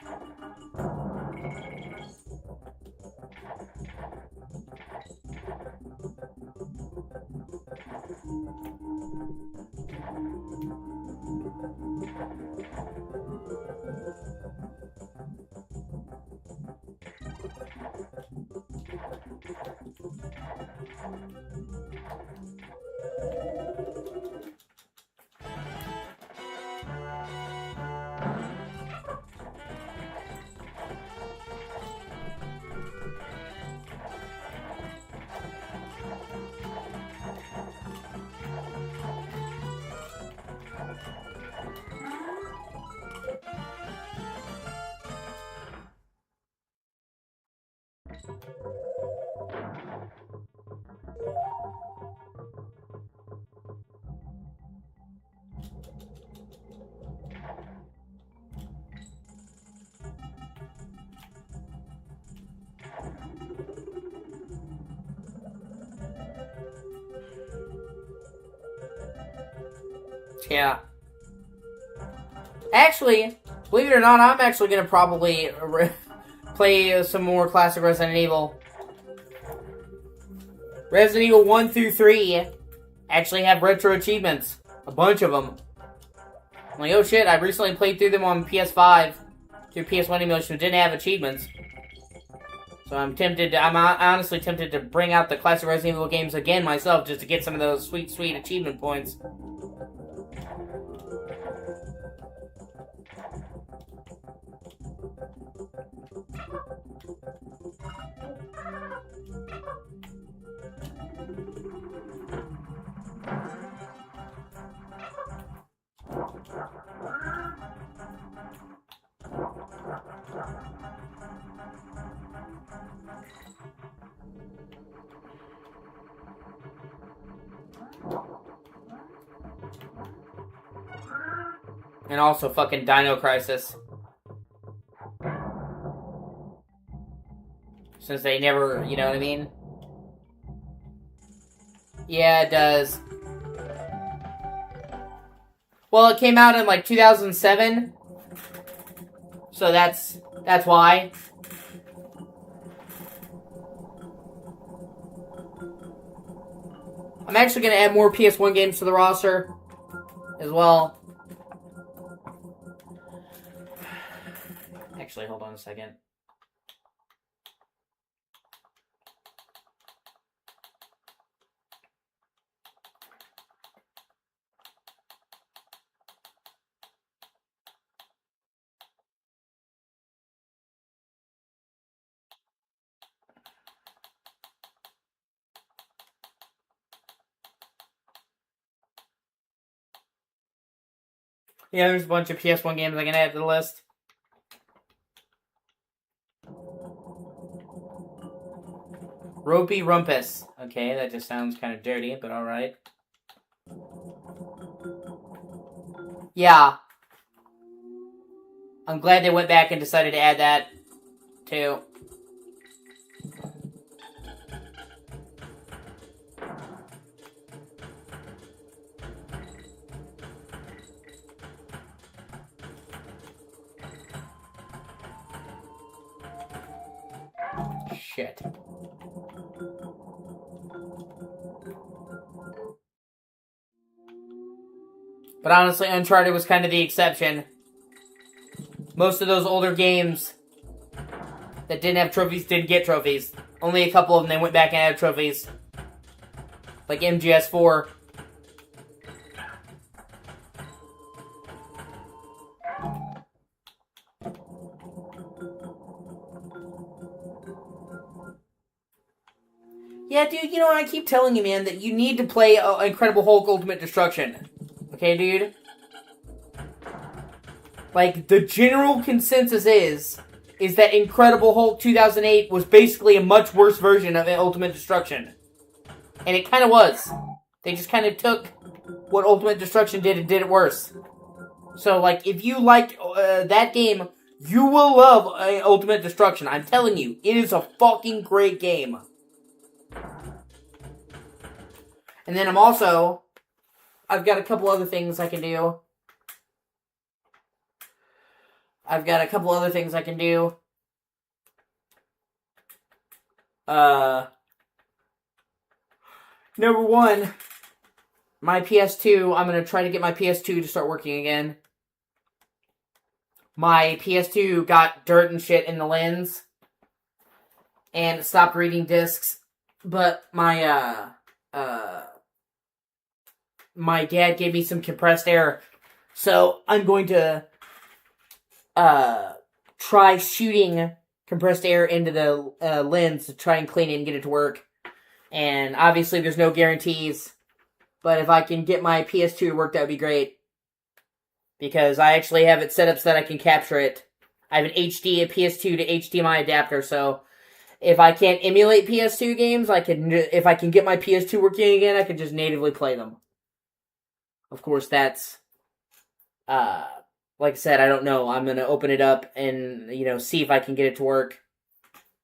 Yeah. Actually, believe it or not, I'm actually going to probably play some more classic Resident Evil. Resident Evil 1 through 3 actually have retro achievements. A bunch of them. I'm like, oh shit, I recently played through them on PS5 through PS1 emulation, didn't have achievements. So I'm honestly tempted to bring out the classic Resident Evil games again myself just to get some of those sweet, sweet achievement points. And also fucking Dino Crisis. Since they never, you know what I mean? Yeah, it does. Well, it came out in like 2007. So that's why. I'm actually going to add more PS1 games to the roster as well. Actually, hold on a second. Yeah, there's a bunch of PS1 games I can add to the list. Ropey Rumpus. Okay, that just sounds kind of dirty, but alright. Yeah. I'm glad they went back and decided to add that, too. Shit. But honestly, Uncharted was kind of the exception. Most of those older games that didn't have trophies didn't get trophies. Only a couple of them, they went back and added trophies. Like MGS4. Yeah, dude, you know, I keep telling you, man, that you need to play Incredible Hulk Ultimate Destruction. Okay, dude? Like, the general consensus is that Incredible Hulk 2008 was basically a much worse version of Ultimate Destruction. And it kind of was. They just kind of took what Ultimate Destruction did and did it worse. So, like, if you liked that game, you will love Ultimate Destruction. I'm telling you, it is a fucking great game. And then I've got a couple other things I can do. Number one, my PS2, I'm going to try to get my PS2 to start working again. My PS2 got dirt and shit in the lens. And it stopped reading discs. But my dad gave me some compressed air. So I'm going to try shooting compressed air into the lens to try and clean it and get it to work. And obviously there's no guarantees. But if I can get my PS2 to work, that would be great. Because I actually have it set up so that I can capture it. I have a PS2 to HDMI adapter, so if I can't emulate PS2 games, if I can get my PS2 working again, I can just natively play them. Of course, that's, like I said, I don't know. I'm going to open it up and, see if I can get it to work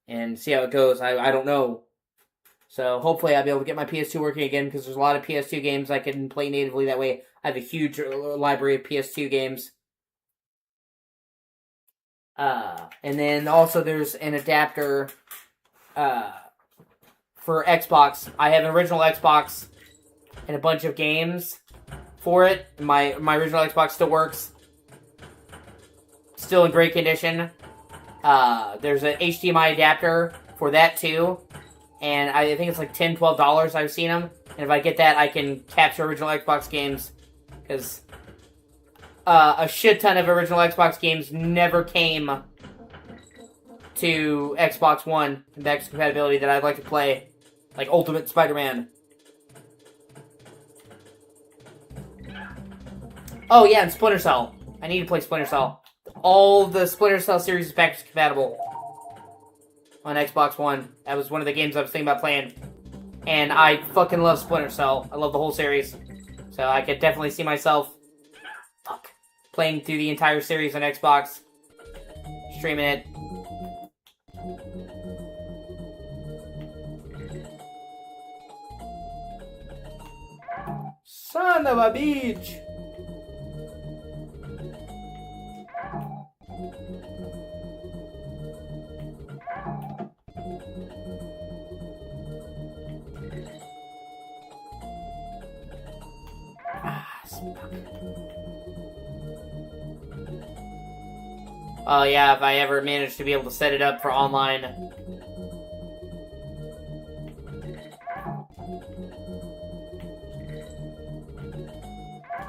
and see how it goes. I don't know. So hopefully I'll be able to get my PS2 working again, because there's a lot of PS2 games I can play natively. That way I have a huge library of PS2 games. And then also there's an adapter for Xbox. I have an original Xbox and a bunch of games for it. My original Xbox still works. Still in great condition. There's an HDMI adapter for that too. And I think it's like $10, $12 I've seen them. And if I get that, I can capture original Xbox games. Because a shit ton of original Xbox games never came to Xbox One and backwards compatibility that I'd like to play. Like Ultimate Spider-Man. Oh yeah, and Splinter Cell. I need to play Splinter Cell. All the Splinter Cell series is backwards compatible on Xbox One. That was one of the games I was thinking about playing. And I fucking love Splinter Cell. I love the whole series. So I could definitely see myself playing through the entire series on Xbox. Streaming it. Son of a bitch! Oh yeah, if I ever manage to be able to set it up for online.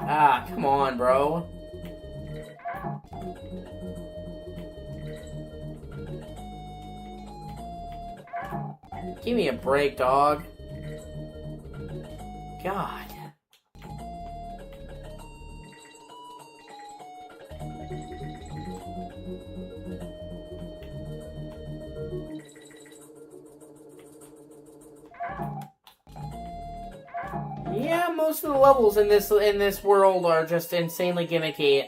Ah, come on, bro. Give me a break, dog. God. Yeah, most of the levels in this world are just insanely gimmicky.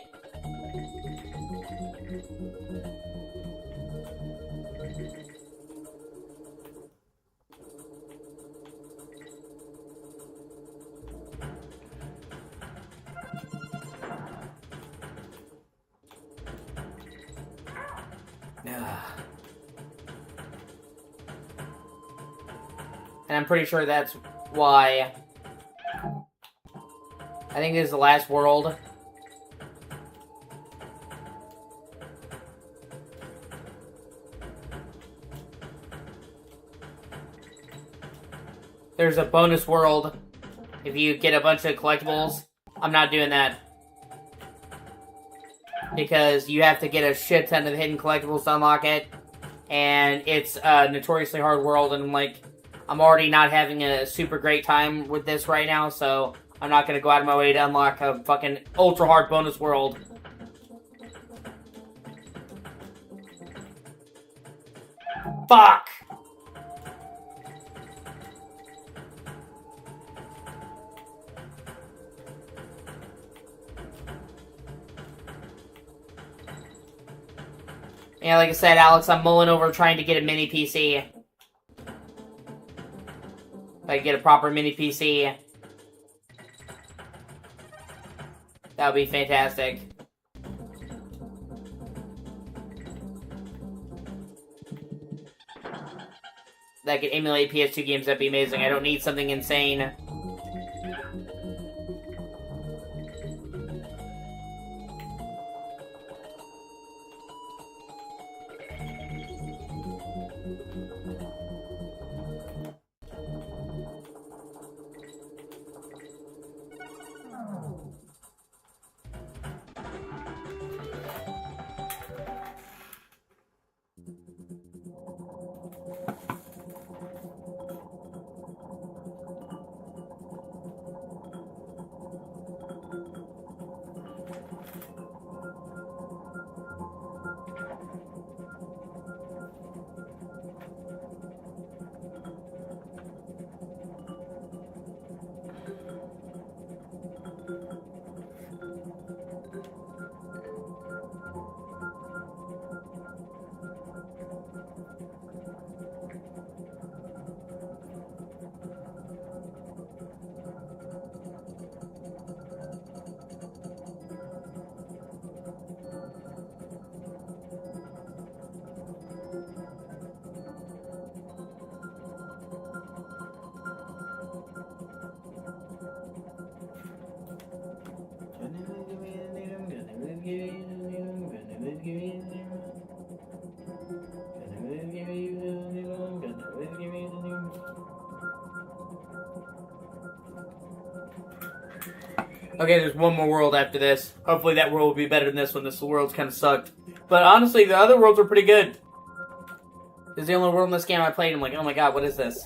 And I'm pretty sure that's why. I think this is the last world. There's a bonus world if you get a bunch of collectibles. I'm not doing that. Because you have to get a shit ton of hidden collectibles to unlock it. And it's a notoriously hard world, and like, I'm already not having a super great time with this right now, so I'm not gonna go out of my way to unlock a fucking ultra hard bonus world. Fuck! Yeah, like I said, Alex, I'm mulling over trying to get a mini PC. If I get a proper mini PC, that would be fantastic. That could emulate PS2 games, that'd be amazing. I don't need something insane. Okay, there's one more world after this. Hopefully that world will be better than this one. This world's kind of sucked. But honestly, the other worlds are pretty good. This is the only world in this game I played. I'm like, oh my god, what is this?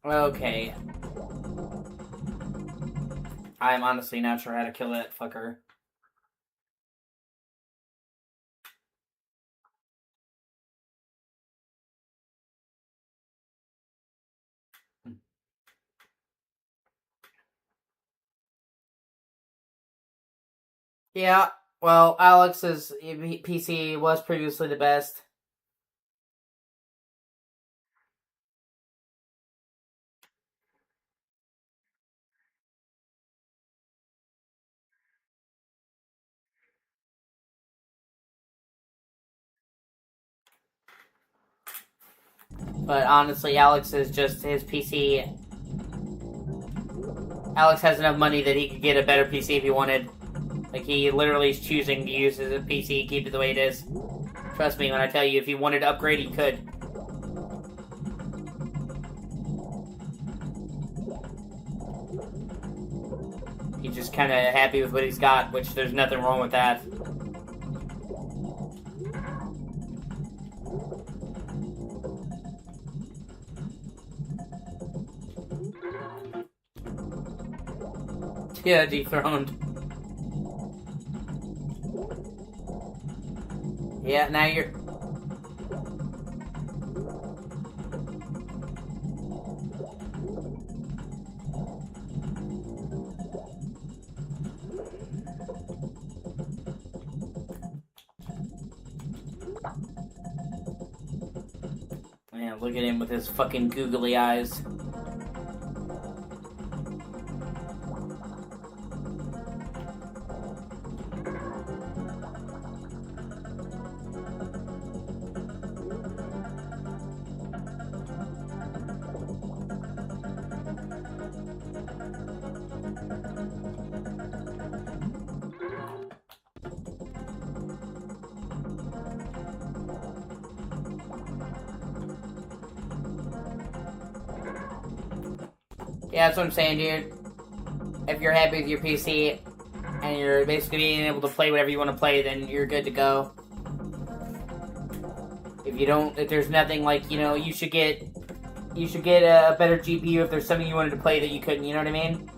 Okay. I'm honestly not sure how to kill that fucker. Yeah, well, Alex's PC was previously the best. But honestly, Alex is just his PC. Alex has enough money that he could get a better PC if he wanted. Like, he literally is choosing to use his PC, keep it the way it is. Trust me when I tell you, if he wanted to upgrade, he could. He's just kind of happy with what he's got, which there's nothing wrong with that. Yeah, dethroned. Yeah, now you're... Yeah, look at him with his fucking googly eyes. Yeah, that's what I'm saying, dude. If you're happy with your PC, and you're basically being able to play whatever you want to play, then you're good to go. If you don't, if there's nothing like, you know, you should get a better GPU if there's something you wanted to play that you couldn't, you know what I mean?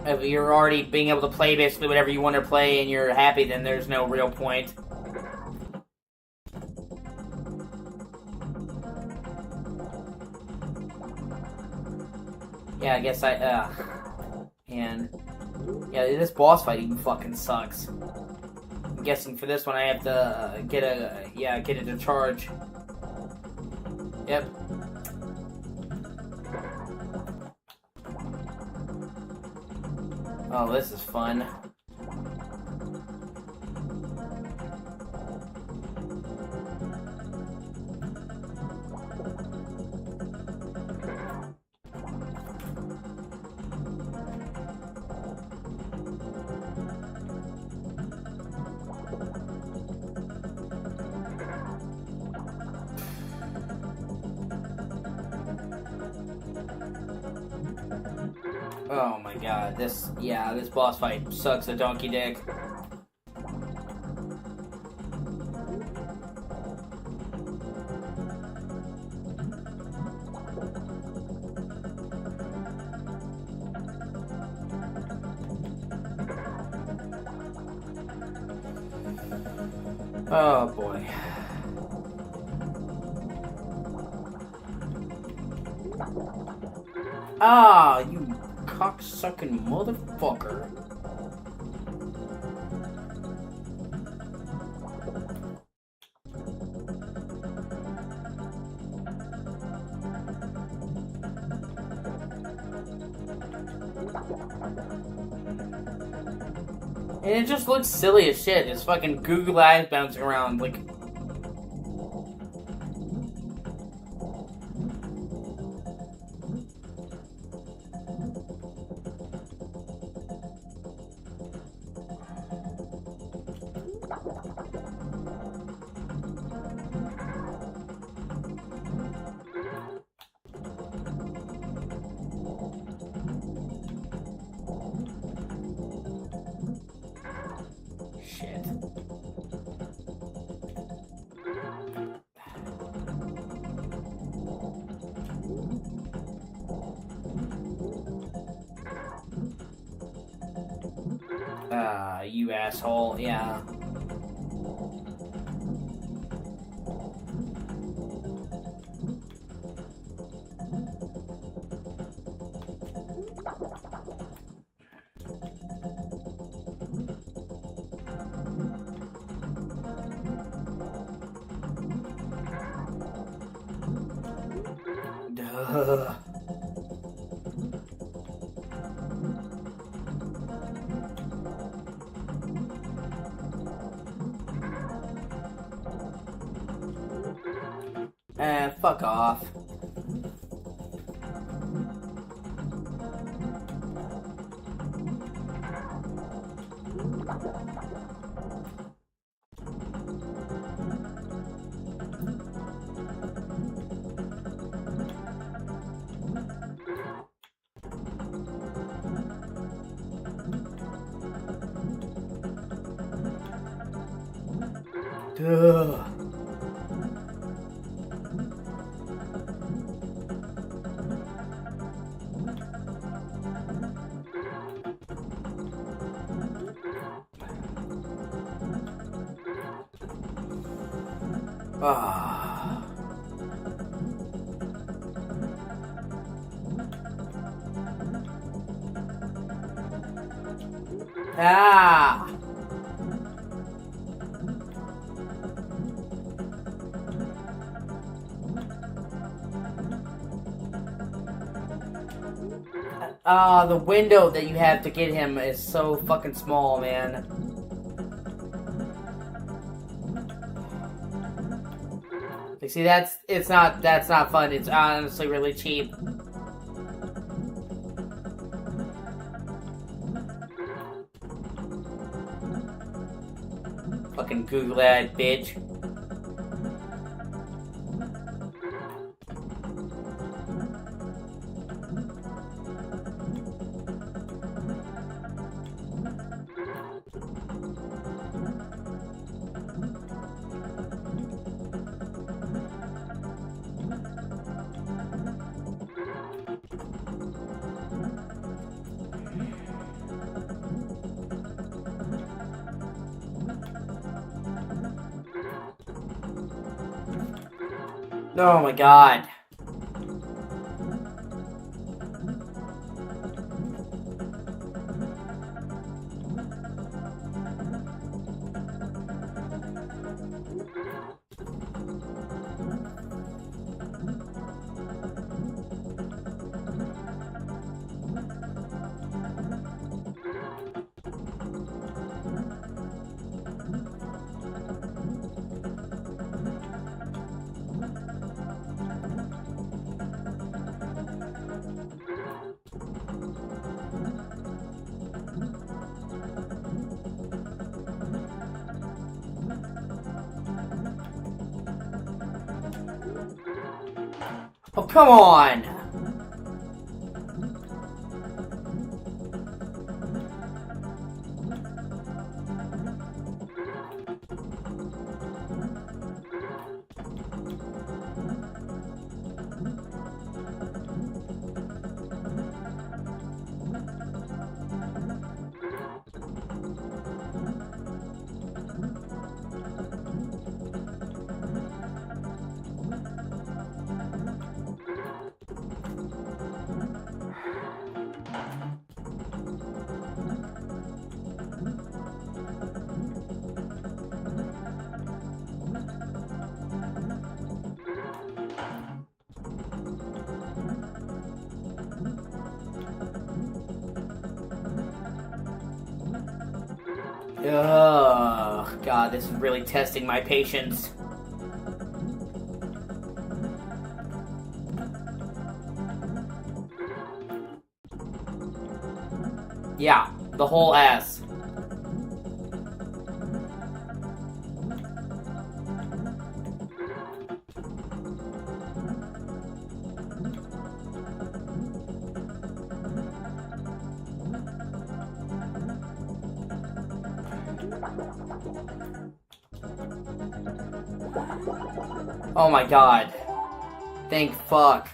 If you're already being able to play basically whatever you want to play and you're happy, then there's no real point. Yeah, I guess and yeah, this boss fight even fucking sucks. I'm guessing for this one I have to get it to charge. Yep. Oh, this is fun. Oh my god, this boss fight sucks a donkey dick. Oh boy. Ah, you cocksucking motherfucker. And it just looks silly as shit. It's fucking Google eyes bouncing around like. Shit. Ah, you asshole, yeah. Duh. Fuck off. Duh. Ah. Ah. The window that you have to get him is so fucking small, man. Like, see, that's not fun. It's honestly really cheap. Fucking Google that, bitch. Oh my god. Oh, come on! Ugh, God, this is really testing my patience. Yeah, the whole ass. Oh my God. Thank fuck.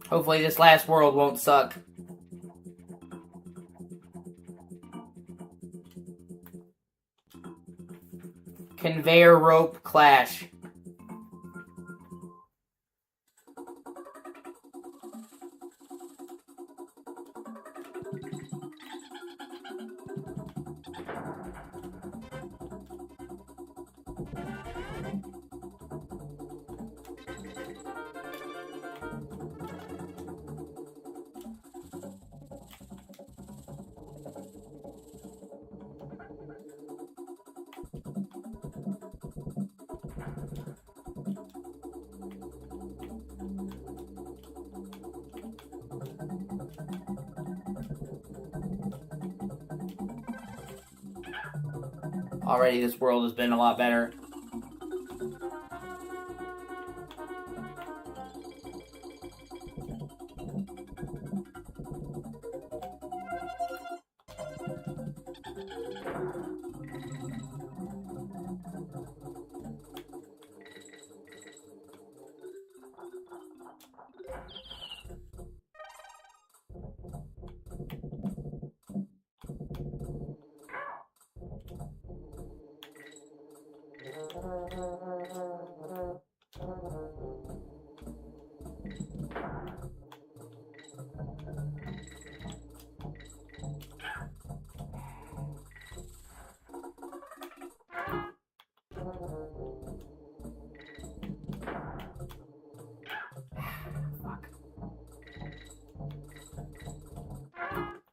Hopefully this last world won't suck. Conveyor rope clash. Already this world has been a lot better.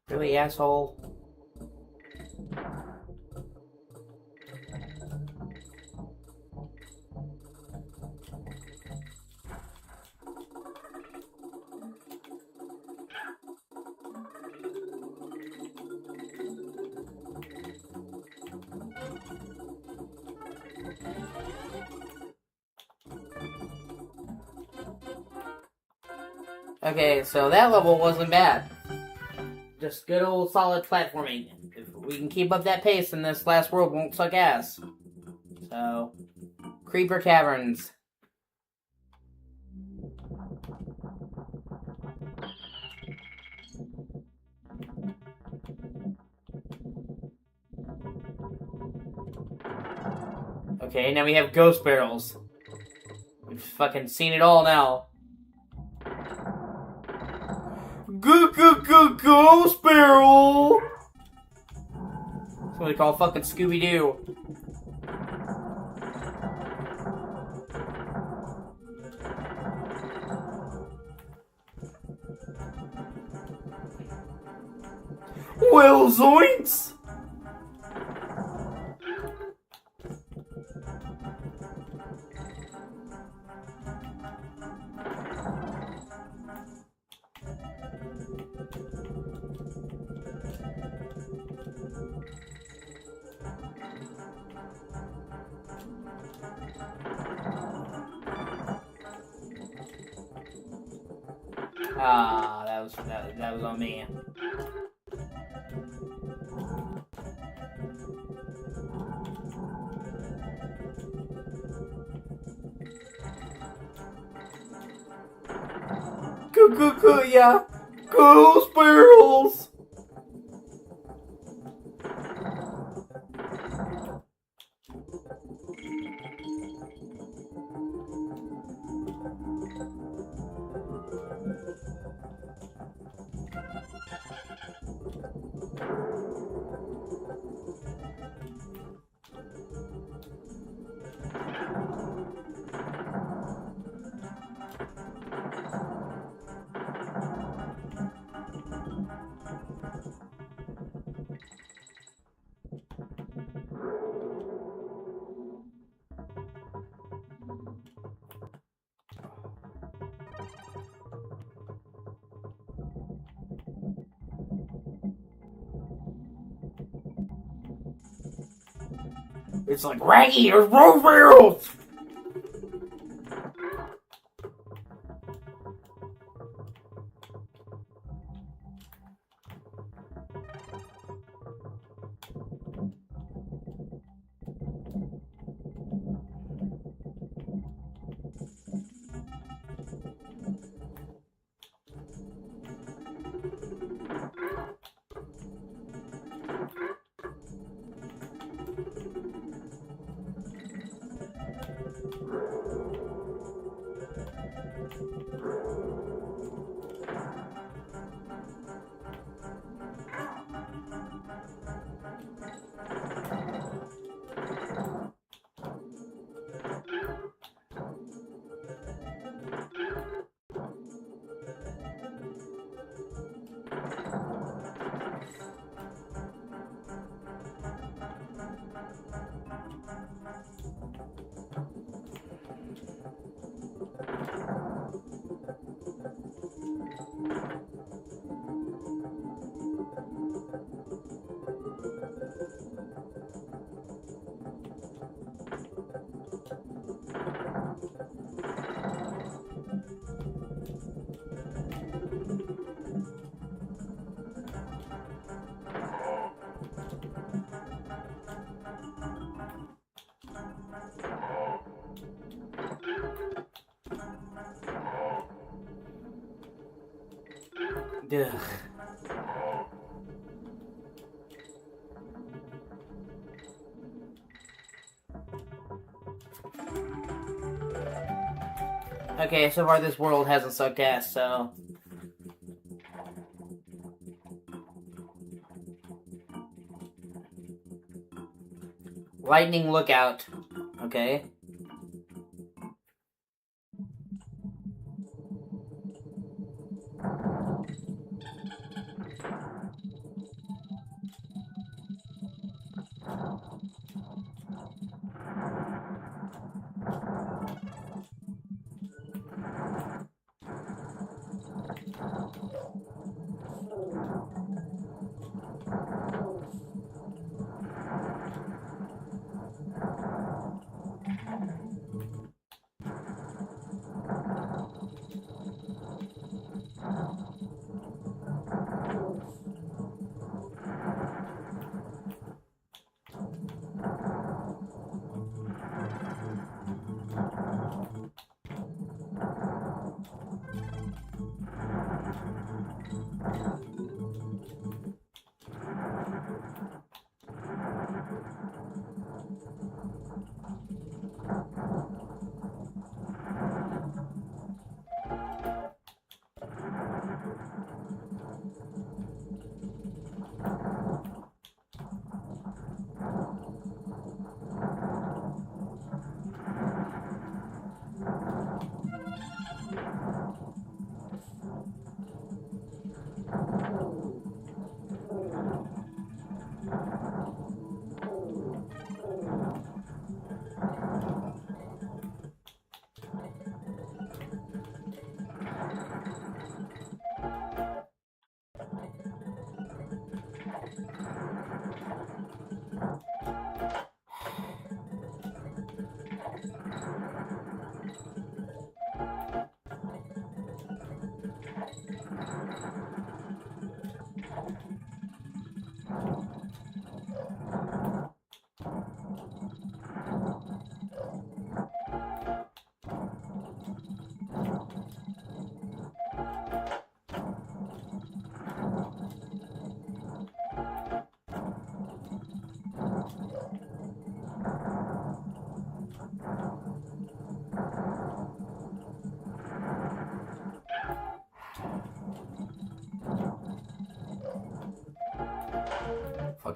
Really, asshole? Okay, so that level wasn't bad. Just good old solid platforming. If we can keep up that pace, then this last world won't suck ass. So, Creeper Caverns. Okay, now we have ghost barrels. We've fucking seen it all now. Ghost barrel! That's what they call fucking Scooby-Doo. Well, zoinks! Ah, that was on me. Yeah, ghost barrels. It's like, Raggy, there's rose barrels! Ugh. Okay, so far this world hasn't sucked ass, so... Lightning lookout. Okay.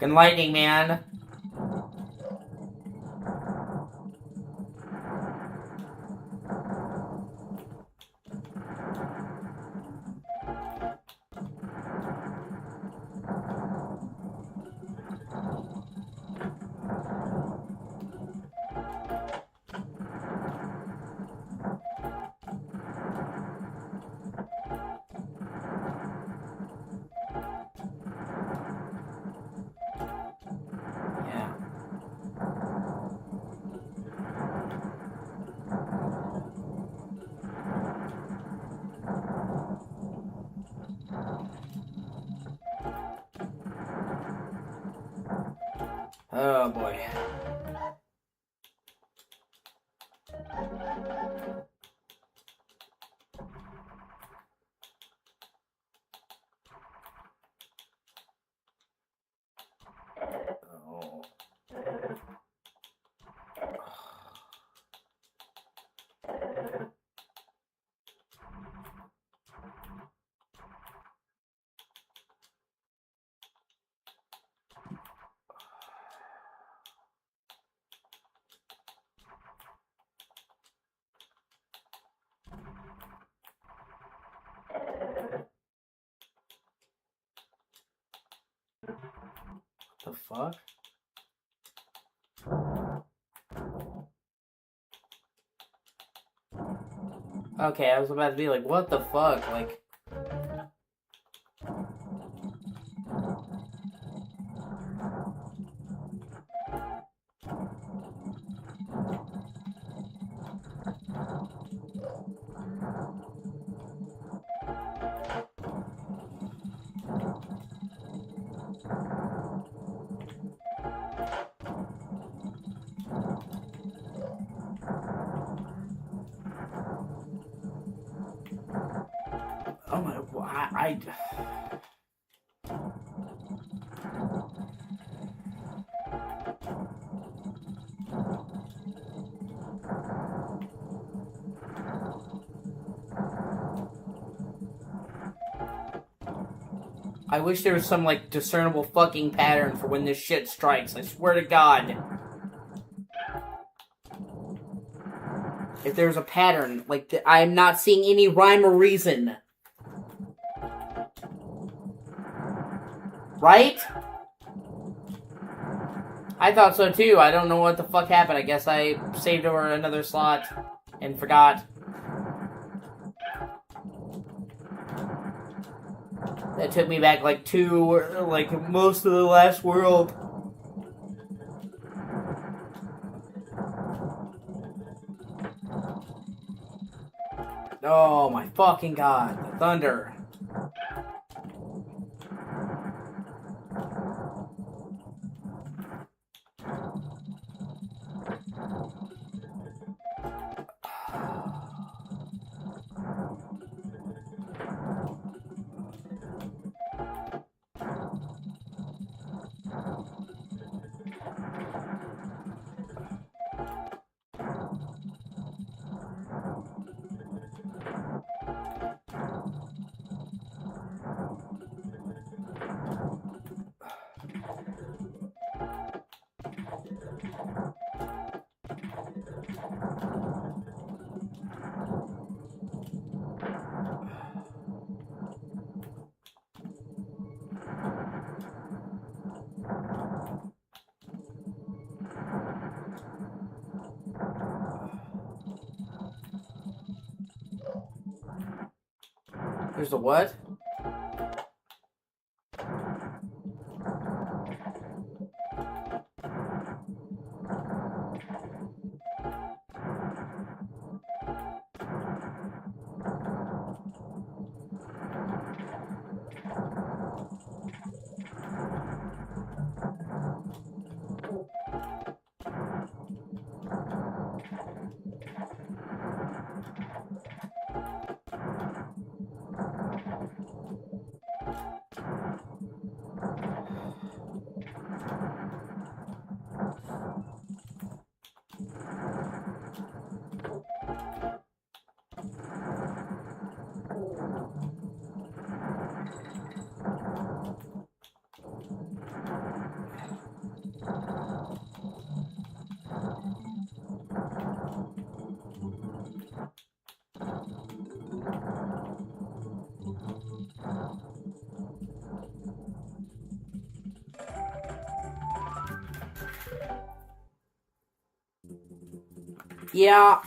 Fucking lightning, man. fuck? Okay, I was about to be like, what the fuck? Like... Oh my... I wish there was some, like, discernible fucking pattern for when this shit strikes. I swear to God. If there's a pattern, like, I'm not seeing any rhyme or reason. Right? I thought so too. I don't know what the fuck happened. I guess I saved over another slot and forgot. That took me back like most of the last world. Oh my fucking God, the thunder. There's a what? Yeah.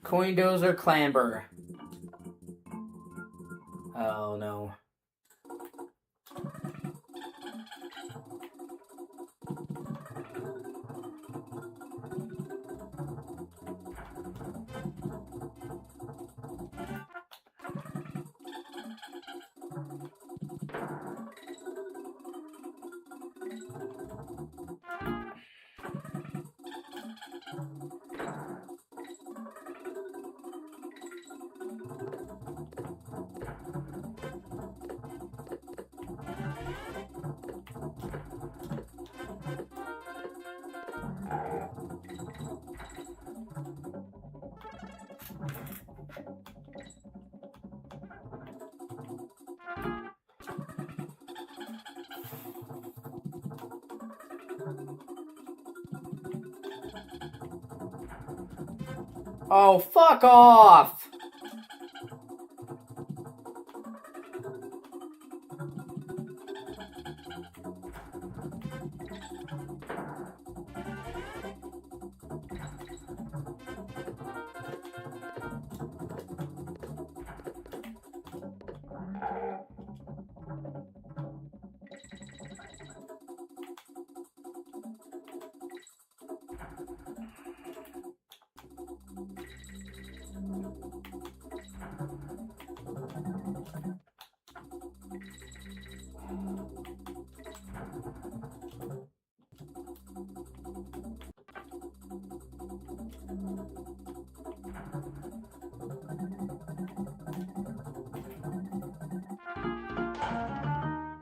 Coindozer Clamber. Oh no. Oh, fuck off!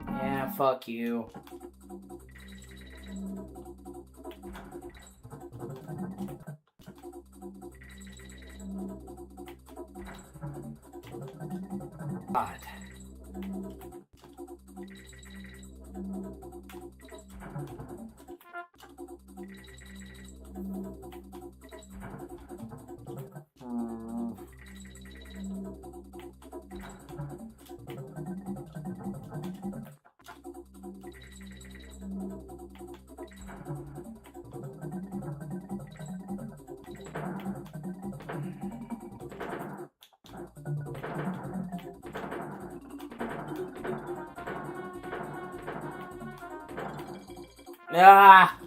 Yeah, fuck you. God. Ah!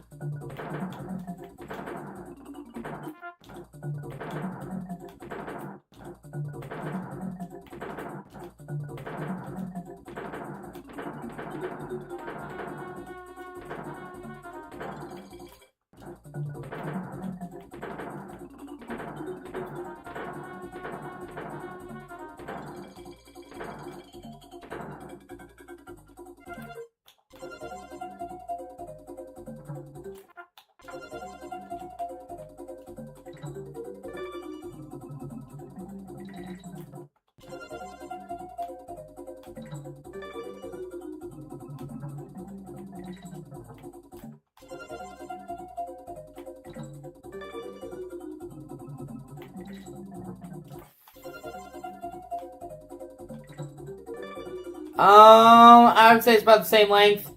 I would say it's about the same length.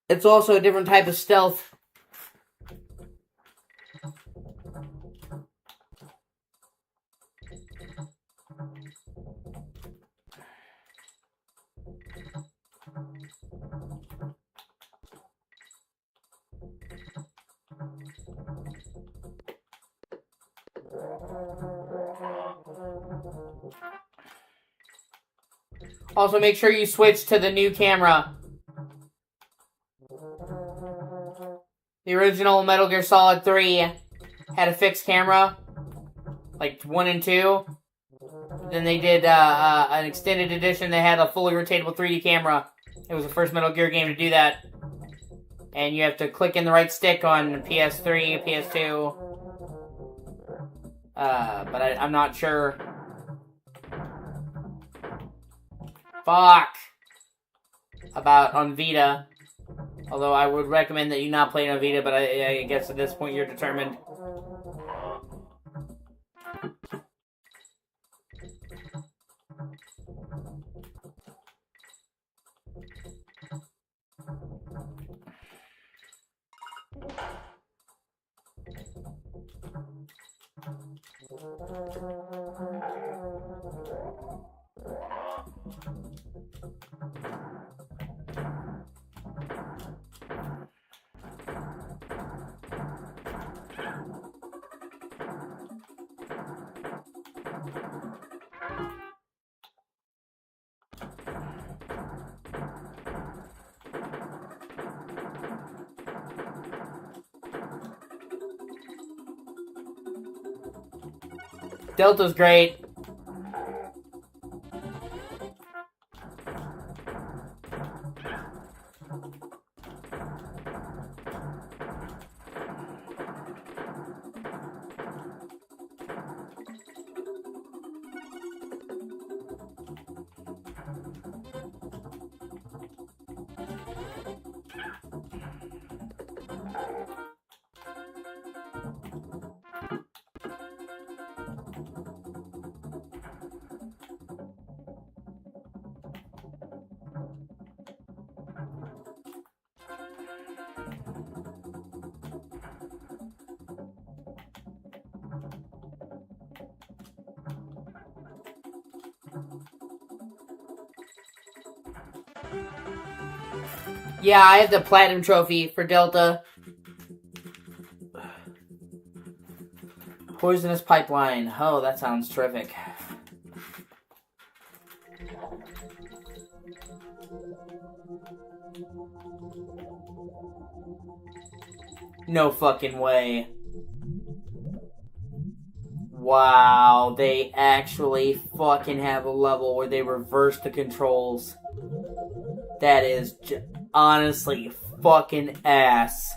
It's also a different type of stealth. Also, make sure you switch to the new camera. The original Metal Gear Solid 3 had a fixed camera, like 1 and 2. Then they did an extended edition that had a fully rotatable 3D camera. It was the first Metal Gear game to do that. And you have to click in the right stick on PS3, PS2. But I'm not sure. Fuck! About on Vita. Although I would recommend that you not play it on Vita, but I guess at this point you're determined. Delta's great. Yeah, I have the platinum trophy for Delta. Poisonous pipeline. Oh, that sounds terrific. No fucking way. Wow, they actually fucking have a level where they reverse the controls. That is honestly fucking ass.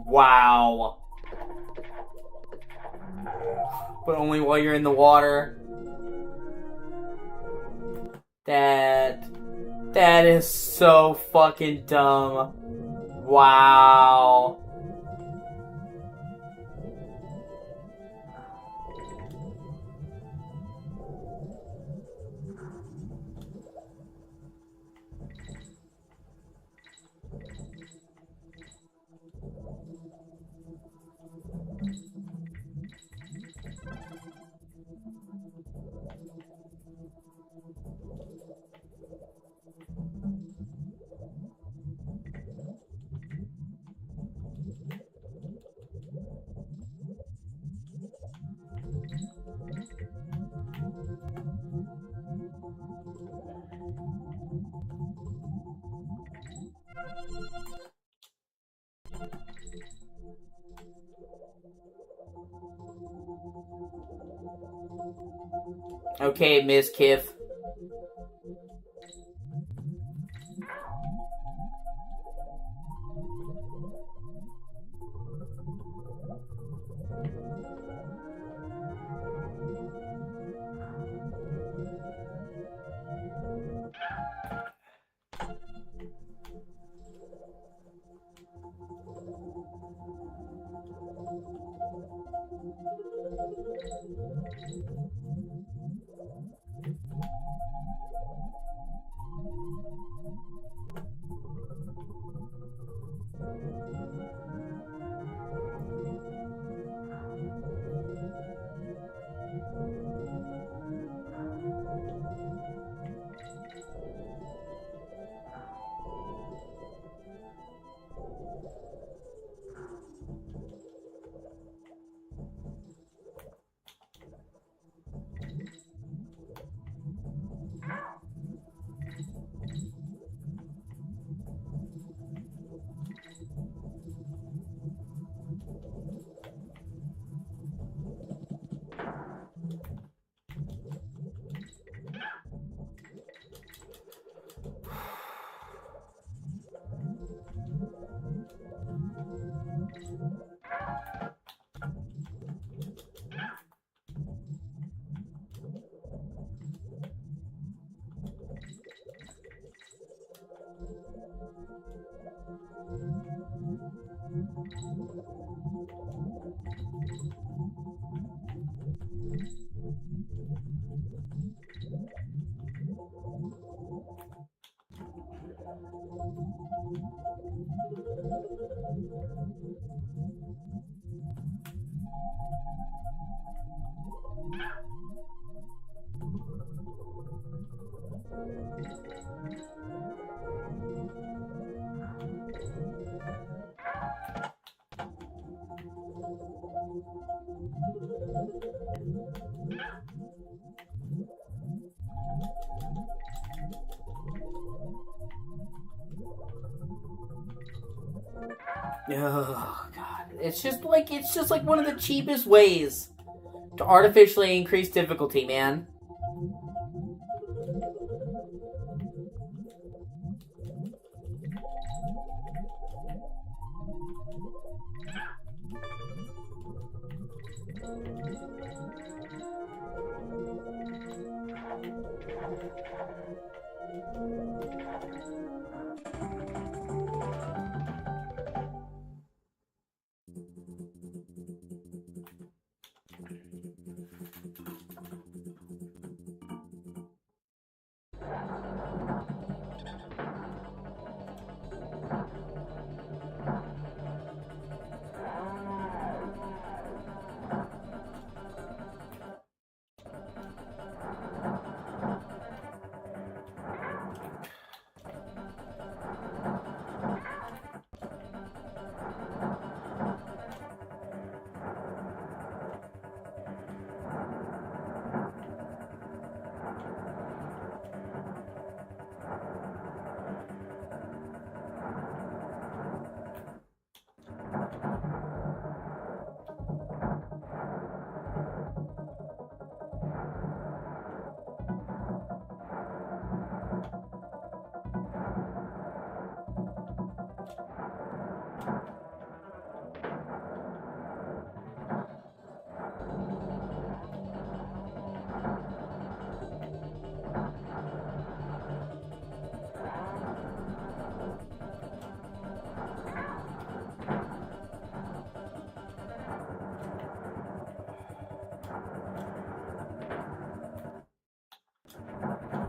Wow. But only while you're in the water. That is so fucking dumb. Wow. Okay, Ms. Kiff. Oh god. It's just like one of the cheapest ways to artificially increase difficulty, man.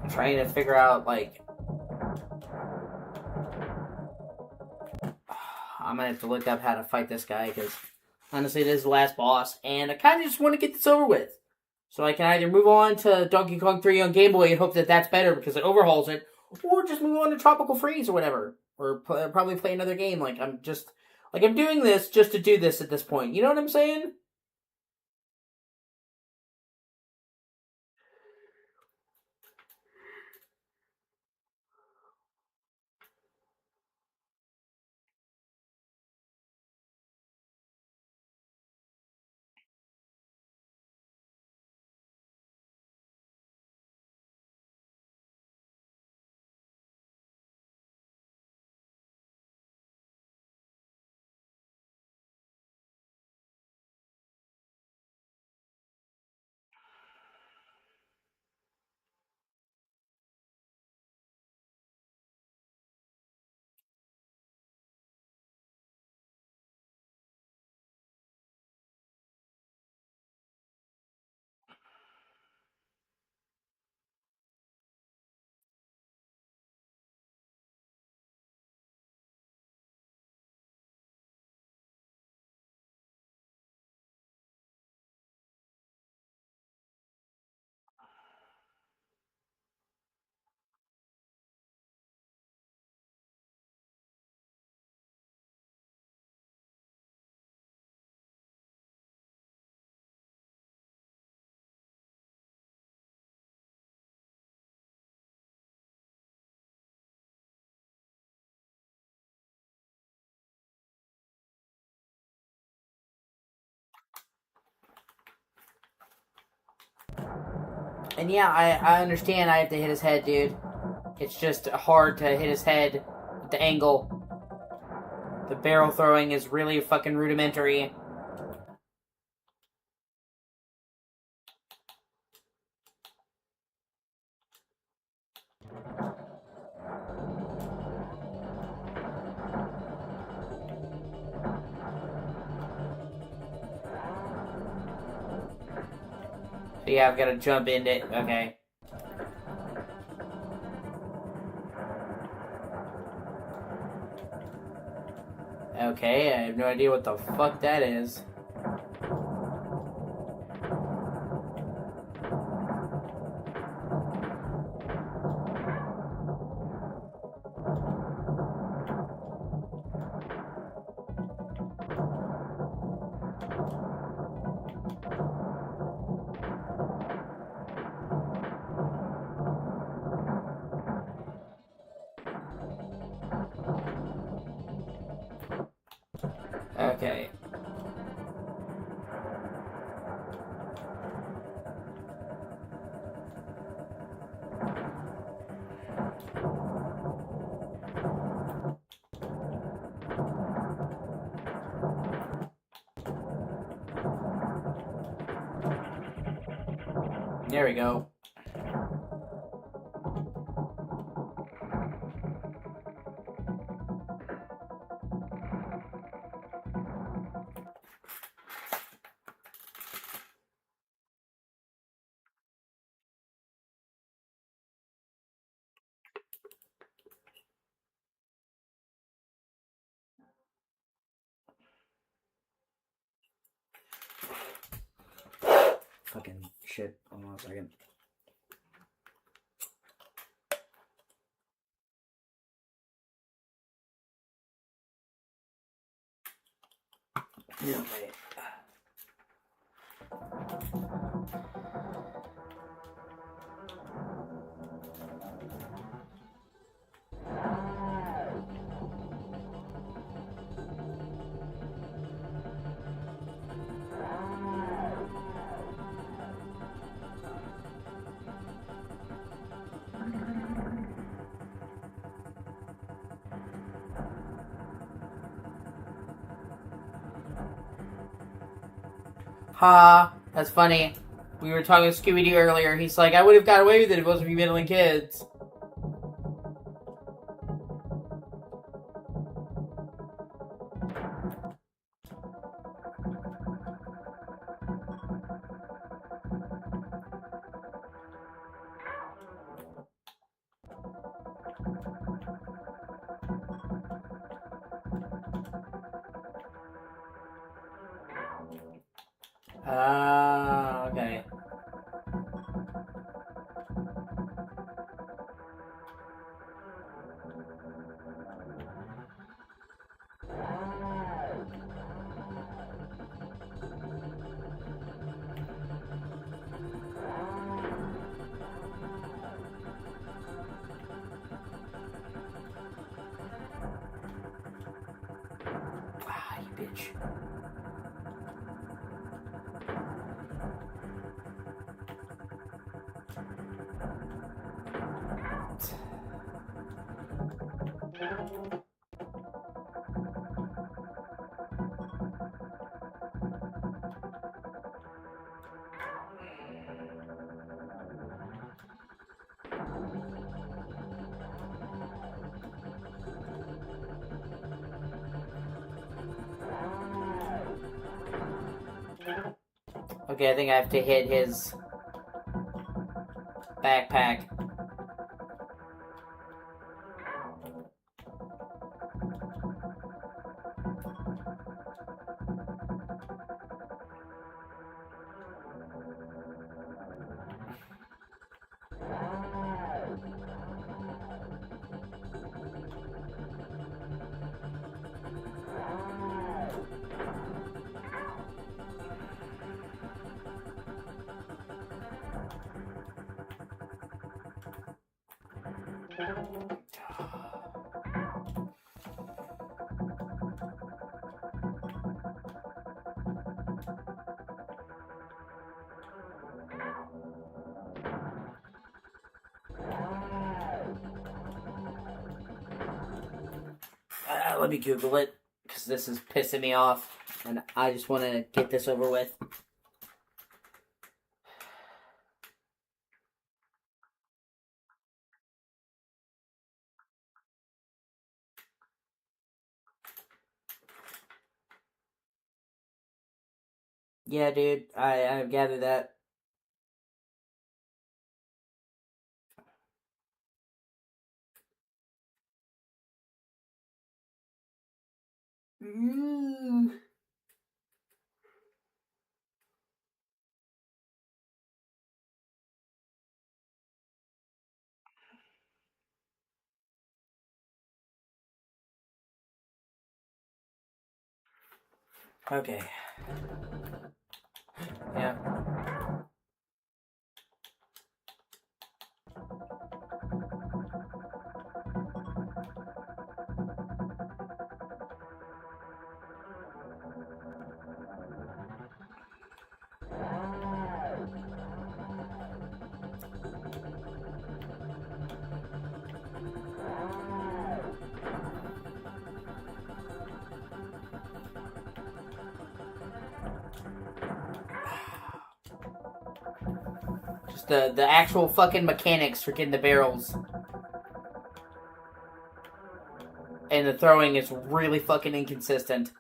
I'm trying to figure out, like... I'm gonna have to look up how to fight this guy, because honestly, this is the last boss, and I kind of just want to get this over with. So I can either move on to Donkey Kong 3 on Game Boy and hope that that's better because it overhauls it, or just move on to Tropical Freeze or whatever. Or probably play another game. Like, I'm doing this just to do this at this point. You know what I'm saying? And yeah, I understand I have to hit his head, dude. It's just hard to hit his head with the angle. The barrel throwing is really fucking rudimentary. So yeah, I've got to jump into it. Okay. Okay, I have no idea what the fuck that is. There we go. Fucking shit. Hold on a second. Yeah. Okay. Ha, that's funny. We were talking to Scooby-Doo earlier. He's like, I would have got away with it if it wasn't for middling kids. Okay. Ah, you bitch. Okay, I think I have to hit his backpack. Let me Google it, because this is pissing me off, and I just want to get this over with. Yeah, dude, I've gathered that. Okay. Yeah. Just the actual fucking mechanics for getting the barrels. And the throwing is really fucking inconsistent.